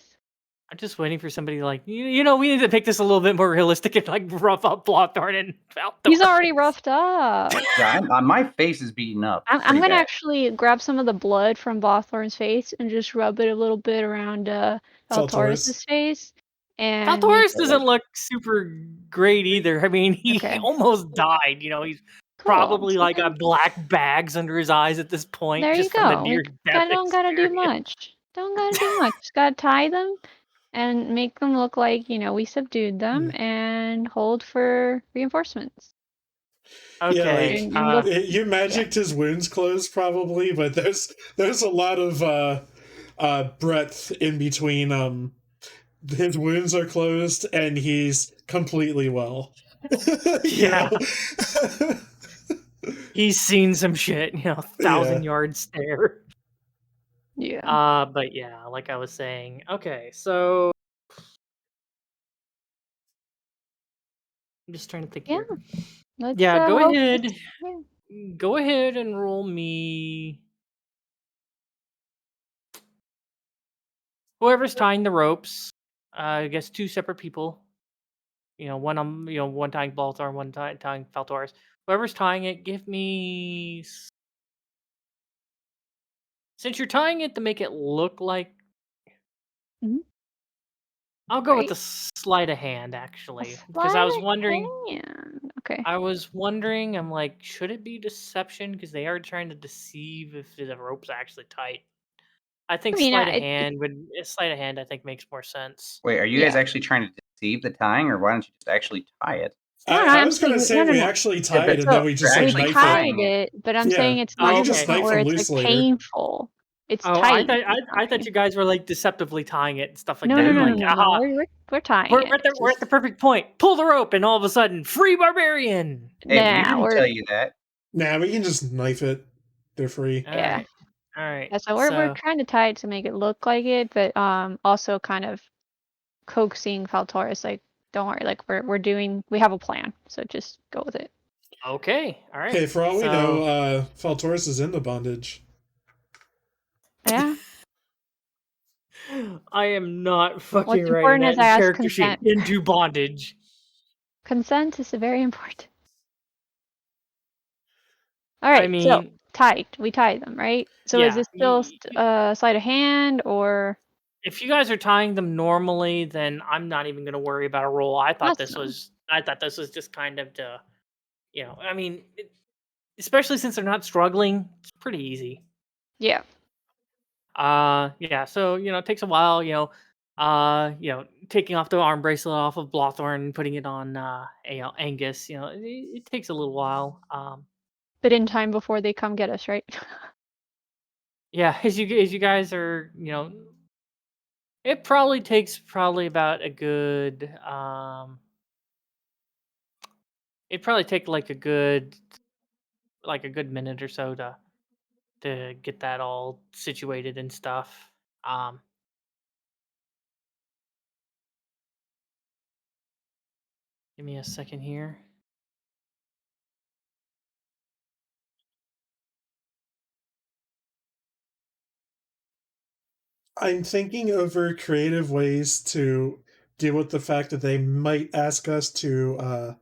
I'm just waiting for somebody like we need to make this a little bit more realistic and like rough up Blothorn and Faltor. He's already roughed up. Yeah, my face is beaten up. I'm pretty gonna bad. actually grab some of the blood from Blothorn's face and just rub it a little bit around Faltoris's face. And Faltoris doesn't look super great either. I mean, he Okay. almost died. He's Cool. probably So like then- got black bags under his eyes at this point. There you just from the go. We near-death don't gotta do experience. much. Don't gotta do much. Just gotta tie them and make them look like, we subdued them and hold for reinforcements. Okay. Yeah, And look- you magicked his wounds closed probably, but there's a lot of breadth in between. His wounds are closed and he's completely well. Yeah. He's seen some shit, 1,000-yard stare. Yeah. But yeah, like I was saying. Okay, so I'm just trying to think Yeah. here. Let's Yeah, go hope ahead. this- yeah. Go ahead and roll me. Whoever's tying the ropes. I guess 2 separate people. One one tying Baltar, one tying Faltoris. Whoever's tying it, give me. Since you're tying it to make it look like. Mhm. I'll go with Right. the sleight of hand actually, A because I was sleight of wondering. hand. Okay. I'm like, should it be deception? Because they are trying to deceive if the rope's actually tight. I think sleight of hand I think makes more sense. Wait, are you guys actually trying to deceive the tying, or why don't you just actually tie it? I was going to say we actually tied it and then we just You're like actually we knife tying tied it. it, but I'm Yeah. saying it's We not can to the just point knife where him it's loose like later. painful. It's Oh, tight. I thought you guys were like deceptively tying it and stuff like No, that. no, I'm no, like, no, no, aha, no. We're tying we're it. at the perfect point. Pull the rope, and all of a sudden, free barbarian. Hey, we Nah, didn't we're tell you that. Nah, we can just knife it. They're free. Yeah. All right. Yeah, so we're trying to tie it to make it look like it, but also kind of coaxing Faltoris like, don't worry, like we have a plan, so just go with it. Okay. All right. Hey, for all we know, Faltoris is in the bondage. Yeah. I am not fucking What's writing important that is in I ask character sheet. consent. Into bondage. Consent is very important. All right, I mean, so tied. We tied them, right? So is yeah, this still sleight of hand or? if you guys are tying them normally, then I'm not even going to worry about a roll. I thought this was just kind of to, I mean, especially since they're not struggling, it's pretty easy. Yeah. Yeah. So it takes a while. Taking off the arm bracelet off of Blothorn and putting it on, Angus. It takes a little while. But in time before they come get us, right? Yeah, as you guys are, it probably takes about a good it'd probably take like a good minute or so to get that all situated and stuff. Give me a second here. I'm thinking over creative ways to deal with the fact that they might ask us to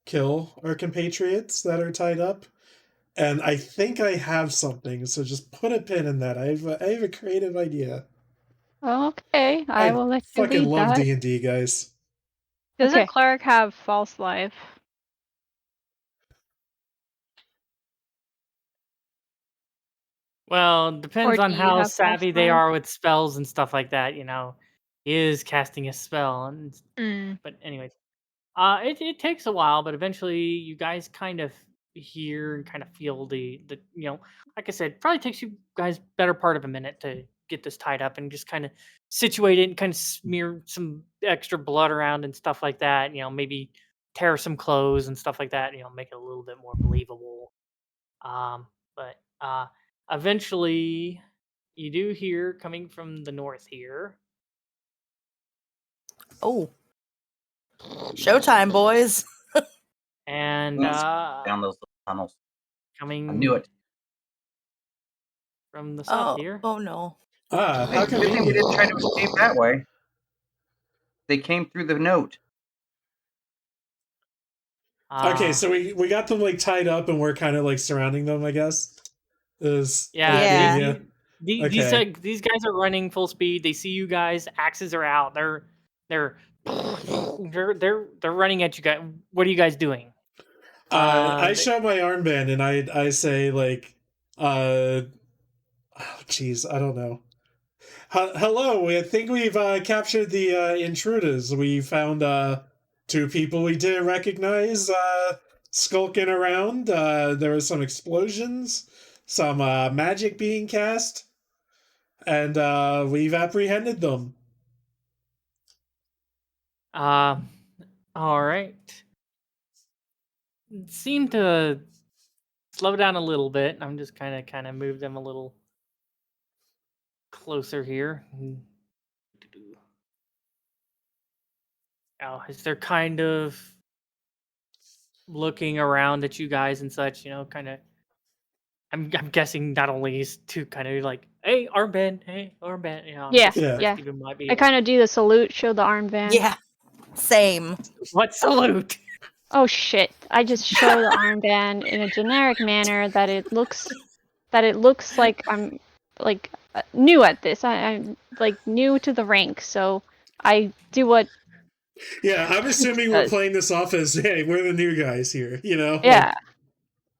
kill our compatriots that are tied up. And I think I have something, so just put a pin in that. I have a creative idea. Okay, I will let you fucking lead love that. D&D, guys. Does Okay. a cleric have false life? Well, depends Or on do you how have false savvy they life? are with spells and stuff like that. He is casting a spell, and but anyways, it takes a while, but eventually you guys kind of hear and kind of feel the like I said, probably takes you guys better part of a minute to get this tied up and just kind of situate it and kind of smear some extra blood around and stuff like that. Maybe tear some clothes and stuff like that. Make it a little bit more believable. But eventually, you do hear coming from the north here. Oh, showtime, boys! And Down those tunnels. coming I knew it. from the south Oh, here. oh no! How Good thing we convenient. didn't try to escape that way. They came through the note. Okay, so we got them like tied up and we're kind of like surrounding them, I guess. Yeah. These guys are running full speed. They see you guys. Axes are out. They're running at you guys. What are you guys doing? I show my armband and I say like, oh jeez, I don't know. Hello, I think we've captured the intruders. We found 2 people we didn't recognize skulking around. There were some explosions, some magic being cast, and we've apprehended them. All right. Seem to slow down a little bit. I'm just kind of move them a little closer here. Oh, is they're kind of looking around at you guys and such, kind of. I'm guessing not only is to kind of like, hey, armband, Yeah, Yeah. Steven might be. I kind of do the salute, show the armband. Yeah, same. What salute? Oh shit! I just show the armband in a generic manner that it looks like I'm like new at this. I'm like new to the rank, so I do what. Yeah, I'm assuming we're playing this off as, hey, we're the new guys here, Yeah.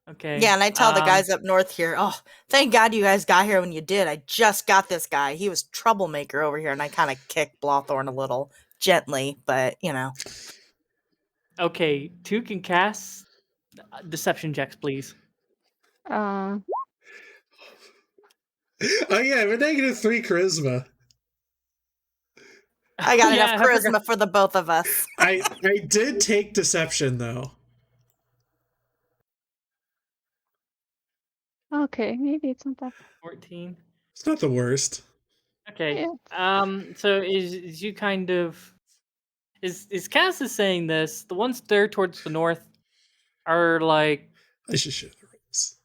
Okay. Yeah, and I tell the guys up north here, oh, thank God you guys got here when you did. I just got this guy. He was troublemaker over here, and I kind of kicked Blothorn a little gently, but Okay, 2 can cast deception checks, please. Oh yeah, we're -3 charisma. I got Yeah, enough I forgot. charisma for the both of us. I did take deception though. Okay, maybe it's not that. 14. It's not the worst. Okay. Yeah. So is you kind of is Cass is saying this? The ones there towards the north are like, I should share the rules.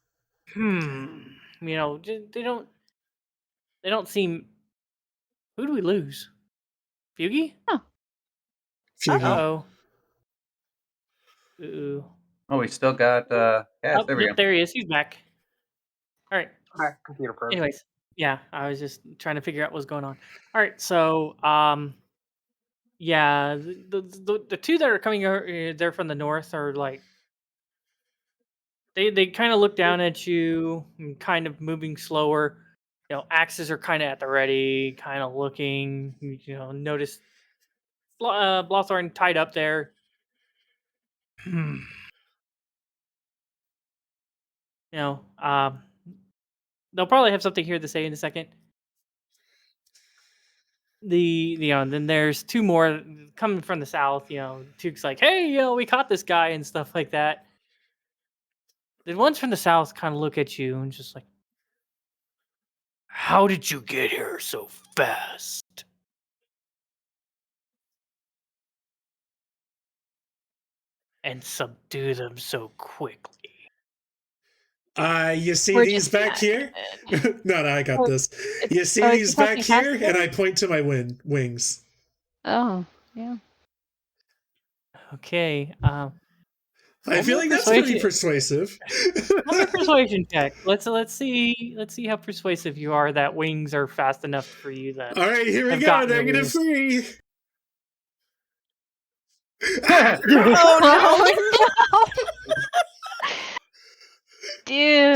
they don't seem. Who do we lose? Feugy? Feugy. Uh-oh. Ooh. Oh, we still got yes, there we go. There he is. He's back. All right. Hi, computer program. Anyways, yeah, I was just trying to figure out what's going on. All right, so yeah, the 2 that are coming there from the north are like they kind of look down at you and kind of moving slower. Axes are kind of at the ready, kind of looking. Notice Blothorn tied up there. They'll probably have something here to say in a second. Then there's 2 more coming from the south. Tuke's like, hey, we caught this guy and stuff like that. The ones from the south kind of look at you and just like, how did you get here so fast? And subdue them so quickly. You see We're these just back here? No, I got this. You see Oh, these you back talking here? Hesper? And I point to my wings. Oh, yeah. Okay. I feel like that's pretty persuasive. Another persuasion check. Let's see how persuasive you are that wings are fast enough for you. That all right, here we have go. gotten the -3. Oh Dude.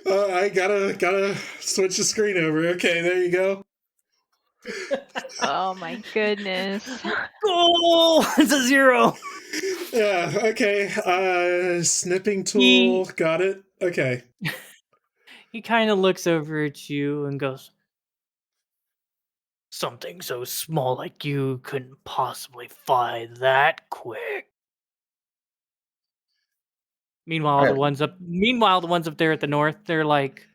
I gotta switch the screen over. Okay, there you go. Oh my goodness. Goal! It's a 0. Yeah. Okay. Snipping tool. Got it. Okay. He kind of looks over at you and goes, "Something so small like you couldn't possibly fly that quick." Meanwhile, the ones up there at the north, they're like,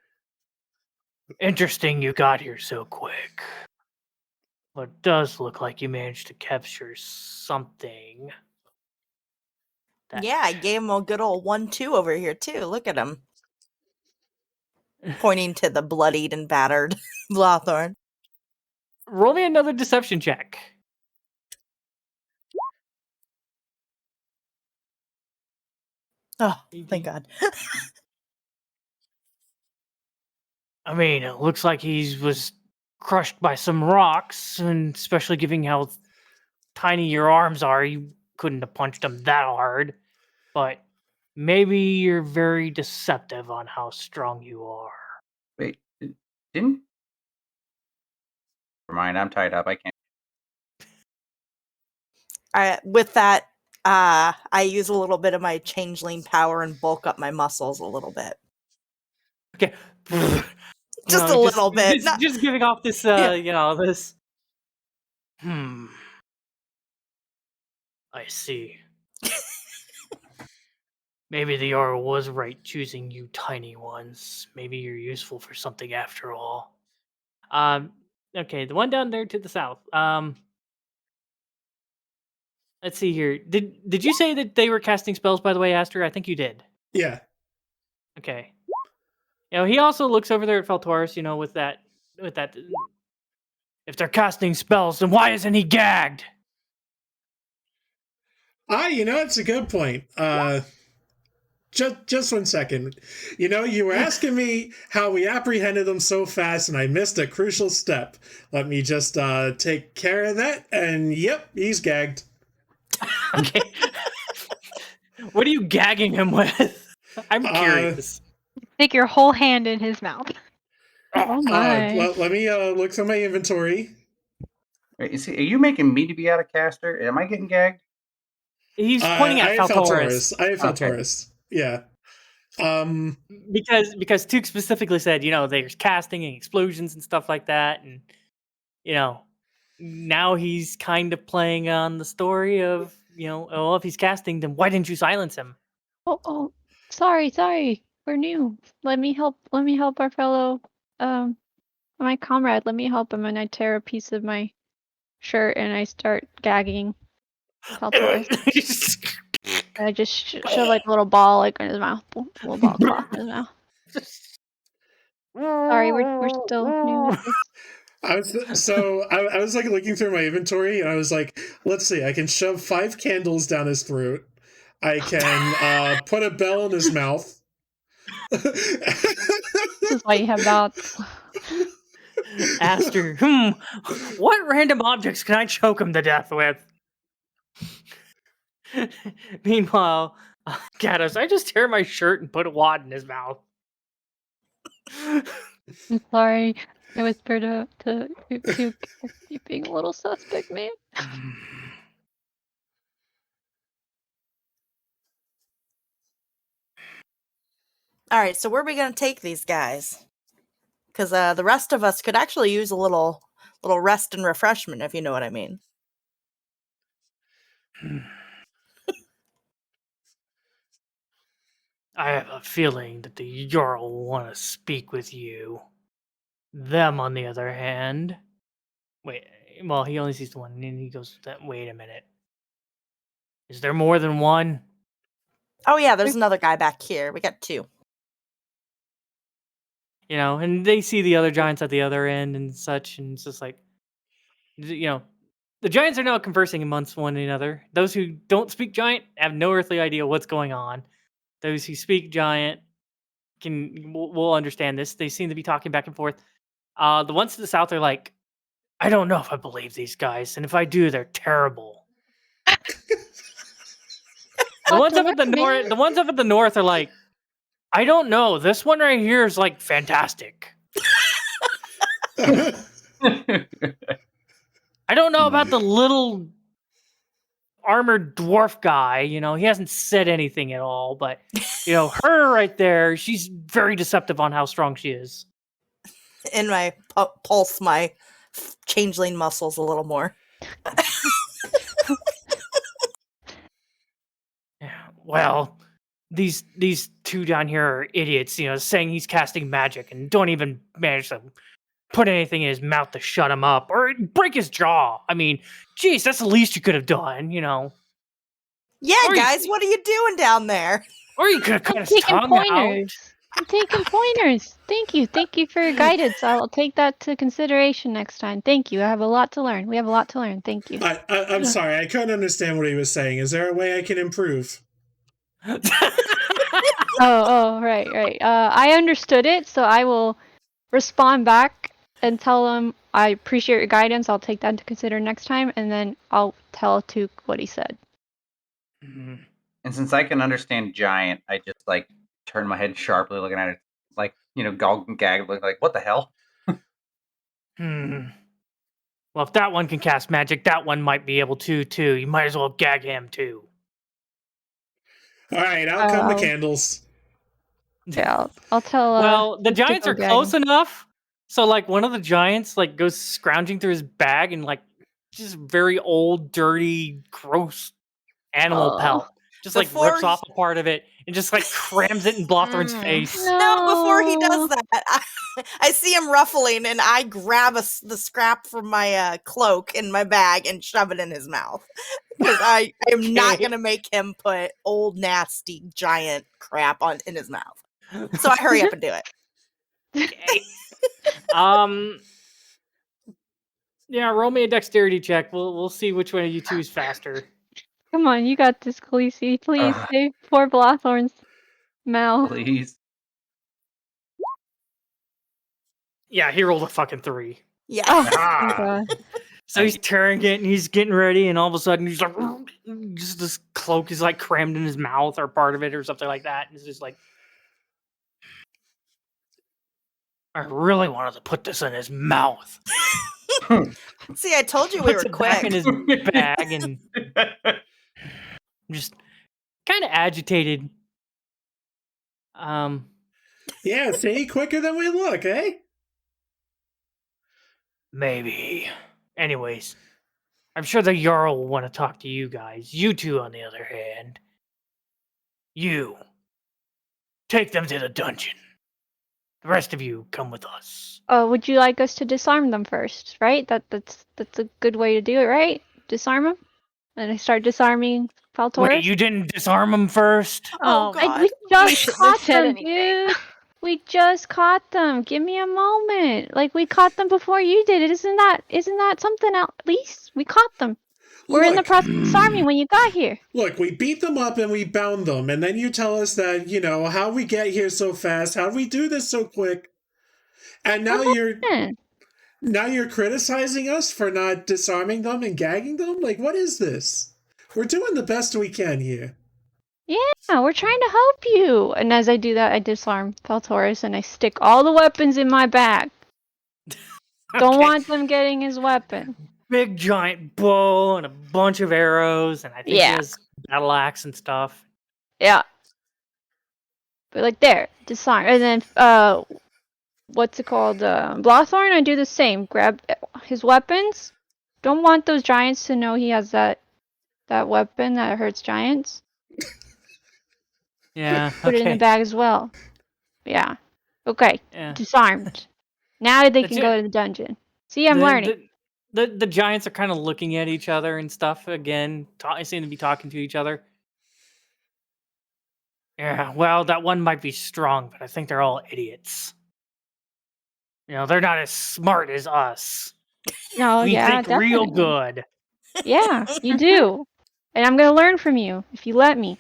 "Interesting you got here so quick. But it does look like you managed to capture something." Yeah, I gave him a good old 1-2 over here too. Look at him. Pointing to the bloodied and battered Blothorn. Roll me another deception check. Oh, thank God. I mean, it looks like he was crushed by some rocks, and especially given how tiny your arms are, you couldn't have punched him that hard. But maybe you're very deceptive on how strong you are. Wait, didn't? Never mind, I'm tied up. I can't. With that, I use a little bit of my changeling power and bulk up my muscles a little bit. Okay. Just a little bit. Just giving off this, this. I see. Maybe the Jarl was right choosing you tiny ones. Maybe you're useful for something after all. Okay, the one down there to the south. Let's see here. Did you say that they were casting spells, by the way, Aster? I think you did. Yeah. Okay. He also looks over there at Feltoris, with that. If they're casting spells, then why isn't he gagged? It's a good point. Just 1 second. You were asking me how we apprehended them so fast, and I missed a crucial step. Let me just take care of that, and yep, he's gagged. Okay. What are you gagging him with? I'm curious. Stick your whole hand in his mouth. Oh my. Let me look through my inventory. Wait, are you making me to be out of caster? Am I getting gagged? He's pointing at Feltoris. I have Feltoris. Yeah. Because Took specifically said, there's casting and explosions and stuff like that, and now he's kind of playing on the story of, if he's casting, then why didn't you silence him? Oh, sorry. We're new. Let me help our fellow, my comrade. Let me help him, and I tear a piece of my shirt and I start gagging Feltoris. I just shove like a little ball in his mouth. A little ball in his mouth. Sorry, we're still new at this. I was like looking through my inventory, and I was like, let's see, I can shove 5 candles down his throat. I can put a bell in his mouth. This is why you have dots. Aster, what random objects can I choke him to death with? Meanwhile, Cados, I just tear my shirt and put a wad in his mouth. I'm sorry. I whispered to you being a little suspect, man. All right, so where are we going to take these guys? Because the rest of us could actually use a little rest and refreshment, if you know what I mean. I have a feeling that the Jarl will want to speak with you. Them, on the other hand... he only sees the one, and he goes, wait a minute. Is there more than one? Oh yeah, there's another guy back here. We got 2. And they see the other giants at the other end and such, and it's just like, the giants are now conversing amongst one another. Those who don't speak giant have no earthly idea what's going on. Those who speak giant will understand this. They seem to be talking back and forth. The ones to the south are like, I don't know if I believe these guys, and if I do, they're terrible. The ones up at the north are like, I don't know. This one right here is like fantastic. I don't know about the little armored dwarf guy, he hasn't said anything at all, but her right there, she's very deceptive on how strong she is. And my pulse my changeling muscles a little more. Yeah, well, these two down here are idiots, saying he's casting magic and don't even manage to put anything in his mouth to shut him up or break his jaw. I mean, geez, that's the least you could have done, Yeah, Or you- guys, what are you doing down there? Or you could have cut I'm his taking tongue out. pointers. I'm taking pointers. Thank you. Thank you for your guidance. I'll take that to consideration next time. Thank you. I have a lot to learn. We have a lot to learn. Thank you. I'm sorry, I couldn't understand what he was saying. Is there a way I can improve? Right. I understood it, so I will respond back and tell him I appreciate your guidance. I'll take that into consider next time, and then I'll tell Took what he said. Mhm. And since I can understand giant, I just like turn my head sharply, looking at it, like gog and gag, looking like what the hell? Well, if that one can cast magic, that one might be able to too. You might as well gag him too. All right, out come the Oh. candles. Yeah, I'll tell. Well, the Took to giants go are gag close him. enough. So, like, one of the giants like goes scrounging through his bag and like just very old, dirty, gross animal Oh. pelt. Just like Before rips off a part of it and just like crams it in Blothorn's face. No, before he does No. that, I see him ruffling, and I grab the scrap from my cloak in my bag and shove it in his mouth. Because I am not Okay. going to make him put old, nasty, giant crap in his mouth. So I hurry up and do it. Okay. Yeah, roll me a dexterity check. We'll see which one of you two is faster. Come on, you got this, Khaleesi. Please save poor Blothorn's mouth. Please. Yeah, he rolled a fucking 3. Yeah. Oh my Ah. god. So he's tearing it and he's getting ready, and all of a sudden he's like, just this cloak is like crammed in his mouth or part of it or something like that. And it's just like, I really wanted to put this in his mouth. See, I told you we Puts were it back in quick. his bag and just kind of agitated. Yeah, see, quicker than we look, eh? Maybe. Anyways, I'm sure the Jarl will want to talk to you guys. You two, on the other hand, you take them to the dungeon. The rest of you come with us. Would you like us to disarm them first? Right? That's a good way to do it, right? Disarm them, and I start disarming Faltoris. Wait, you didn't disarm them first? Oh, my God. We just shouldn't have caught said them, anything. dude. We just caught them. Give me a moment. Like we caught them before you did it. Isn't that something? At least we caught them. We're in the Look. process of disarming when you got here. Look, we beat them up and we bound them, and then you tell us that, how we get here so fast, how we do this so quick. And now you're criticizing us for not disarming them and gagging them? Like, what is this? We're doing the best we can here. Yeah, we're trying to help you. And as I do that, I disarm Faltoris and I stick all the weapons in my bag. Don't Okay. want them getting his weapon. Big giant bow and a bunch of arrows, and I think he Yeah. has battle axe and stuff. Yeah. But like there, disarm. And then what's it called? Blothorn, I do the same. Grab his weapons. Don't want those giants to know he has that weapon that hurts giants. Yeah. Put it in the bag as well. Yeah. Okay. Yeah. Disarmed. Now they The can gi- go to the dungeon. See, I'm learning. The giants are kind of looking at each other and stuff again. They seem to be talking to each other. Yeah, well, that one might be strong, but I think they're all idiots. They're not as smart as us. No, We yeah, think real definitely. good. Yeah, you do. And I'm gonna learn from you if you let me.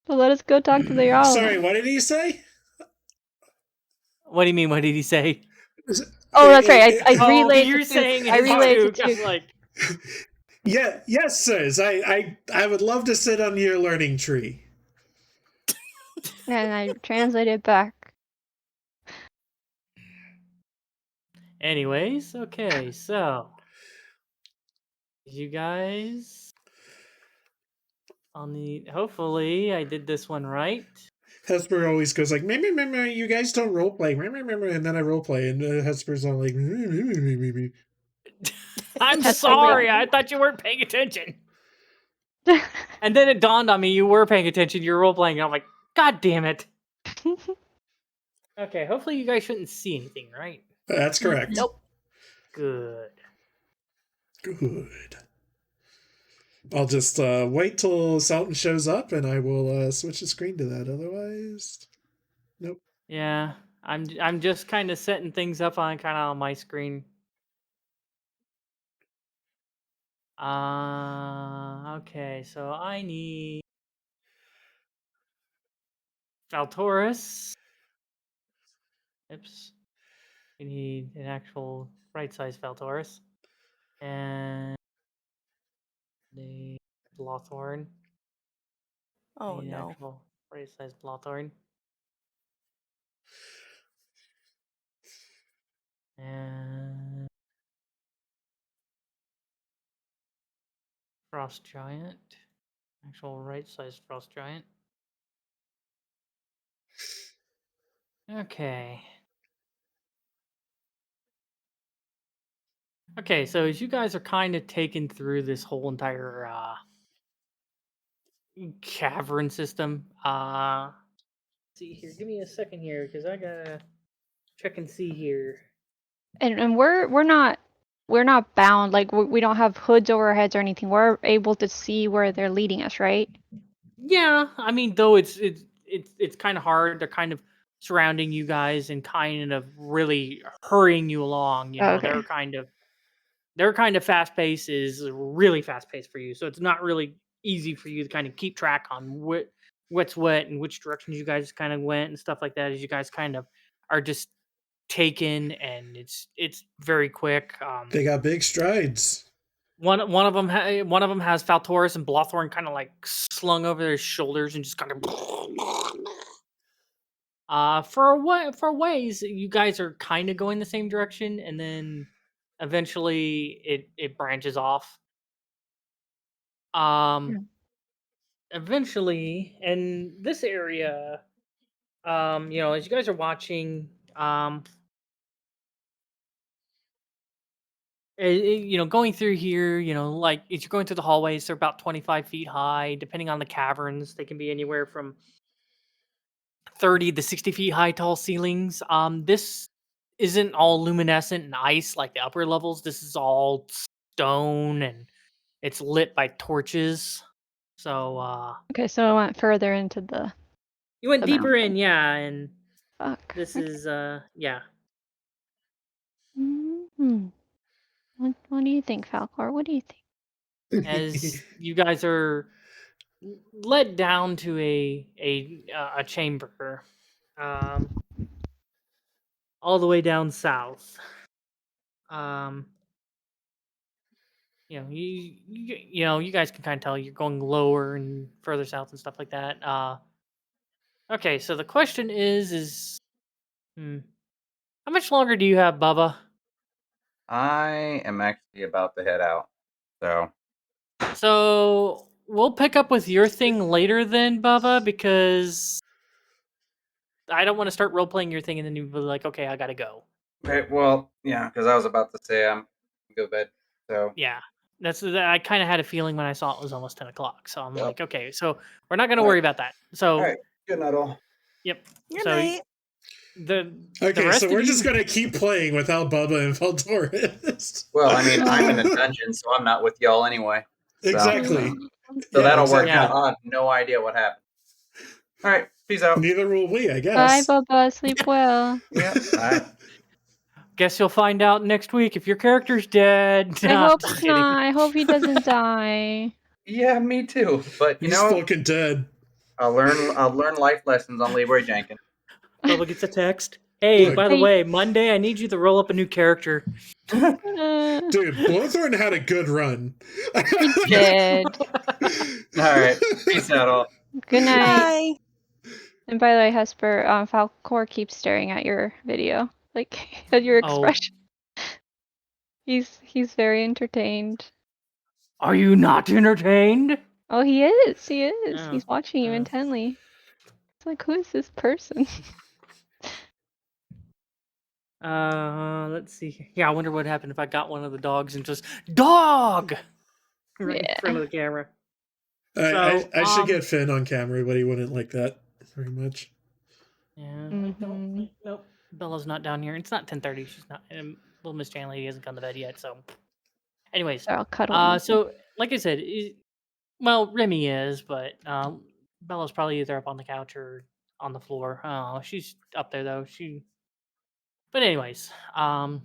So let us go talk to the Jarl. Sorry, what did he say? What do you mean? What did he say? Oh, that's right. I Oh, relayed you're to Took. saying I his relayed to Took, Took. like, Yes, sirs. I would love to sit on your learning tree. And I translated back. anyways, okay, so You guys on the hopefully I did this one right. Hesper always goes like, meh, you guys don't roleplay, and then I roleplay, and Hesper's all like, meh. I'm That's sorry, hilarious. I thought you weren't paying attention. And then it dawned on me you were paying attention, you're role playing, and I'm like, God damn it. Okay, hopefully you guys shouldn't see anything, right? That's correct. Nope. Good. Good. I'll just wait till Salton shows up, and I will switch the screen to that. Otherwise, nope. Yeah, I'm just kind of setting things up on my screen. Okay, so I need Valtoris. Oops. We need an actual right-size Valtoris. And the Blothorn. Oh Need an no. actual right-size Blothorn. And Frost Giant. Actual right-size Frost Giant. Okay. Okay, so as you guys are kind of taking through this whole entire cavern system, see here, give me a second here because I gotta check and see here. And we're not bound. Like we don't have hoods over our heads or anything. We're able to see where they're leading us, right? Yeah, I mean, though it's kind of hard. They're kind of surrounding you guys and kind of really hurrying you along. You know, Okay. their kind of fast pace is really fast pace for you, so it's not really easy for you to kind of keep track on what's what and which directions you guys kind of went and stuff like that. As you guys kind of are just taken, and it's very quick. They got big strides. One of them has Valtoris and Blothorn kind of like slung over their shoulders and just kind of. For ways you guys are kind of going the same direction, and then eventually it branches off. Hmm. Eventually in this area, as you guys are watching, going through here, like as you're going through the hallways, they're about 25 feet high. Depending on the caverns, they can be anywhere from 30 to 60 feet high tall ceilings. This isn't all luminescent and ice like the upper levels. This is all stone and it's lit by torches. So Okay, so I went further into the you went deeper mountain. in, yeah, and Fuck. this Okay. is yeah. Hmm. What do you think, Falcor? What do you think? As you guys are led down to a chamber, all the way down south. You guys can kind of tell you're going lower and further south and stuff like that. Okay, so the question is, how much longer do you have, Bubba? I am actually about to head out. So we'll pick up with your thing later then, Bubba, because I don't want to start role playing your thing and then you be like, okay, I gotta go. Okay, well, yeah, because I was about to say I'm go to bed. So Yeah, I kind of had a feeling when I saw it was almost 10 o'clock. So I'm Yep. like, okay, so we're not gonna All worry right. about that. So all right, good night all. yep. Good So night. the Okay, rest so of we're you, just gonna keep playing without Bubba and Valtoris. Well, I mean, I'm in a dungeon, so I'm not with y'all anyway. Exactly. So Yeah, that'll work exactly. out. I have no idea what happened. All right, peace out. Neither will we, I Bye, guess. Bubba. Sleep well. Yeah, bye. guess you'll find out next week if your character's dead. I No, I'm hope just it's kidding. not. I hope he doesn't die. Yeah, me too. But you He's know, fucking dead. I'll learn life lessons on Leroy Jenkins. Bubba gets a text. Hey, Look. by the Hey. way, Monday I need you to roll up a new character. Uh, Dude, Blothorn had a good run. he did. All right, peace out all. Good night. Bye. And by the way, Hesper, Falcor keeps staring at your video, like at your Oh. expression. He's very entertained. Are you not entertained? Oh, he is. He is. Oh, He's watching you oh. intently. It's like, who is this person? Let's see. Yeah, I wonder what happened if I got one of the dogs and just dog right in front of the camera. I should get Finn on camera, but he wouldn't like that very much. Yeah. Mhm. Nope. Bella's not down here. It's not 10:30. She's not. Little Miss Janley hasn't gone to bed yet. So, anyways, They're all cuddling. so like I said, well, Remy is, but Bella's probably either up on the couch or on the floor. Oh, she's up there though. But anyways, so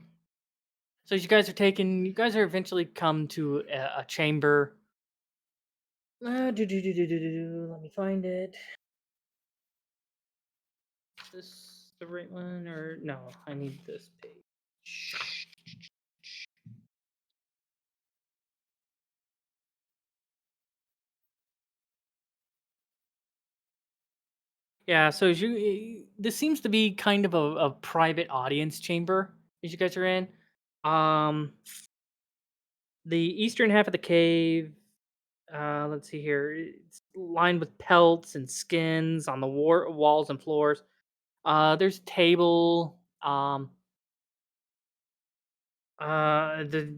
you guys are eventually come to a chamber. Let me find it. Is this the right one or no? I need this page. Yeah, so this seems to be kind of a private audience chamber as you guys are in. Um, the eastern half of the cave. Let's see here. It's lined with pelts and skins on the walls and floors. There's a table. The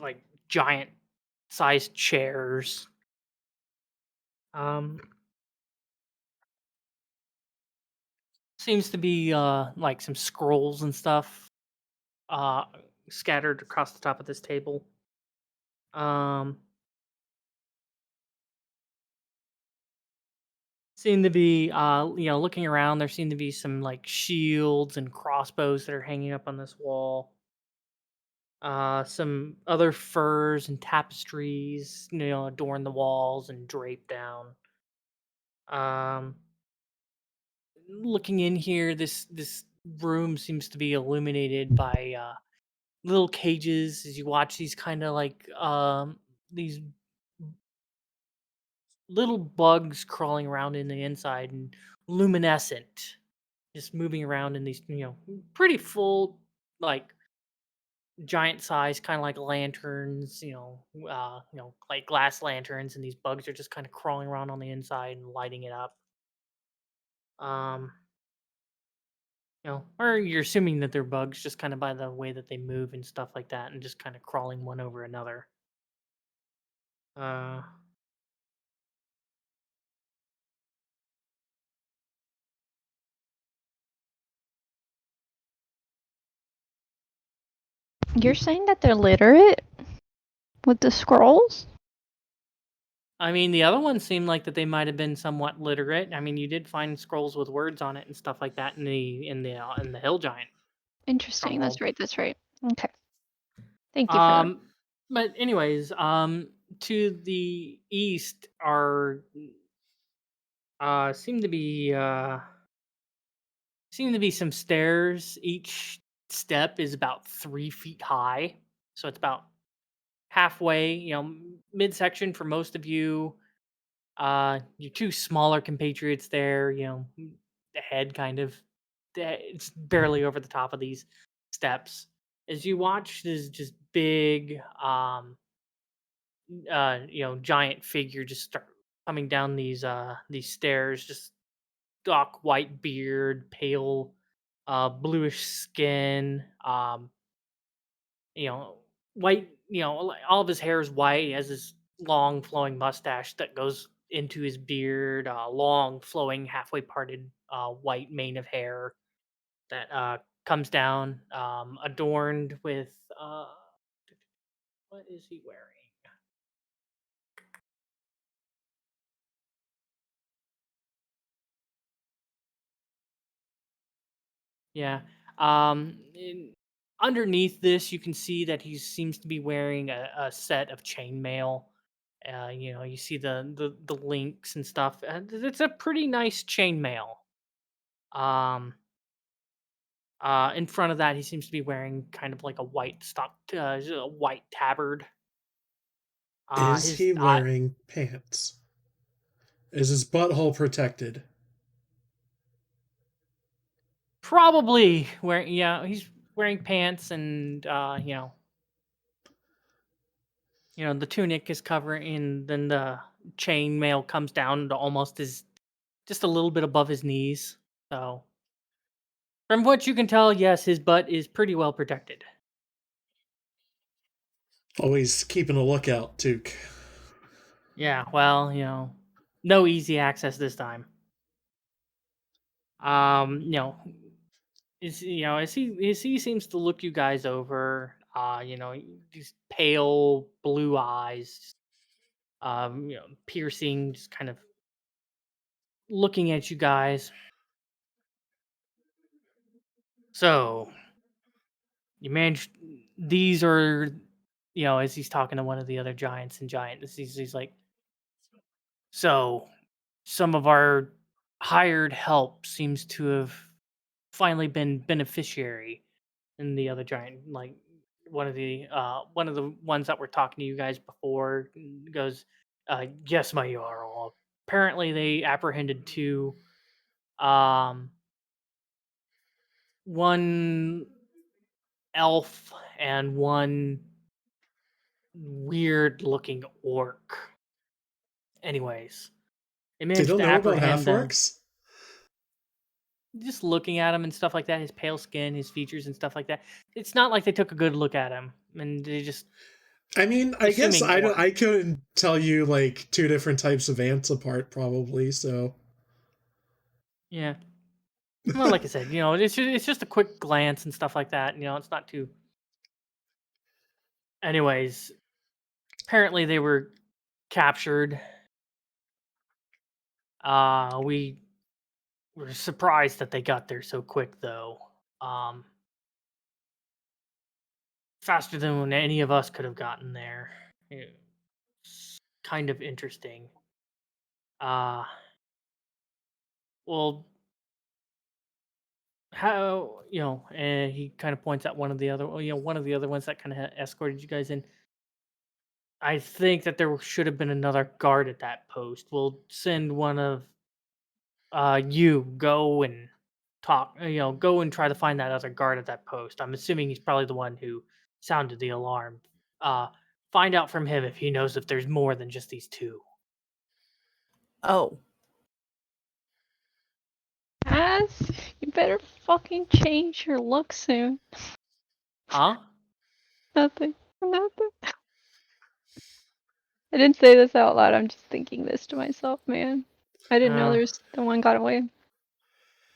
like giant sized chairs. Um, seems to be like some scrolls and stuff uh scattered across the top of this table. Um, seem to be looking around. There seem to be some like shields and crossbows that are hanging up on this wall. Some other furs and tapestries, adorn the walls and drape down. Um, looking in here, this room seems to be illuminated by little cages as you watch these kind of like these little bugs crawling around in the inside and luminescent, just moving around in these pretty full like giant size kind of like lanterns, like glass lanterns, and these bugs are just kind of crawling around on the inside and lighting it up. Um, or you're assuming that they're bugs just kind of by the way that they move and stuff like that, and just kind of crawling one over another. Uh, You're saying that they're literate with the scrolls? I mean, the other ones seem like that they might have been somewhat literate. I mean, you did find scrolls with words on it and stuff like that in the Hill Giant Interesting. Stronghold. That's right. Okay. Thank you for that. But anyways, to the east are seem to be some stairs. Each step is about 3 feet high, so it's about halfway, midsection for most of you. Your two smaller compatriots there, the head kind of, it's barely over the top of these steps. As you watch this just big, giant figure just start coming down these stairs, just dark white beard, pale, bluish skin, you know, white, all of his hair is white. He has this long flowing mustache that goes into his beard, long flowing halfway parted white mane of hair that comes down, adorned with what is he wearing? Yeah. Underneath this, you can see that he seems to be wearing a set of chainmail. You see the links and stuff. It's a pretty nice chainmail. Um, in front of that, he seems to be wearing kind of like a a white tabard. Is His he wearing pants? Is his butthole protected? probably wearing, yeah, he's wearing pants and the tunic is covering, and then the chain mail comes down to almost just a little bit above his knees. So, from what you can tell, yes, his butt is pretty well protected. Always keeping a lookout, Duke. Yeah, well, no easy access this time. As he seems to look you guys over, these pale blue eyes, piercing, just kind of looking at you guys. So, you managed. These are, as he's talking to one of the other giants and giants, he's like, so some of our hired help seems to have finally been beneficiary. And the other giant, like one of the ones that were talking to you guys before, goes, yes, my Jarl. Apparently they apprehended two, one elf and one weird looking orc. Anyways, they They managed don't to know about apprehend them. half-orcs? Just looking at him and stuff like that, his pale skin, his features and stuff like that. It's not like they took a good look at him, and they just. I mean, I guess Assuming orc. I couldn't tell you like two different types of ants apart, probably. So Yeah. Well, like I said, it's just a quick glance and stuff like that. It's not too. Anyways, apparently they were captured. We were surprised that they got there so quick, though. Faster than any of us could have gotten there. It's kind of interesting. Well, how and he kind of points at one of the other ones that kind of escorted you guys in. I think that there should have been another guard at that post. We'll send one of you go and talk. Go and try to find that other guard at that post. I'm assuming he's probably the one who sounded the alarm. Find out from him if he knows if there's more than just these two. Oh. Ass, you better fucking change your look soon. Huh? Nothing. Nothing. I didn't say this out loud. I'm just thinking this to myself, man. I didn't know there's the one got away.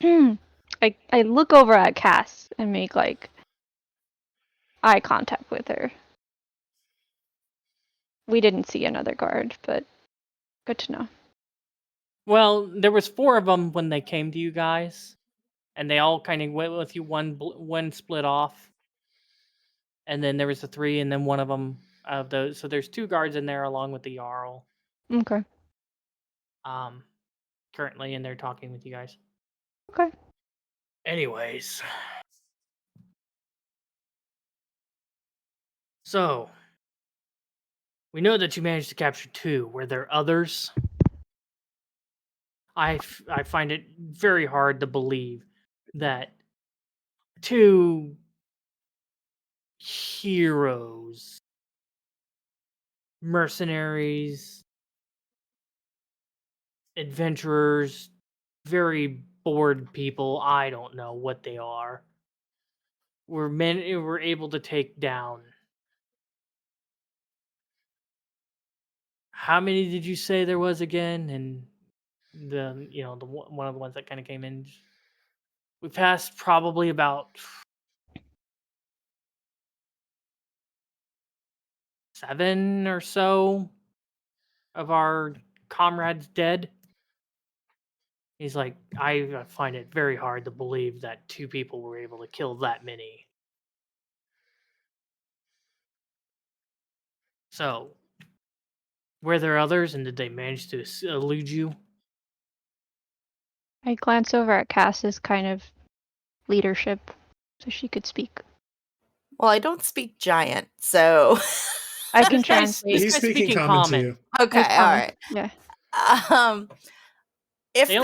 I look over at Cass and make like eye contact with her. We didn't see another guard, but good to know. Well, there was 4 of them when they came to you guys, and they all kind of went with you. One split off, and then there was the 3, and then one of them of those. So there's 2 guards in there along with the Jarl. Okay. Currently, and they're talking with you guys. Okay. Anyways, so we know that you managed to capture 2. Were there others? I find it very hard to believe that 2 heroes, mercenaries, adventurers, very bored people, I don't know what they are, were able to take down. How many did you say there was again? And one of the ones that kind of came in. We passed probably about 7 or so of our comrades dead. He's like, I find it very hard to believe that 2 people were able to kill that many. So, were there others, and did they manage to elude you? I glance over at Cass's kind of leadership so she could speak. Well, I don't speak giant, so I can This guy's translate. he's speaking speaking common to common. you. okay, It's all common. right. Yeah. If They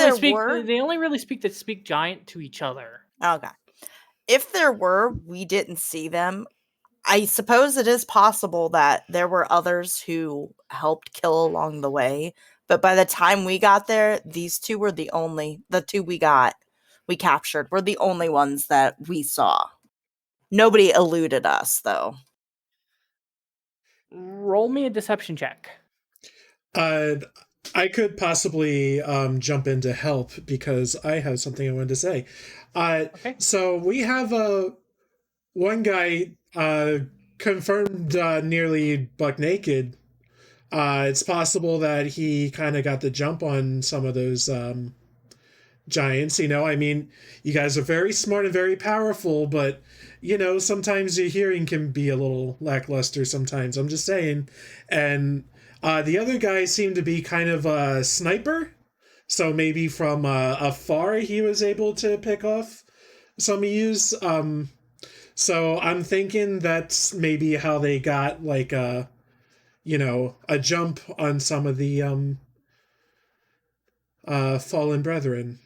only really speak giant to each other. okay. If there were, we didn't see them. I suppose it is possible that there were others who helped kill along the way, but by the time we got there, these two were the two we captured were the only ones that we saw. Nobody eluded us, though. Roll me a deception check. I could possibly jump in to help because I have something I wanted to say. Okay. So we have one guy confirmed nearly buck naked. It's possible that he kind of got the jump on some of those giants. I mean, you guys are very smart and very powerful, but sometimes your hearing can be a little lackluster sometimes. I'm just saying. And the other guy seemed to be kind of a sniper, so maybe from afar he was able to pick off some of yous. So I'm thinking that's maybe how they got like a jump on some of the fallen brethren.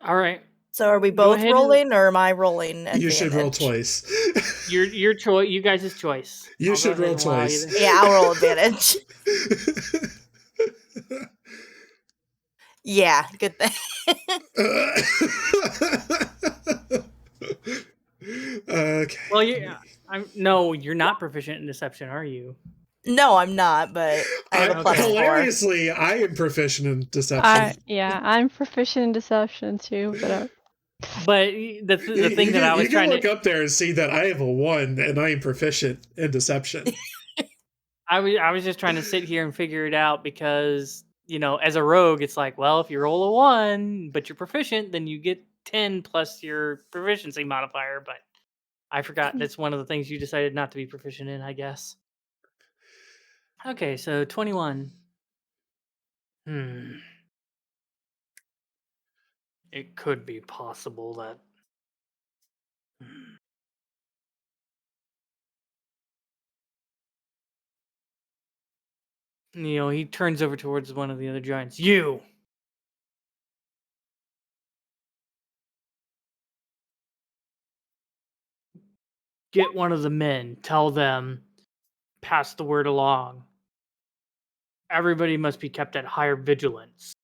All right. So are we Go both ahead rolling, or am I rolling advantage? You should roll twice. Your choice. You guys' choice. You should roll twice. Yeah, I'll roll advantage. Yeah, good thing. Okay. Well, no, you're not proficient in deception, are you? No, I'm not, but I have a plus 4. Hilariously, I am proficient in deception. I'm proficient in deception too, but the thing that I was trying to look up there and see that I have a 1 and I am proficient in deception. I was just trying to sit here and figure it out because as a rogue, it's like, well, if you roll a 1 but you're proficient, then you get 10 plus your proficiency modifier. But I forgot that's one of the things you decided not to be proficient in, I guess. Okay, so 21. It could be possible that. He turns over towards one of the other giants. You! Get one of the men. Tell them. Pass the word along. Everybody must be kept at higher vigilance.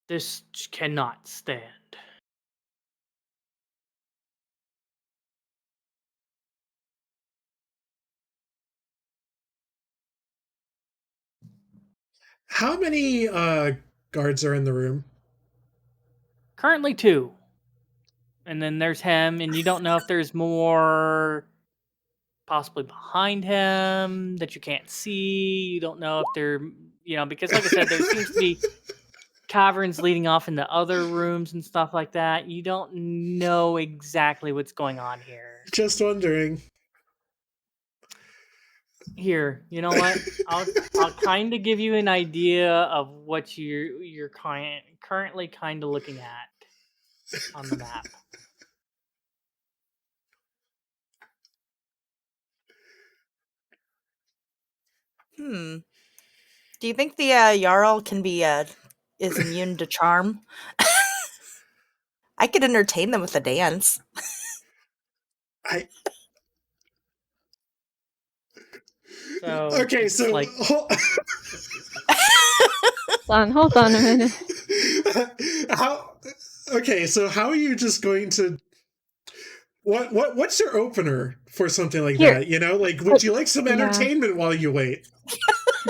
This cannot stand. How many guards are in the room? Currently 2. And then there's him, and you don't know if there's more possibly behind him that you can't see. You don't know if they're, because like I said, there seems to be caverns leading off into other rooms and stuff like that. You don't know exactly what's going on here. Just wondering. Here, you know what? I'll kind of give you an idea of what you're currently kind of looking at on the map. Do you think the Jarl can be is immune to charm? I could entertain them with a dance. Okay, so like... hold on a minute. How are you just going to what's your opener for something like Here. that? Would you like some entertainment while you wait?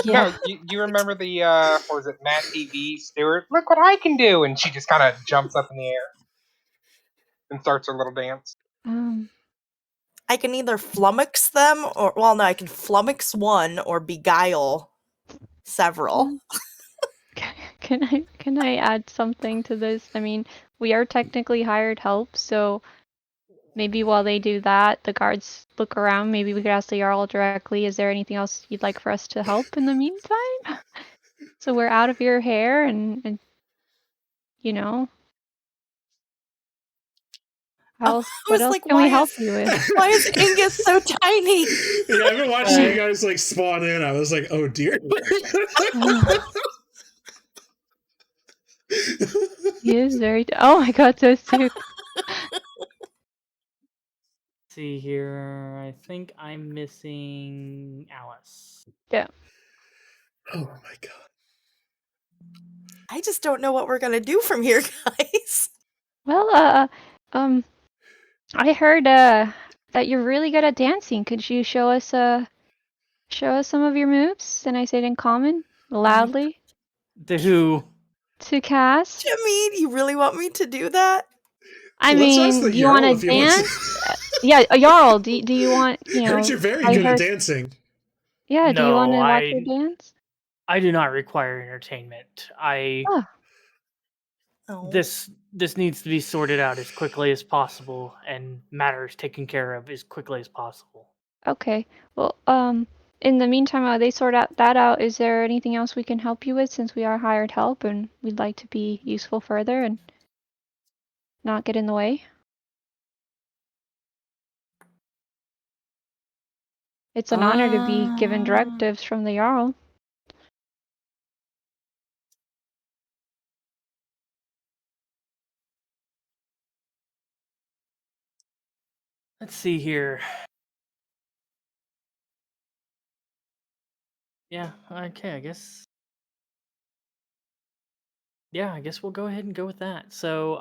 Yeah. No, you remember the what was it, Matt TV Stewart? Look what I can do, and she just kind of jumps up in the air and starts her little dance. I can either flummox them, I can flummox one or beguile several. Can I add something to this? I mean, we are technically hired help, so maybe while they do that, the guards look around. Maybe we could ask the Jarl directly, is there anything else you'd like for us to help in the meantime? So we're out of your hair and what else can we help you with? Why is Angus so tiny? Yeah, I've been watching you guys spawn in. I was like, oh dear. He is very. Oh my god, those two. See here, I think I'm missing Alice. Yeah. Oh my god. I just don't know what we're gonna do from here, guys. Well, I heard that you're really good at dancing. Could you show us some of your moves? And I say it in common, loudly, To who? to cast. Jimmy, do you really want me to do that? I Let's ask mean, the do you want Jarl to if he wants dance? Yeah, Jarl, do you want, you know, Heard you're very I good at heard, dancing. yeah, do you want No, to watch her dance? I do not require entertainment. Oh, Oh. This needs to be sorted out as quickly as possible and matters taken care of as quickly as possible. okay. Well, in the meantime, while they sort that out, is there anything else we can help you with since we are hired help and we'd like to be useful further and not get in the way? It's an honor to be given directives from the Jarl. Let's see here. Yeah, okay, I guess. Yeah, I guess we'll go ahead and go with that. So,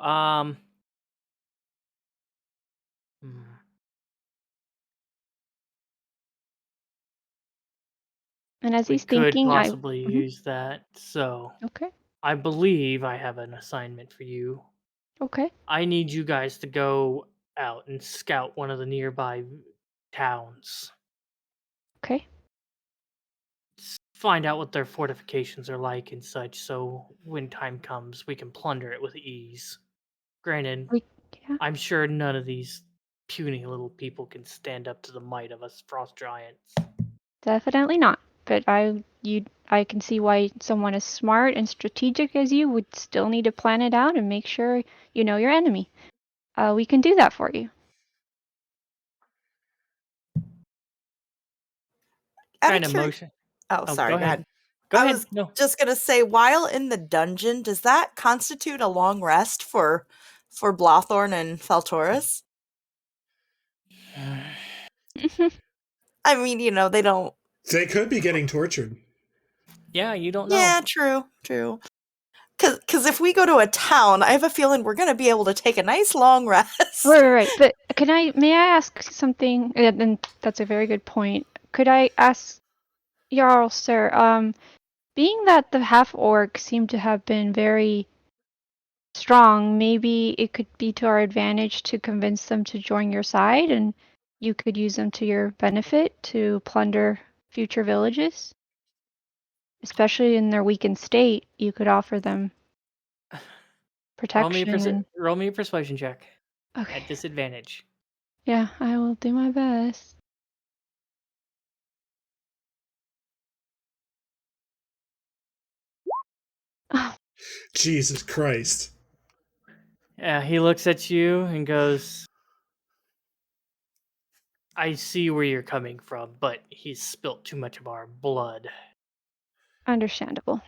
hmm. And as We he's could thinking, possibly Mhm. use that. So, Okay, I believe I have an assignment for you. okay, I need you guys to go out and scout one of the nearby towns. okay. Find out what their fortifications are like and such, so when time comes, we can plunder it with ease. Granted, Yeah, I'm sure none of these puny little people can stand up to the might of us frost giants. definitely not. But I can see why someone as smart and strategic as you would still need to plan it out and make sure you know your enemy. We can do that for you. Out Kind of of curi- motion. Oh, Oh, sorry. go Go ahead. ahead. Go I ahead. was No. just gonna say, while in the dungeon, does that constitute a long rest for Blothorn and Feltoris? I mean, they don't. They could be getting tortured. Yeah, you don't know. Yeah, true. Because if we go to a town, I have a feeling we're gonna be able to take a nice long rest. Right. But may I ask something? And that's a very good point. Could I ask Jarl, sir, being that the half-orc seem to have been very strong, maybe it could be to our advantage to convince them to join your side, and you could use them to your benefit to plunder future villages? Especially in their weakened state, you could offer them protection. Roll me a persuasion check Okay. at disadvantage. Yeah, I will do my best. Oh, Jesus Christ. Yeah, he looks at you and goes, I see where you're coming from, but he's spilt too much of our blood. understandable.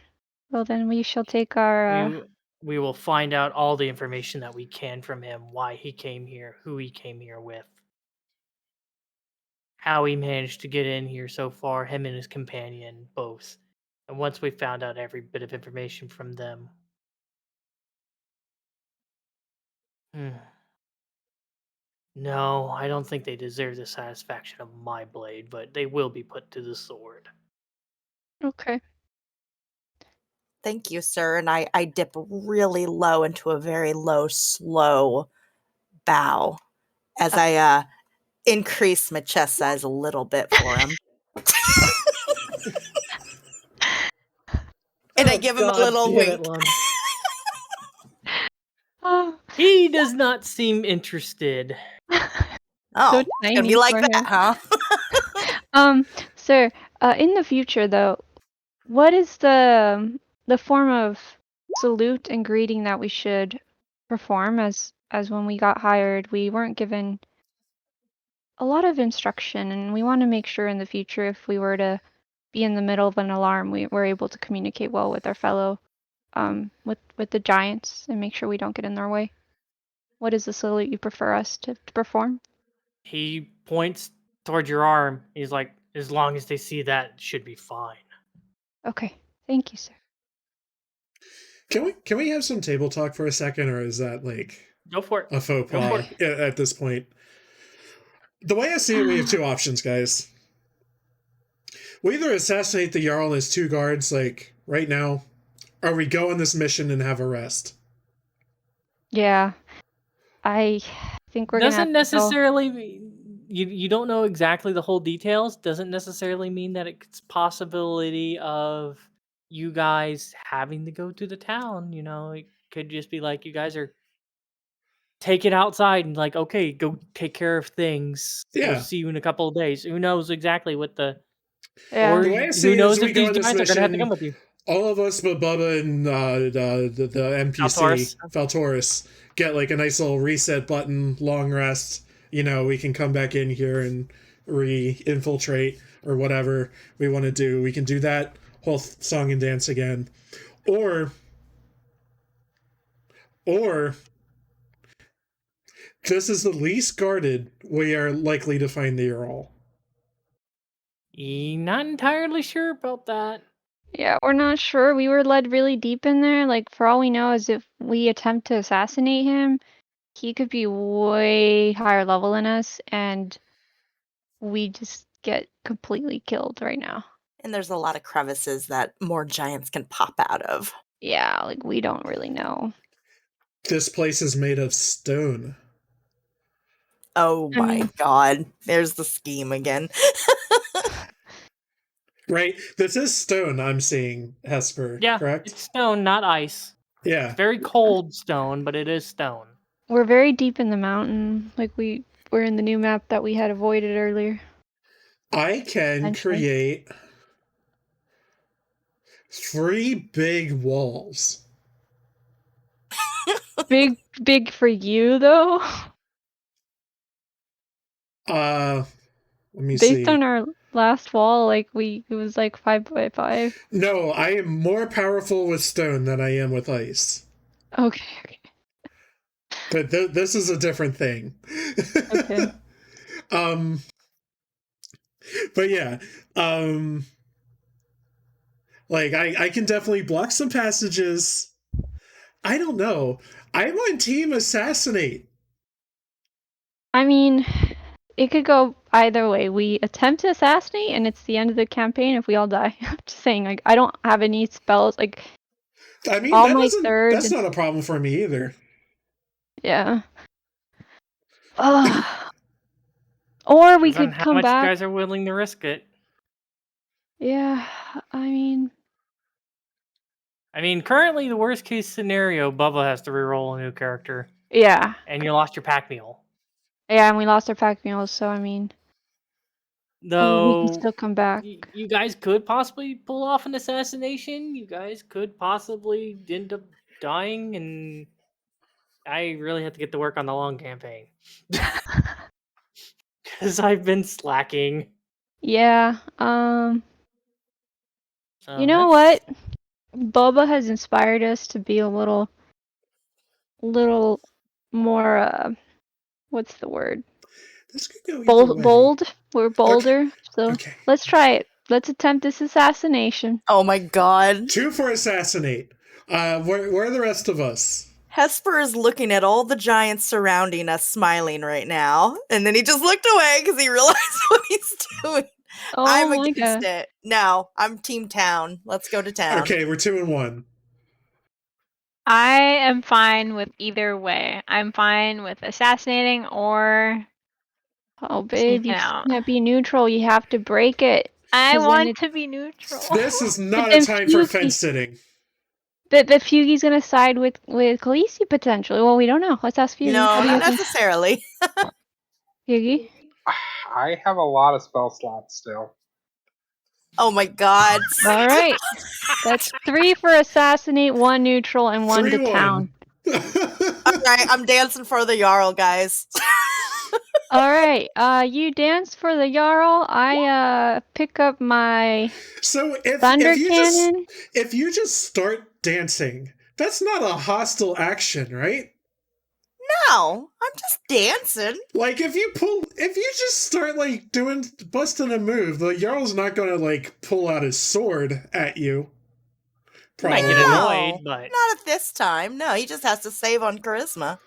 Well, then we shall take our. We will find out all the information that we can from him, why he came here, who he came here with, how he managed to get in here so far, him and his companion, both. And once we found out every bit of information from them, no, I don't think they deserve the satisfaction of my blade, but they will be put to the sword. Okay. Thank you, sir. And I dip really low into a very low, slow bow as I increase my chest size a little bit for him. And I give him a little wink. Oh. He does not seem interested. Oh, it's gonna be like for that, him. huh? Sir, in the future though, what is the form of salute and greeting that we should perform? As when we got hired, we weren't given a lot of instruction, and we want to make sure in the future, if we were to be in the middle of an alarm, we were able to communicate well with our fellow with the giants and make sure we don't get in their way? What is the salute you prefer us to perform? He points towards your arm. He's like, as long as they see that, it should be fine. Okay, thank you, sir. Can we have some table talk for a second, or is that like Go for it. a faux Go for pas at this point? The way I see it, we have two options, guys. We either assassinate the Jarl and his 2 guards, like, right now, or we go on this mission and have a rest. Yeah, I think we're gonna have Doesn't to go. necessarily mean, you don't know exactly the whole details. Doesn't necessarily mean that it's possibility of you guys having to go to the town. You know, it could just be like you guys are take it outside and like, okay, go take care of things. Yeah. We'll see you in a couple of days. Who knows exactly what the Yeah. or The way I see who it knows is we if go these on this giants are gonna have to mission, come with you. all of us but Bubba and the NPC, Faltoris, get like a nice little reset button, long rest. You know, we can come back in here and re-infiltrate or whatever we want to do. We can do that whole song and dance again. Or this is the least guarded we are likely to find the Jarl. Not entirely sure about that. Yeah, we're not sure. We were led really deep in there. Like, for all we know is if we attempt to assassinate him, he could be way higher level than us, and we just get completely killed right now. And there's a lot of crevices that more giants can pop out of. Yeah, like, we don't really know. This place is made of stone. Oh my god. There's the scheme again. Right? This is stone I'm seeing, Hesper, Yeah, correct? it's stone, not ice. Yeah. It's very cold stone, but it is stone. We're very deep in the mountain. Like, we're in the new map that we had avoided earlier. I can create 3 big walls. Big for you, though? Let me see. Based on our last wall, like, it was like 5 by 5. No, I am more powerful with stone than I am with ice. Okay. But this is a different thing. Okay. But yeah, like I can definitely block some passages. I don't know. I'm on team assassinate. I mean, it could go either way. We attempt to assassinate, and it's the end of the campaign if we all die. I'm just saying, like, I don't have any spells. Like, I mean, all that my doesn't, third. that's not a problem for me either. Yeah. Or we Depends on could how come much back. you guys are willing to risk it. Yeah, I mean, currently the worst case scenario, Bubba has to reroll a new character. Yeah. And you lost your pack mule. Yeah, and we lost our pack mules, so I mean, Though we can still come back. you guys could possibly pull off an assassination. You guys could possibly end up dying, and I really have to get to work on the long campaign. Because I've been slacking. Yeah, So you know what? Bubba has inspired us to be a little more, what's the word? This could go either way. Bold. We're bolder. So Okay. let's try it. Let's attempt this assassination. Oh my god. 2 for assassinate. Where are the rest of us? Hesper is looking at all the giants surrounding us, smiling right now. And then he just looked away because he realized what he's doing. Oh I'm my against God. it. No, I'm team town. Let's go to town. Okay, we're 2 and 1. I am fine with either way. I'm fine with assassinating or Oh, babe, you sneaking out. can't be neutral. You have to break it. I 'Cause then want it- to be neutral. This is not then a time for Feugy- fence sitting. That Feugy's gonna side with Khaleesi potentially. Well, we don't know. Let's ask Feugy. No, What do you not think, necessarily. Feugy? I have a lot of spell slots still. Oh my god. All right. That's 3 for assassinate, 1 neutral, and 1 to 3-1. town. Alright, I'm dancing for the Jarl, guys. All right. You dance for the Jarl. I pick up my So if thunder you cannon. if you just start dancing. That's not a hostile action, right? No, I'm just dancing. Like, if you just start, like, busting a move, the Jarl's not gonna, like, pull out his sword at you. You might get Probably. annoyed, but Not at this time. No, he just has to save on charisma.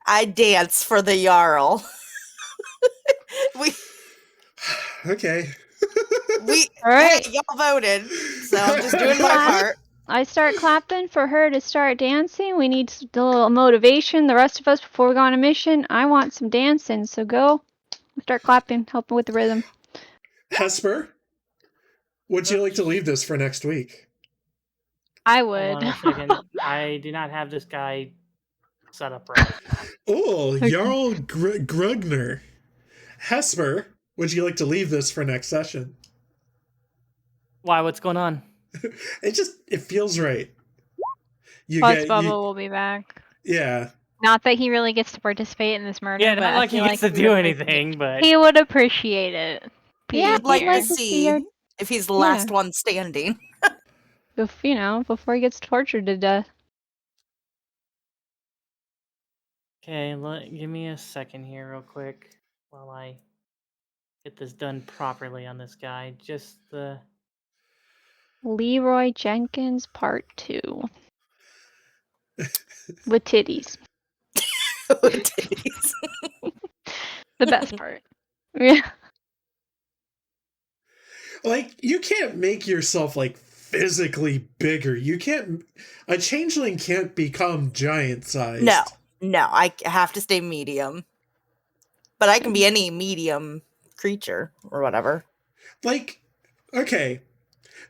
I dance for the Jarl. Okay. All right. Hey, y'all voted, so I'm just doing my part. I start clapping for her to start dancing. We need a little motivation. The rest of us, before we go on a mission, I want some dancing. So go. Start clapping, helping with the rhythm. Hesper, would you like to leave this for next week? I hold would. on a second. I do not have this guy set up right. Oh, Jarl Grugner. Hesper, would you like to leave this for next session? Why? What's going on? It feels right. Plus, Bubba will be back. Yeah. Not that he really gets to participate in this murder. Yeah, but not I like he feel gets to would do appreciate- anything, but He would appreciate it. Yeah, I'd like I'd like to to see see her- if he's the last one standing. Before he gets tortured to death. okay. Give me a second here, real quick, while I get this done properly on this guy. Just the Leroy Jenkins Part 2. With titties. Titties. The best part. Yeah. Like, you can't make yourself, like, physically bigger. A changeling can't become giant-sized. No, I have to stay medium. But I can be any medium creature or whatever. Like, okay,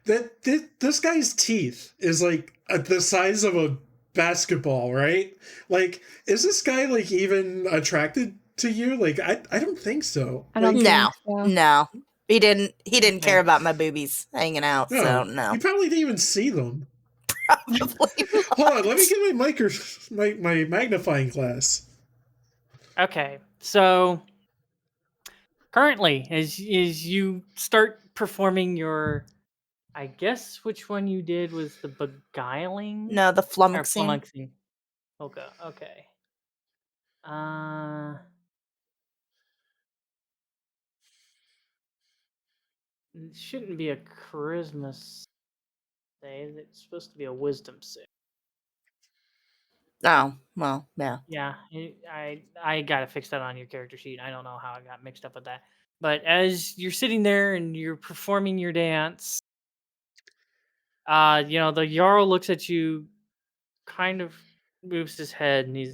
this guy's teeth is, like, the size of a basketball, right? Like, is this guy, like, even attracted to you? Like, I don't think so. I don't Like, think so. No. He didn't Okay. care about my boobies hanging out, so no. You probably didn't even see them. Probably Hold on, let me get my magnifying glass. okay. So currently, as you start performing your, I guess which one you did was the beguiling. No, the Or flummoxing. flummoxing. Okay. It shouldn't be a charisma save. It's supposed to be a wisdom save. Oh, well, yeah. Yeah, I gotta fix that on your character sheet. I don't know how I got mixed up with that. But as you're sitting there and you're performing your dance, the Jarl looks at you, kind of moves his head, and he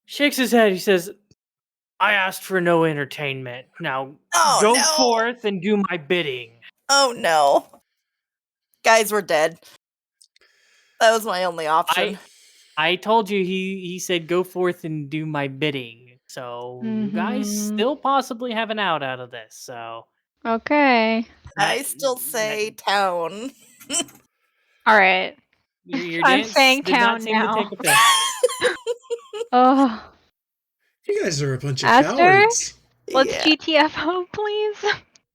shakes his head. He says, "I asked for no entertainment. Now Oh, go no. forth and do my bidding." Oh, no. Guys, we're dead. That was my only option. I told you he said go forth and do my bidding. So you guys still possibly have an out of this. So Okay. I still say town. All right. Your I'm dance saying did not town seem now. to take effect. Oh. You guys are a bunch of Aster? cowards. Let's Yeah. GTFO, please.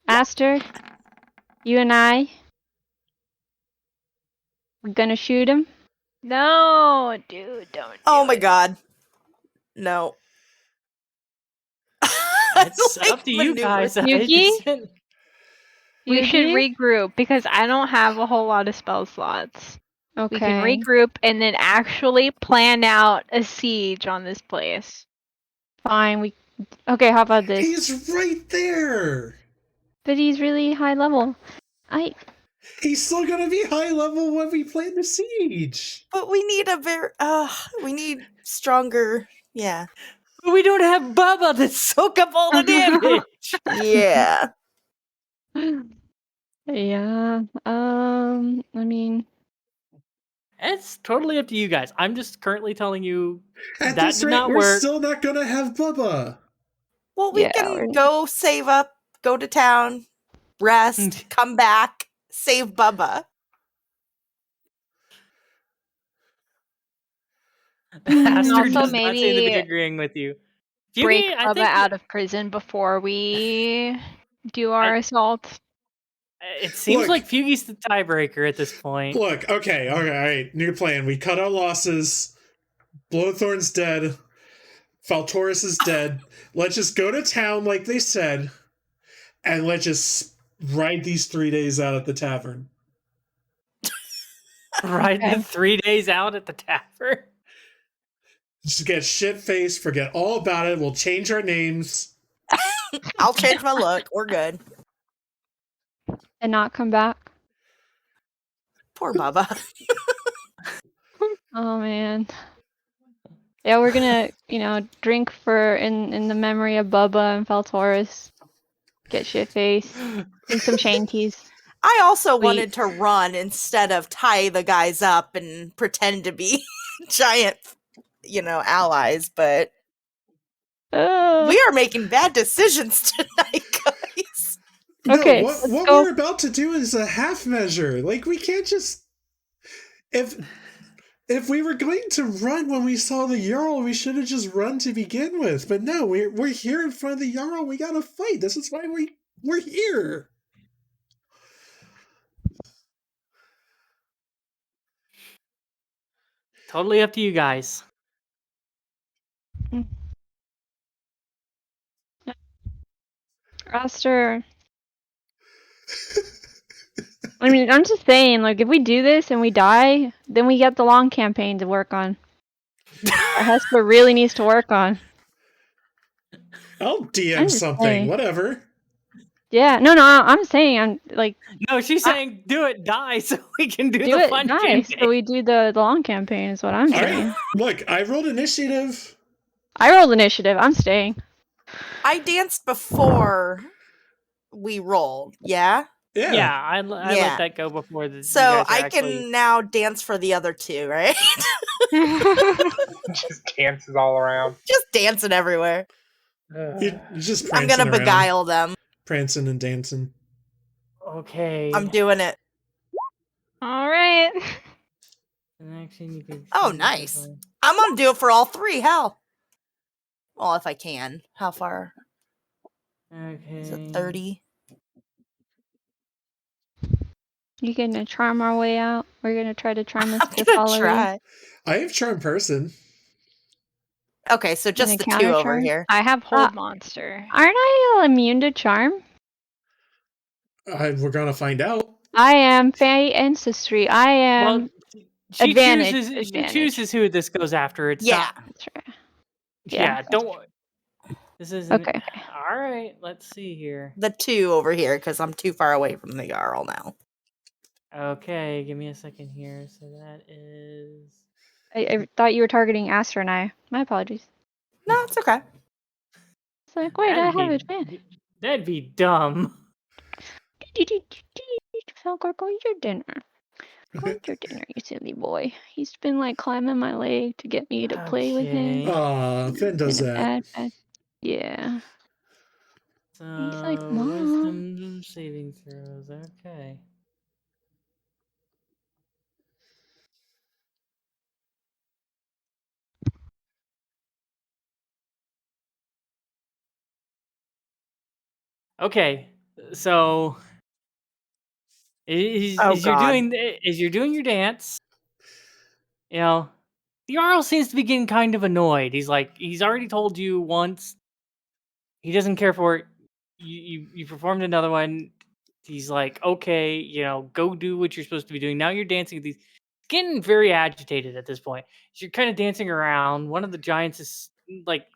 Aster, you and I, we're gonna shoot him. No, dude, don't. Oh do my it. god. No. It's Like up to you guys. Yugi? We should Yugi? regroup because I don't have a whole lot of spell slots. Okay. We can regroup and then actually plan out a siege on this place. Fine. Okay, how about this? He's right there. But he's really high level. He's still gonna be high level when we play the siege. But we need we need stronger, yeah. But we don't have Bubba to soak up all the damage. Yeah. Yeah. I mean, It's totally up to you guys. I'm just currently telling you At that this did rate, not we're work. still not gonna have Bubba. Well, we Yeah, can we're- go save up, go to town, rest, come back, save Bubba. Aster Also, does not seem to be maybe agreeing with you. Break Feugy, I Bubba think out of prison before we Do our assault. It seems Look. like Feugy's the tiebreaker at this point. Look, okay, all right, new plan. We cut our losses. Blothorn's dead. Faltoris is dead. Let's just go to town like they said, and let's just ride these 3 days out at the tavern. Ride Okay. the 3 days out at the tavern. Just get shit-faced, forget all about it. We'll change our names. I'll change my look. We're good. And not come back. Poor Bubba. Oh man. Yeah, we're gonna, drink in the memory of Bubba and Faltoris. Get shit faced. Drink some shanties. I also Sweet. wanted to run instead of tie the guys up and pretend to be giant, allies, but we are making bad decisions tonight, guys. Okay, No, let's what go. we're about to do is a half measure. Like, we can't just... If we were going to run when we saw the Jarl, we should have just run to begin with. But no, we're here in front of the Jarl. We gotta fight. This is why we're here. Totally up to you guys. Aster. I mean, I'm just saying, like, if we do this and we die, then we get the long campaign to work on. Our Hesper really needs to work on. I'll DM I'm just something. saying. Whatever. Yeah, no, I'm saying, I'm like, No, she's saying do it, die, so we can do do the it fun nice. campaign. So we do the long campaign is what I'm All saying. right. Look, I rolled initiative. I rolled initiative. I'm staying. I danced before we rolled, yeah? Yeah, I Yeah. let that go before the. So you guys are I actually... can now dance for the other two, right? Just dances all around. Just dancing everywhere. You're just I'm prancing gonna around, beguile them. prancing and dancing. Okay. I'm doing it. All right. An action you can Oh, see nice. before- I'm gonna do it for all three. Hell. Well, if I can. How far? Okay. Is it 30? You gonna charm our way out? We're gonna try to charm us I'm to gonna follow you. try. I have charm person. Okay, so just a the counter two over charm? here. I have hold monster. Aren't I immune to charm? We're gonna find out. I am Fae Ancestry. I am. Well, she advantage, chooses. She advantage. chooses who this goes after. It's Yeah. not. That's right. Yeah. Yeah, Don't. worry. This isn't. Okay. All right. Let's see here. The two over here, because I'm too far away from the Jarl now. Okay, give me a second here. So that is. I thought you were targeting Aster and I. My apologies. No, it's okay. It's like, wait, I That'd have be- advantage. That'd be dumb. Falcor, go eat your dinner. Go eat your dinner, you silly boy. He's been like climbing my leg to get me to play with him. Okay. Aw, Finn does Been a that. bad- Yeah. So like, "Mom." wisdom saving throws. Okay. Okay, so Oh, as you're God. doing your dance, the Jarl seems to be getting kind of annoyed. He's already told you once. He doesn't care for it. You performed another one. He's like, okay, go do what you're supposed to be doing. Now you're dancing with these. Getting very agitated at this point. So you're kind of dancing around. One of the giants is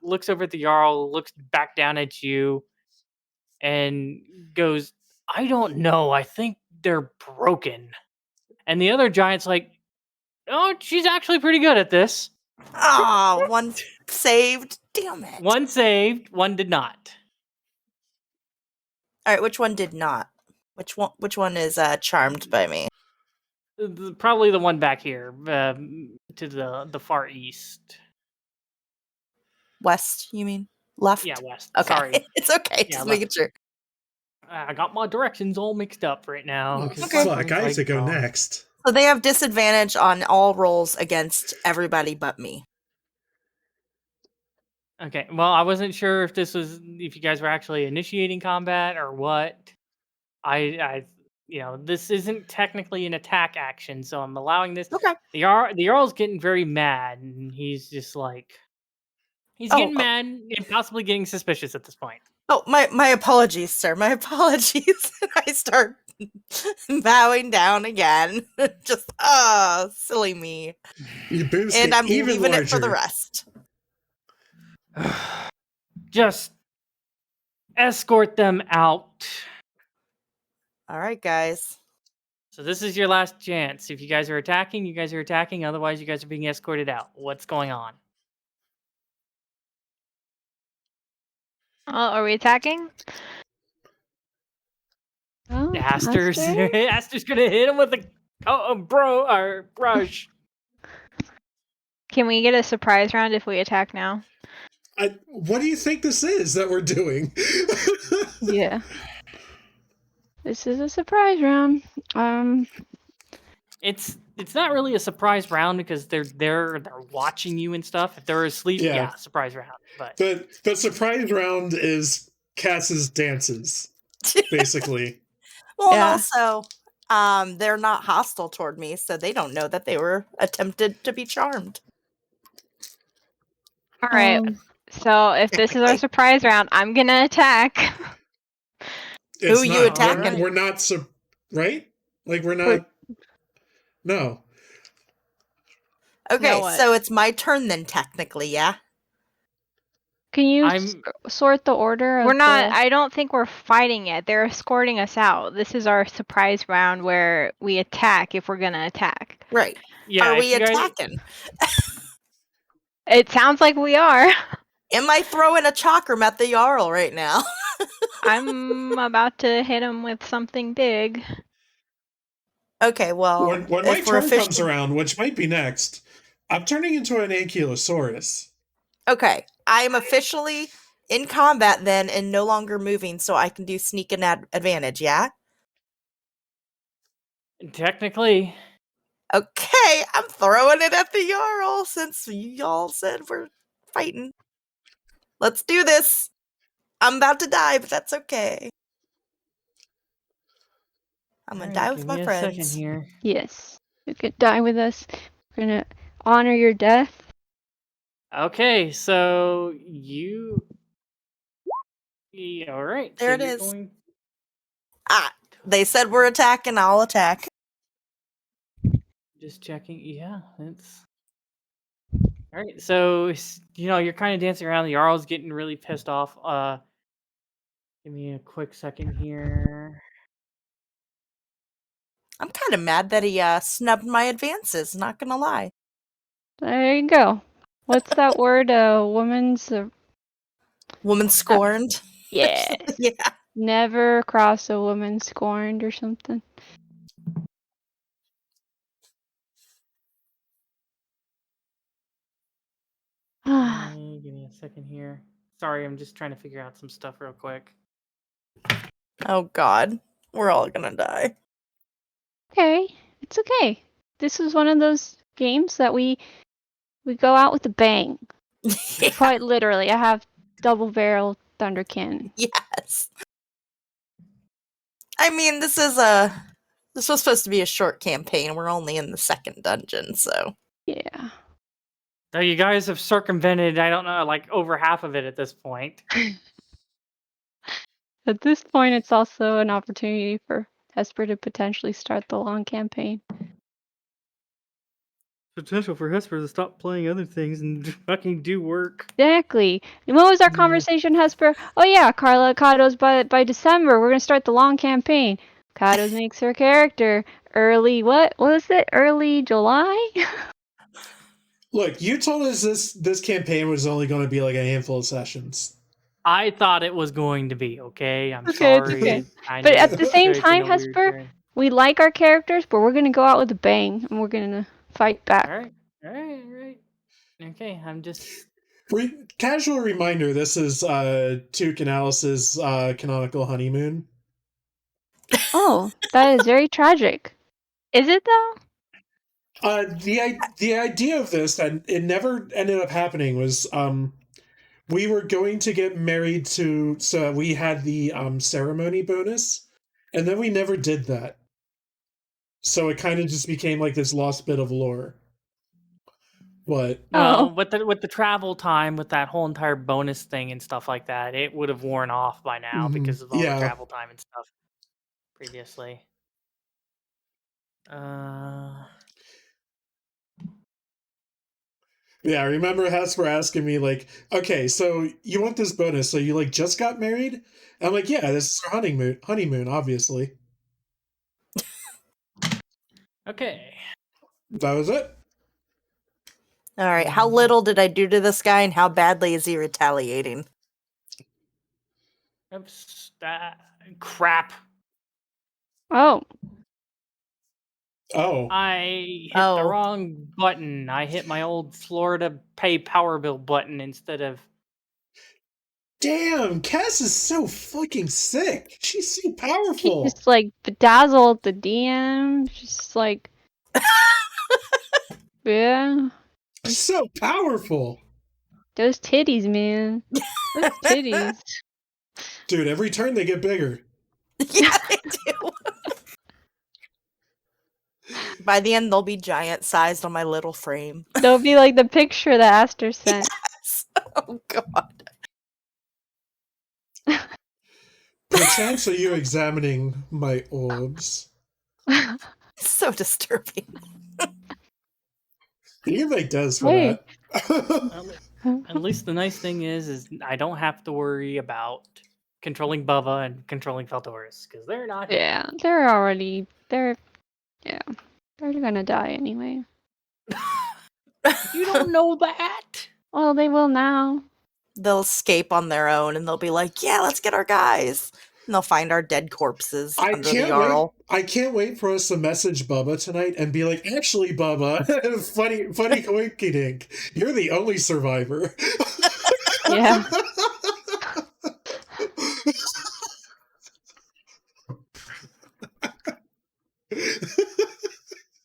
looks over at the Jarl, looks back down at you, and goes, I don't know. I think they're broken. And the other giant's like, oh, she's actually pretty good at this. Oh, one saved. Damn it. One saved, one did not. All right, which one did not? Which one is charmed by me? Probably the one back here, to the far east. West, you mean? Left? Yeah, west. Okay. Sorry. It's okay. Yeah, Just making sure. I got my directions all mixed up right now. 'cause Okay. my Fuck, brain's I have to go oh. next. So they have disadvantage on all rolls against everybody but me. Okay. Well, I wasn't sure if if you guys were actually initiating combat or what. I this isn't technically an attack action, so I'm allowing this. Okay. The Jarl's getting very mad, and he's just like he's Oh, getting mad and possibly getting suspicious at this point. Oh, my apologies, sir. My apologies. I start bowing down again. Just silly me. Your boobs And get I'm even leaving larger. it for the rest. Just escort them out. All right, guys. So this is your last chance. If you guys are attacking, you guys are attacking. Otherwise, you guys are being escorted out. What's going on? Are we attacking? Oh, Aster's Aster? Aster's gonna hit him with a brush. Can we get a surprise round if we attack now? What do you think this is that we're doing? Yeah. This is a surprise round. It's not really a surprise round because they're watching you and stuff. If they're asleep, yeah surprise round. But the surprise round is Cass's dances, basically. Well, and Yeah. also, they're not hostile toward me, so they don't know that they were attempted to be charmed. All right. So if this is our Technically. surprise round, I'm gonna attack. It's Who you not. attacking? We're not right? Like we're not. No. Okay, Now what? so it's my turn then, technically, yeah? Can you I'm- sort the order of We're not. the- I don't think we're fighting yet. They're escorting us out. This is our surprise round where we attack if we're gonna attack. Right. yeah, Are if we you guys- attacking? It sounds like we are. Am I throwing a chakram at the Jarl right now? I'm about to hit him with something big. Okay, well, When my if we're turn comes officially... around, which might be next, I'm turning into an Ankylosaurus. Okay, I am officially in combat then and no longer moving, so I can do sneak and advantage, yeah? Technically, Okay, I'm throwing it at the Jarl since y'all said we're fighting. Let's do this. I'm about to die, but that's okay. I'm gonna Alright, die with give my me a friends. second here. Yes. You could die with us. We're gonna honor your death. Okay, so you. All right. There so it you're is. Going... They said we're attacking, I'll attack. Just checking. Yeah, it's. All right, so you're kind of dancing around. The Jarl's getting really pissed off. Give me a quick second here. I'm kind of mad that he snubbed my advances, not gonna lie. There you go. What's that word? Woman's. Woman scorned. Yeah. Yeah. Never cross a woman scorned or something. Okay, give me a second here. Sorry, I'm just trying to figure out some stuff real quick. Oh god. We're all gonna die. Okay, it's okay. This is one of those games that we go out with a bang. Yeah, Quite literally. I have double barrel thunder cannon. yes. I mean, this was supposed to be a short campaign. We're only in the second dungeon, so. Yeah. So you guys have circumvented, I don't know, like over half of it at this point. At this point, it's also an opportunity for Hesper to potentially start the long campaign. Potential for Hesper to stop playing other things and fucking do work. Exactly. And what was our Yeah. conversation, Hesper? Oh yeah, Carla, Cados by December, we're gonna start the long campaign. Cados makes her character early. What was it? Early July? Look, you told us this campaign was only going to be like a handful of sessions. I thought it was going to be, okay? I'm Okay, it's sorry. okay. I But know at the it's same been a time, weird Hesper, journey. we like our characters, but we're gonna go out with a bang and we're gonna fight back. Alright. Okay, I'm just... Casual reminder, this is Tuke and Alice's canonical honeymoon. Oh, that is very tragic. Is it though? The idea of this, and it never ended up happening, was we were going to get married to, so we had the ceremony bonus, and then we never did that. So it kind of just became like this lost bit of lore. What? Well, with the travel time, with that whole entire bonus thing and stuff like that, it would have worn off by now because of all the Yeah. travel time and stuff previously. Yeah, I remember Hesper asking me, like, okay, so you want this bonus, so you, like, just got married? And I'm like, yeah, this is our honeymoon, obviously. Okay. That was it. All right, how little did I do to this guy, and how badly is he retaliating? Oops. Crap. Oh. Oh. I hit the wrong button. I hit my old Florida pay power bill button instead of... Damn, Cass is so fucking sick. She's so powerful. She just like bedazzled the DM. Just like, yeah. She's so powerful. Those titties, man. Those titties. Dude, every turn they get bigger. Yeah, they do. By the end, they'll be giant-sized on my little frame. They'll be like the picture that Aster sent. Yes. Oh, God. Perchance are you examining my orbs? So disturbing. You make does for Hey. that. At least the nice thing is I don't have to worry about controlling Bubba and controlling Feltoris, because they're not here. Yeah, they're gonna die anyway. You don't know that. Well, they will now. They'll escape on their own, and they'll be like, yeah, let's get our guys. And they'll find our dead corpses under the Jarl. I can't wait for us to message Bubba tonight and be like, actually, Bubba, funny coinky dink, you're the only survivor. Yeah.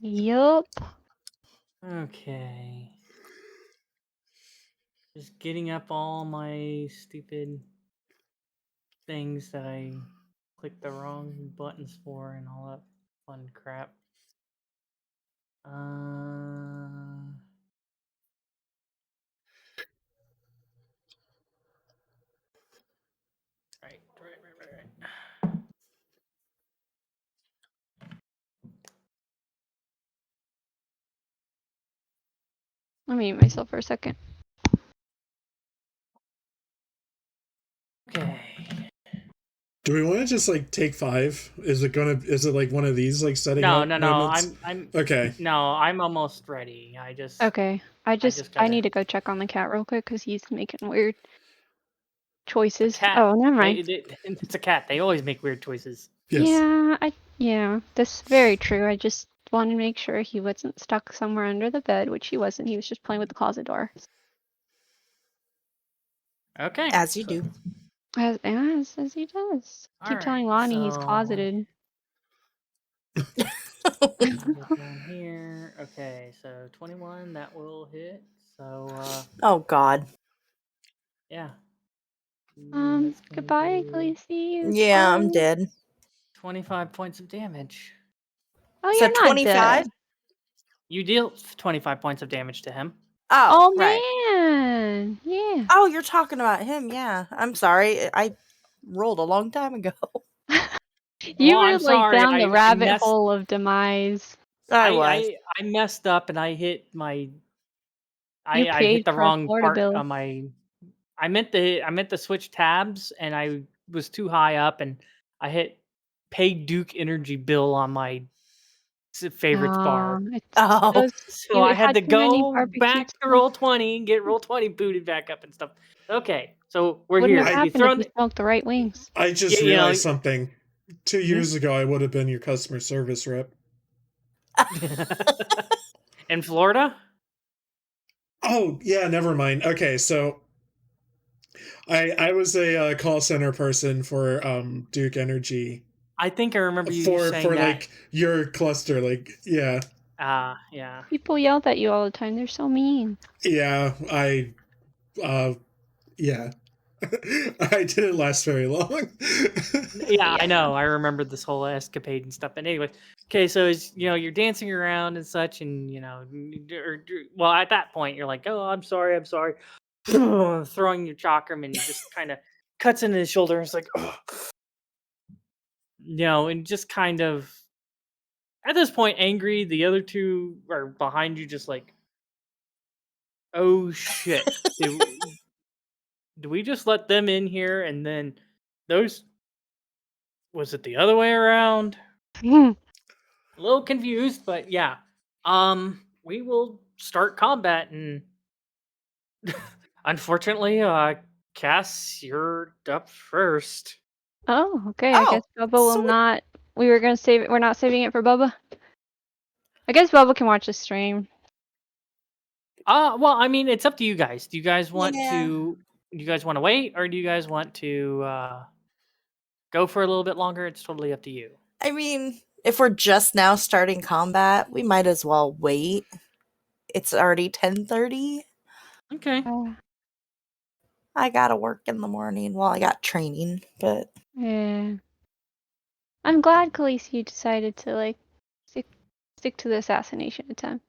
Yup. Okay. Just getting up all my stupid things that I clicked the wrong buttons for and all that fun crap. Right. Let me mute myself for a second. Okay. Do we want to just like take 5? Is it like one of these like setting No, up no. moments? I'm okay. No, I'm almost ready. Okay. I need to go check on the cat real quick because he's making weird choices. Cat. Oh, never mind. It's a cat. They always make weird choices. Yes. Yeah, that's very true. I just wanted to make sure he wasn't stuck somewhere under the bed, which he wasn't. He was just playing with the closet door. Okay. As you do. As he does. Keep telling Lani he's closeted. Here. Okay, so 21, that will hit. So oh God. Yeah. Goodbye, Khaleesi. Yeah, I'm dead. 25 points of damage. Oh, So you're not 25? dead. You deal 25 points of damage to him. Oh, right. Man. Yeah. Oh, you're talking about him. Yeah. I'm sorry. I rolled a long time ago. You Well, were I'm like sorry, down the I rabbit messed- hole of demise. I messed up and I hit my. I hit the wrong part on my. I meant to switch tabs and I was too high up and I hit pay Duke energy bill on my favorites bar. So I had to go back to Roll20 and get Roll20 booted back up and stuff. Okay, so we're Wouldn't here. have happened if you smoked the right wings. I just realized something. 2 years ago, I would have been your customer service rep. In Florida? Oh, yeah, never mind. Okay, so I was a call center person for Duke Energy. I think I remember you saying for that. like your cluster, like yeah. Yeah. People yelled at you all the time. They're so mean. Yeah, Yeah. I didn't last very long. Yeah, I Yeah. know. I remember this whole escapade and stuff. But anyway, okay, so as you're dancing around and such, and well, at that point, you're like, "Oh, I'm sorry, I'm sorry," throwing your chakram, and he just kind of cuts into his shoulder. And it's like, and just kind of at this point, angry. The other two are behind you, just like, "Oh shit! Do we just let them in here, and then those? Was it the other way around?" A little confused, but yeah. We will start combat, and unfortunately, Cass, you're up first. Oh, okay. I guess Oh, Bubba will sweet. not. We were gonna save it. We're not saving it for Bubba. I guess Bubba can watch the stream. Well, I mean, it's up to you guys. Do you guys want Yeah. to? Do you guys want to wait, or do you guys want to go for a little bit longer? It's totally up to you. I mean, if we're just now starting combat, we might as well wait. It's already 10:30. Okay. I gotta work in the morning. Well, I got training, but Yeah. I'm glad Khaleesi decided to like stick to the assassination attempt.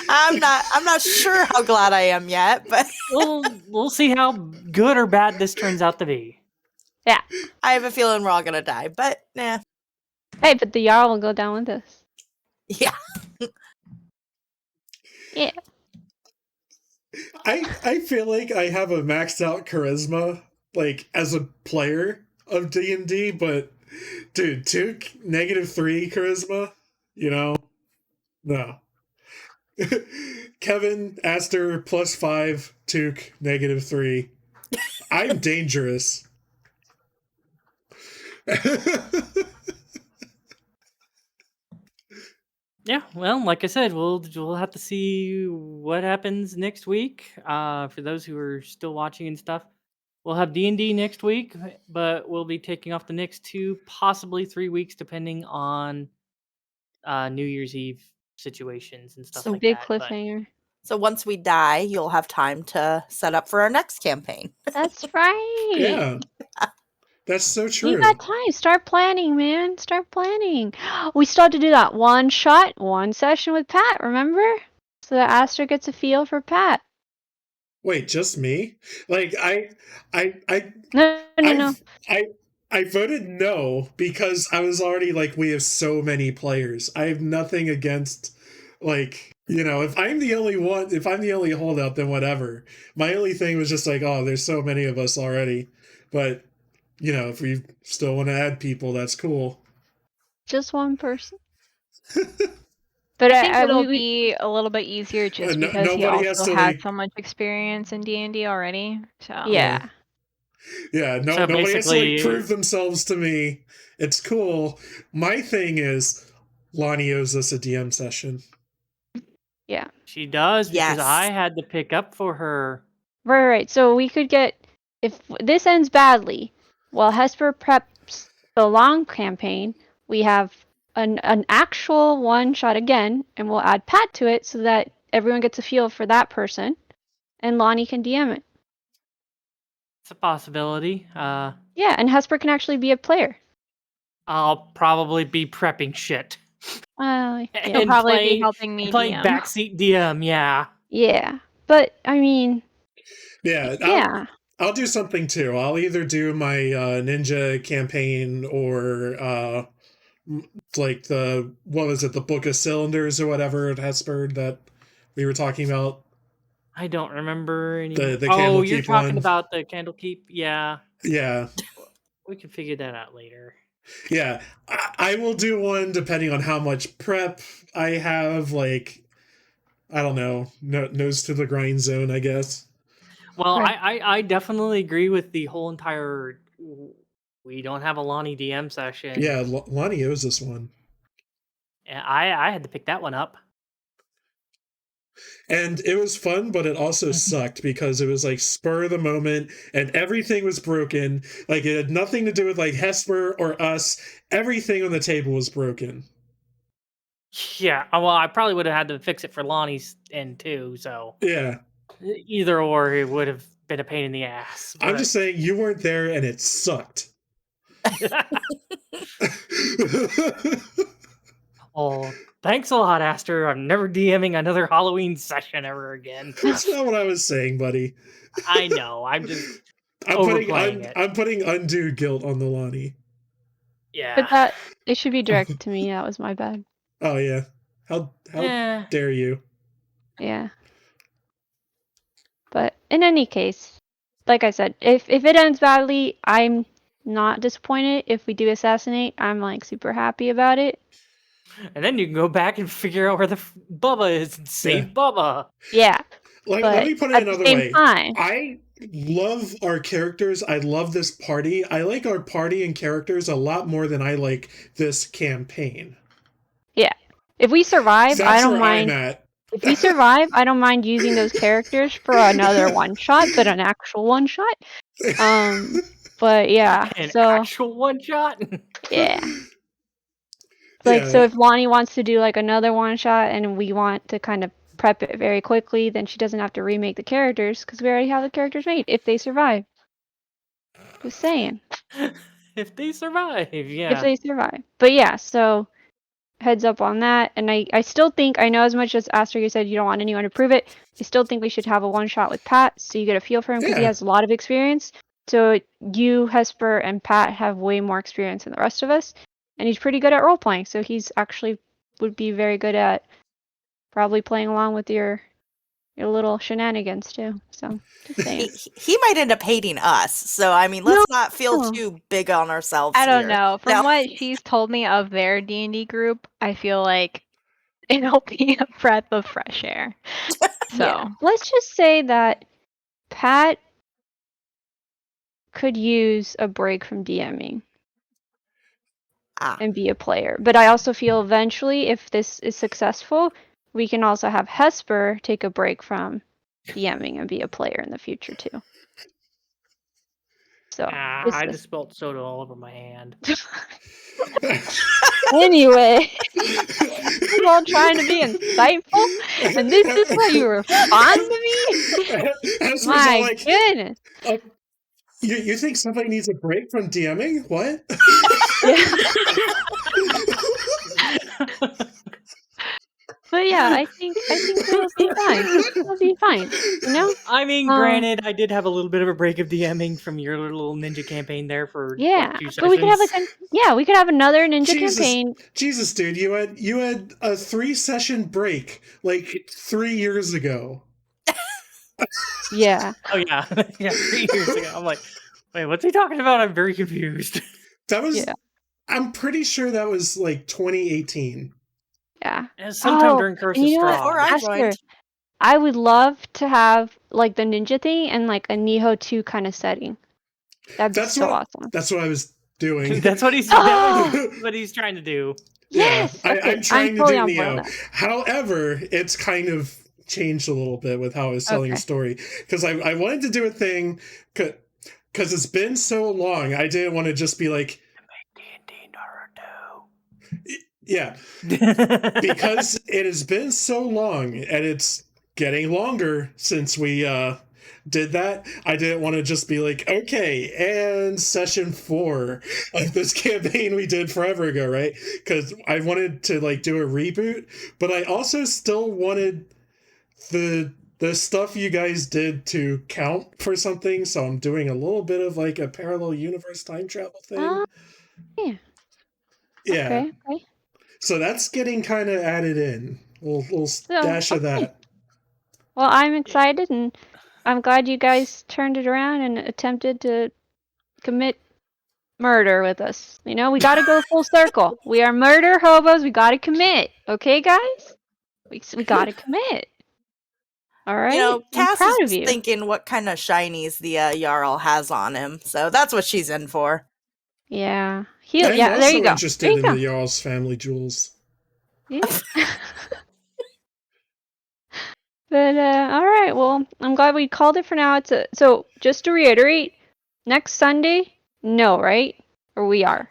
I'm not sure how glad I am yet, but We'll see how good or bad this turns out to be. Yeah. I have a feeling we're all gonna die. But nah. Hey, but the Jarl will go down with us. Yeah. Yeah. I feel like I have a maxed out charisma, like as a player of D&D, but dude, Took -3 charisma, no. Kevin, Aster +5, Took -3. I'm dangerous. Yeah, well, like I said, we'll have to see what happens next week. For those who are still watching and stuff, we'll have D&D next week, but we'll be taking off the next 2, possibly 3 weeks, depending on New Year's Eve situations and stuff So like Big that. But cliffhanger. So once we die, you'll have time to set up for our next campaign. That's right. Yeah. That's so true. You got time. Start planning, man. Start planning. We still have to do that one shot, one session with Pat, remember? So that Aster gets a feel for Pat. Wait, just me? Like I No. I voted no because I was already like, we have so many players. I have nothing against, like, if I'm the only one, if I'm the only holdout, then whatever. My only thing was just like, oh, there's so many of us already. But, if we still want to add people, that's cool. Just one person. But I think it'll be a little bit easier just because he nobody has also to, has like, so much experience in D&D already. So Yeah. Yeah, So nobody has to basically- prove themselves to me. It's cool. My thing is, Lani owes us a DM session. Yeah. she does, because Yes. I had to pick up for her. Right. So we could get, if this ends badly, while Hesper preps the long campaign, we have an actual one shot again, and we'll add Pat to it so that everyone gets a feel for that person, and Lani can DM it. It's a possibility. Yeah, and Hesper can actually be a player. I'll probably be prepping shit. Yeah. he'll probably be helping me playing DM. backseat DM. Yeah. Yeah. But, I mean, Yeah, I'll do something too. I'll either do my ninja campaign or like the Book of Cylinders or whatever at Hesper that we were talking about. I don't remember any. The Oh, you're Candlekeep talking one. about the Candlekeep? Yeah. Yeah. We can figure that out later. Yeah. I will do one depending on how much prep I have. Like, I don't know, nose to the grind zone, I guess. Well, Right. I definitely agree with the whole entire. We don't have a Lani DM session. Yeah, Lani owes us one. And I had to pick that one up. And it was fun, but it also sucked because it was like spur of the moment and everything was broken. Like, it had nothing to do with like Hesper or us. Everything on the table was broken. Yeah. Well, I probably would have had to fix it for Lonnie's end too. So Yeah. Either or, it would have been a pain in the ass. I'm but- just saying you weren't there and it sucked. Oh, thanks a lot, Aster. I'm never DMing another Halloween session ever again. That's not what I was saying, buddy. I know. I'm just I'm overplaying it. I'm putting undue guilt on the Lani. Yeah. But it should be directed to me. That was my bad. Oh yeah. How Eh. dare you? Yeah. But in any case, like I said, if it ends badly, I'm not disappointed. If we do assassinate, I'm like super happy about it. And then you can go back and figure out where the Bubba is and save Yeah. Bubba. Yeah. Let But me put it at the another same way. time- I love our characters. I love this party. I like our party and characters a lot more than I like this campaign. Yeah. If we survive, That's I don't where mind. I'm at. If we survive, I don't mind using those characters for another one shot, but an actual one shot. But yeah, An so actual one shot. yeah. Like, Yeah. so if Lani wants to do like another one shot and we want to kind of prep it very quickly, then she doesn't have to remake the characters because we already have the characters made if they survive. Just saying. If they survive, yeah. If they survive. But yeah, so heads up on that. And I still think, I know as much as Aster, you said you don't want anyone to prove it, I still think we should have a one shot with Pat so you get a feel for him because he Yeah. has a lot of experience. So you, Hesper, and Pat have way more experience than the rest of us. And he's pretty good at role playing. So he's actually would be very good at probably playing along with your little shenanigans too. So just saying. He might end up hating us. So I mean, let's not feel No. too big on ourselves. I don't here. know. From No. what she's told me of their D&D group, I feel like it'll be a breath of fresh air. So Yeah. Let's just say that Pat could use a break from DMing and be a player. But I also feel eventually, if this is successful, we can also have Hesper take a break from DMing and be a player in the future too. So I just spilled soda all over my hand. anyway, I was all trying to be insightful, and this is why you were fond of me. Hesper's My all like, goodness. you think somebody needs a break from DMing? What? But yeah, I think it'll be fine. It'll be fine. You know? I mean, granted, I did have a little bit of a break of DMing from your little ninja campaign there for Yeah, what, 2 sessions. but we could have we could have another ninja campaign. Jesus, dude, you had a 3-session break like 3 years ago. Yeah. Oh yeah, yeah, 3 years ago. I'm like, wait, what's he talking about? I'm very confused. That was. Yeah. I'm pretty sure that was like 2018. Yeah. Sometime during Curse of Strahd. I would love to have like the ninja thing and like a Niho 2 kind of setting. That'd be awesome. That's what I was doing. That's what he's what he's trying to do. Yes. Yeah, I'm trying to do Neo. However, it's kind of changed a little bit with how I was telling the story. Because I wanted to do a thing because it's been so long. I didn't want to just be like D&D Naruto. Yeah, because it has been so long, and it's getting longer since we did that. I didn't want to just be like, okay, and session 4 of this campaign we did forever ago, right? Because I wanted to like do a reboot, but I also still wanted the stuff you guys did to count for something. So I'm doing a little bit of like a parallel universe time travel thing. Yeah. Okay. So that's getting kind of added in. A little dash of that. Well, I'm excited, and I'm glad you guys turned it around and attempted to commit murder with us. You know, we got to go full circle. We are murder hobos. We got to commit. Okay, guys? We got to commit. All right? You know, Cass proud is of you. thinking what kind of shinies the Jarl has on him. So that's what she's in for. Yeah. I'm there you go. Interested in the Jarl's family jewels. Yeah. But all right, well, I'm glad we called it for now. So just to reiterate, next Sunday, no, right? Or we are.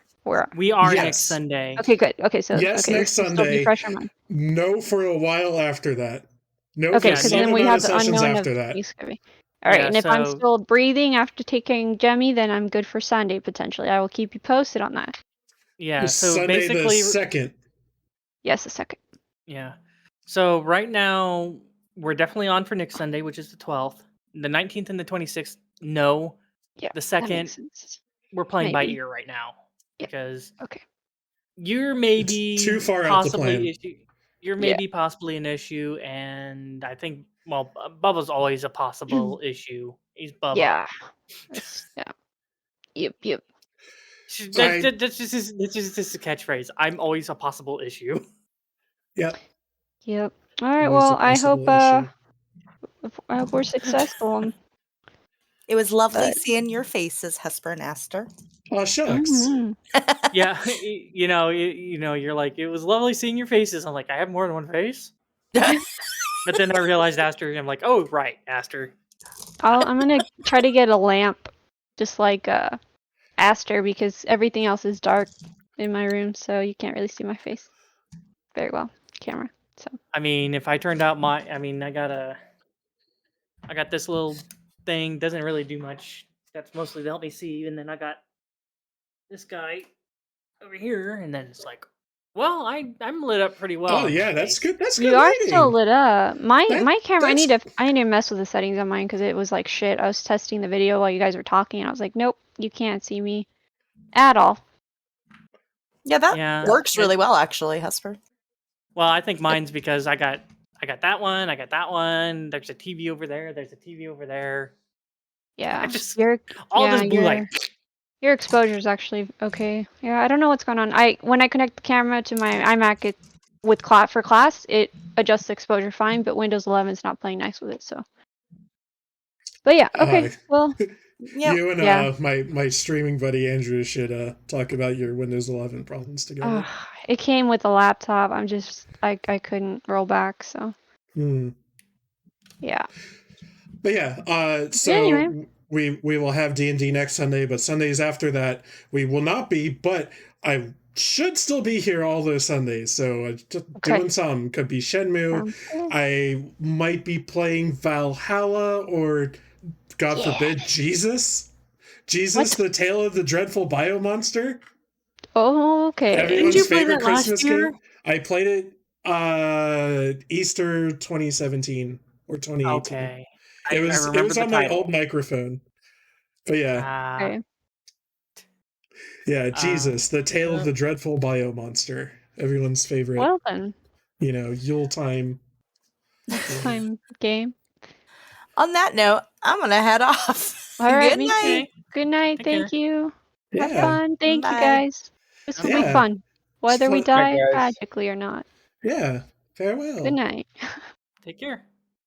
We are next Sunday. Okay, good. Okay, so yes, next Sunday. Sunday. Still be fresh on mind. No, for a while after that. No, Okay, Yeah, because no then we bonus have the sessions unknown after of that. Excavate. All right, Yeah, and if I'm so- still breathing after taking Jemmy, then I'm good for Sunday potentially. I will keep you posted on that. Yeah, so Sunday the basically, 2nd. Yes, a second. yeah. So right now we're definitely on for next Sunday, which is the 12th. The 19th and the 26th, no. Yeah, The that makes 2nd, sense. we're playing by Maybe. ear right now Yeah. because Okay. you're It's maybe too far out to plan. possibly issue. You're Yeah. maybe possibly an issue, and I think Bubba's always a possible issue. He's Bubba. Yeah. Yeah. Yep. That's just a catchphrase. I'm always a possible issue. Yep. All right. Always a Well, I hope possible we're successful. It was lovely But- seeing your faces, Hesper and Aster. Oh, shucks. Mhm. Yeah, you're like, it was lovely seeing your faces. I'm like, I have more than one face. But then I realized Aster, and I'm like, oh right, Aster. I'm gonna try to get a lamp, just like Aster, because everything else is dark in my room, so you can't really see my face very well. Camera. So. I mean, if I turned out I got this little thing, doesn't really do much. That's mostly to help me see, and then I got this guy over here, and then it's like, well, I'm lit up pretty well. Oh in yeah, this that's case. good. That's good You are lighting. still lit up. My camera. I need that's- to mess with the settings on mine because it was like shit. I was testing the video while you guys were talking, and I was like, nope, you can't see me at all. Yeah, that Yeah, works really well, actually, Hesper. Well, I think mine's because I got that one, I got that one. There's a TV over there. There's a TV over there. Yeah, I just your all this blue light. Your exposure is actually okay. Yeah, I don't know what's going on. When I connect the camera to my iMac, with for class, it adjusts the exposure fine, but Windows 11 is not playing nice with it. So, but yeah, okay. Well, Yep. You and Yeah. my streaming buddy Andrew should talk about your Windows 11 problems together. it came with a laptop. I couldn't roll back. So, yeah. But yeah, so Anyway. we will have D&D next Sunday, but Sundays after that we will not be. But I should still be here all those Sundays, so just doing some. Could be Shenmue. I might be playing Valhalla, or God forbid, Jesus, the Tale of the Dreadful Biomonster. Oh, okay. Everyone's Didn't you play favorite that last Christmas year? game. I played it Easter 2017 or 2018. Okay. It I was remember the on my title. old microphone. But yeah. Okay. Yeah, Jesus, the Tale of the Dreadful Biomonster. Everyone's favorite. Well then. Yule time game. On that note, I'm gonna head off. All right, Good me night. too. Good night. Take Thank you. Have Yeah. fun. Thank you, Bye. guys. This will be Yeah. fun, whether we fun. Bye, die guys. tragically or not. Yeah. Farewell. Good night. Take care.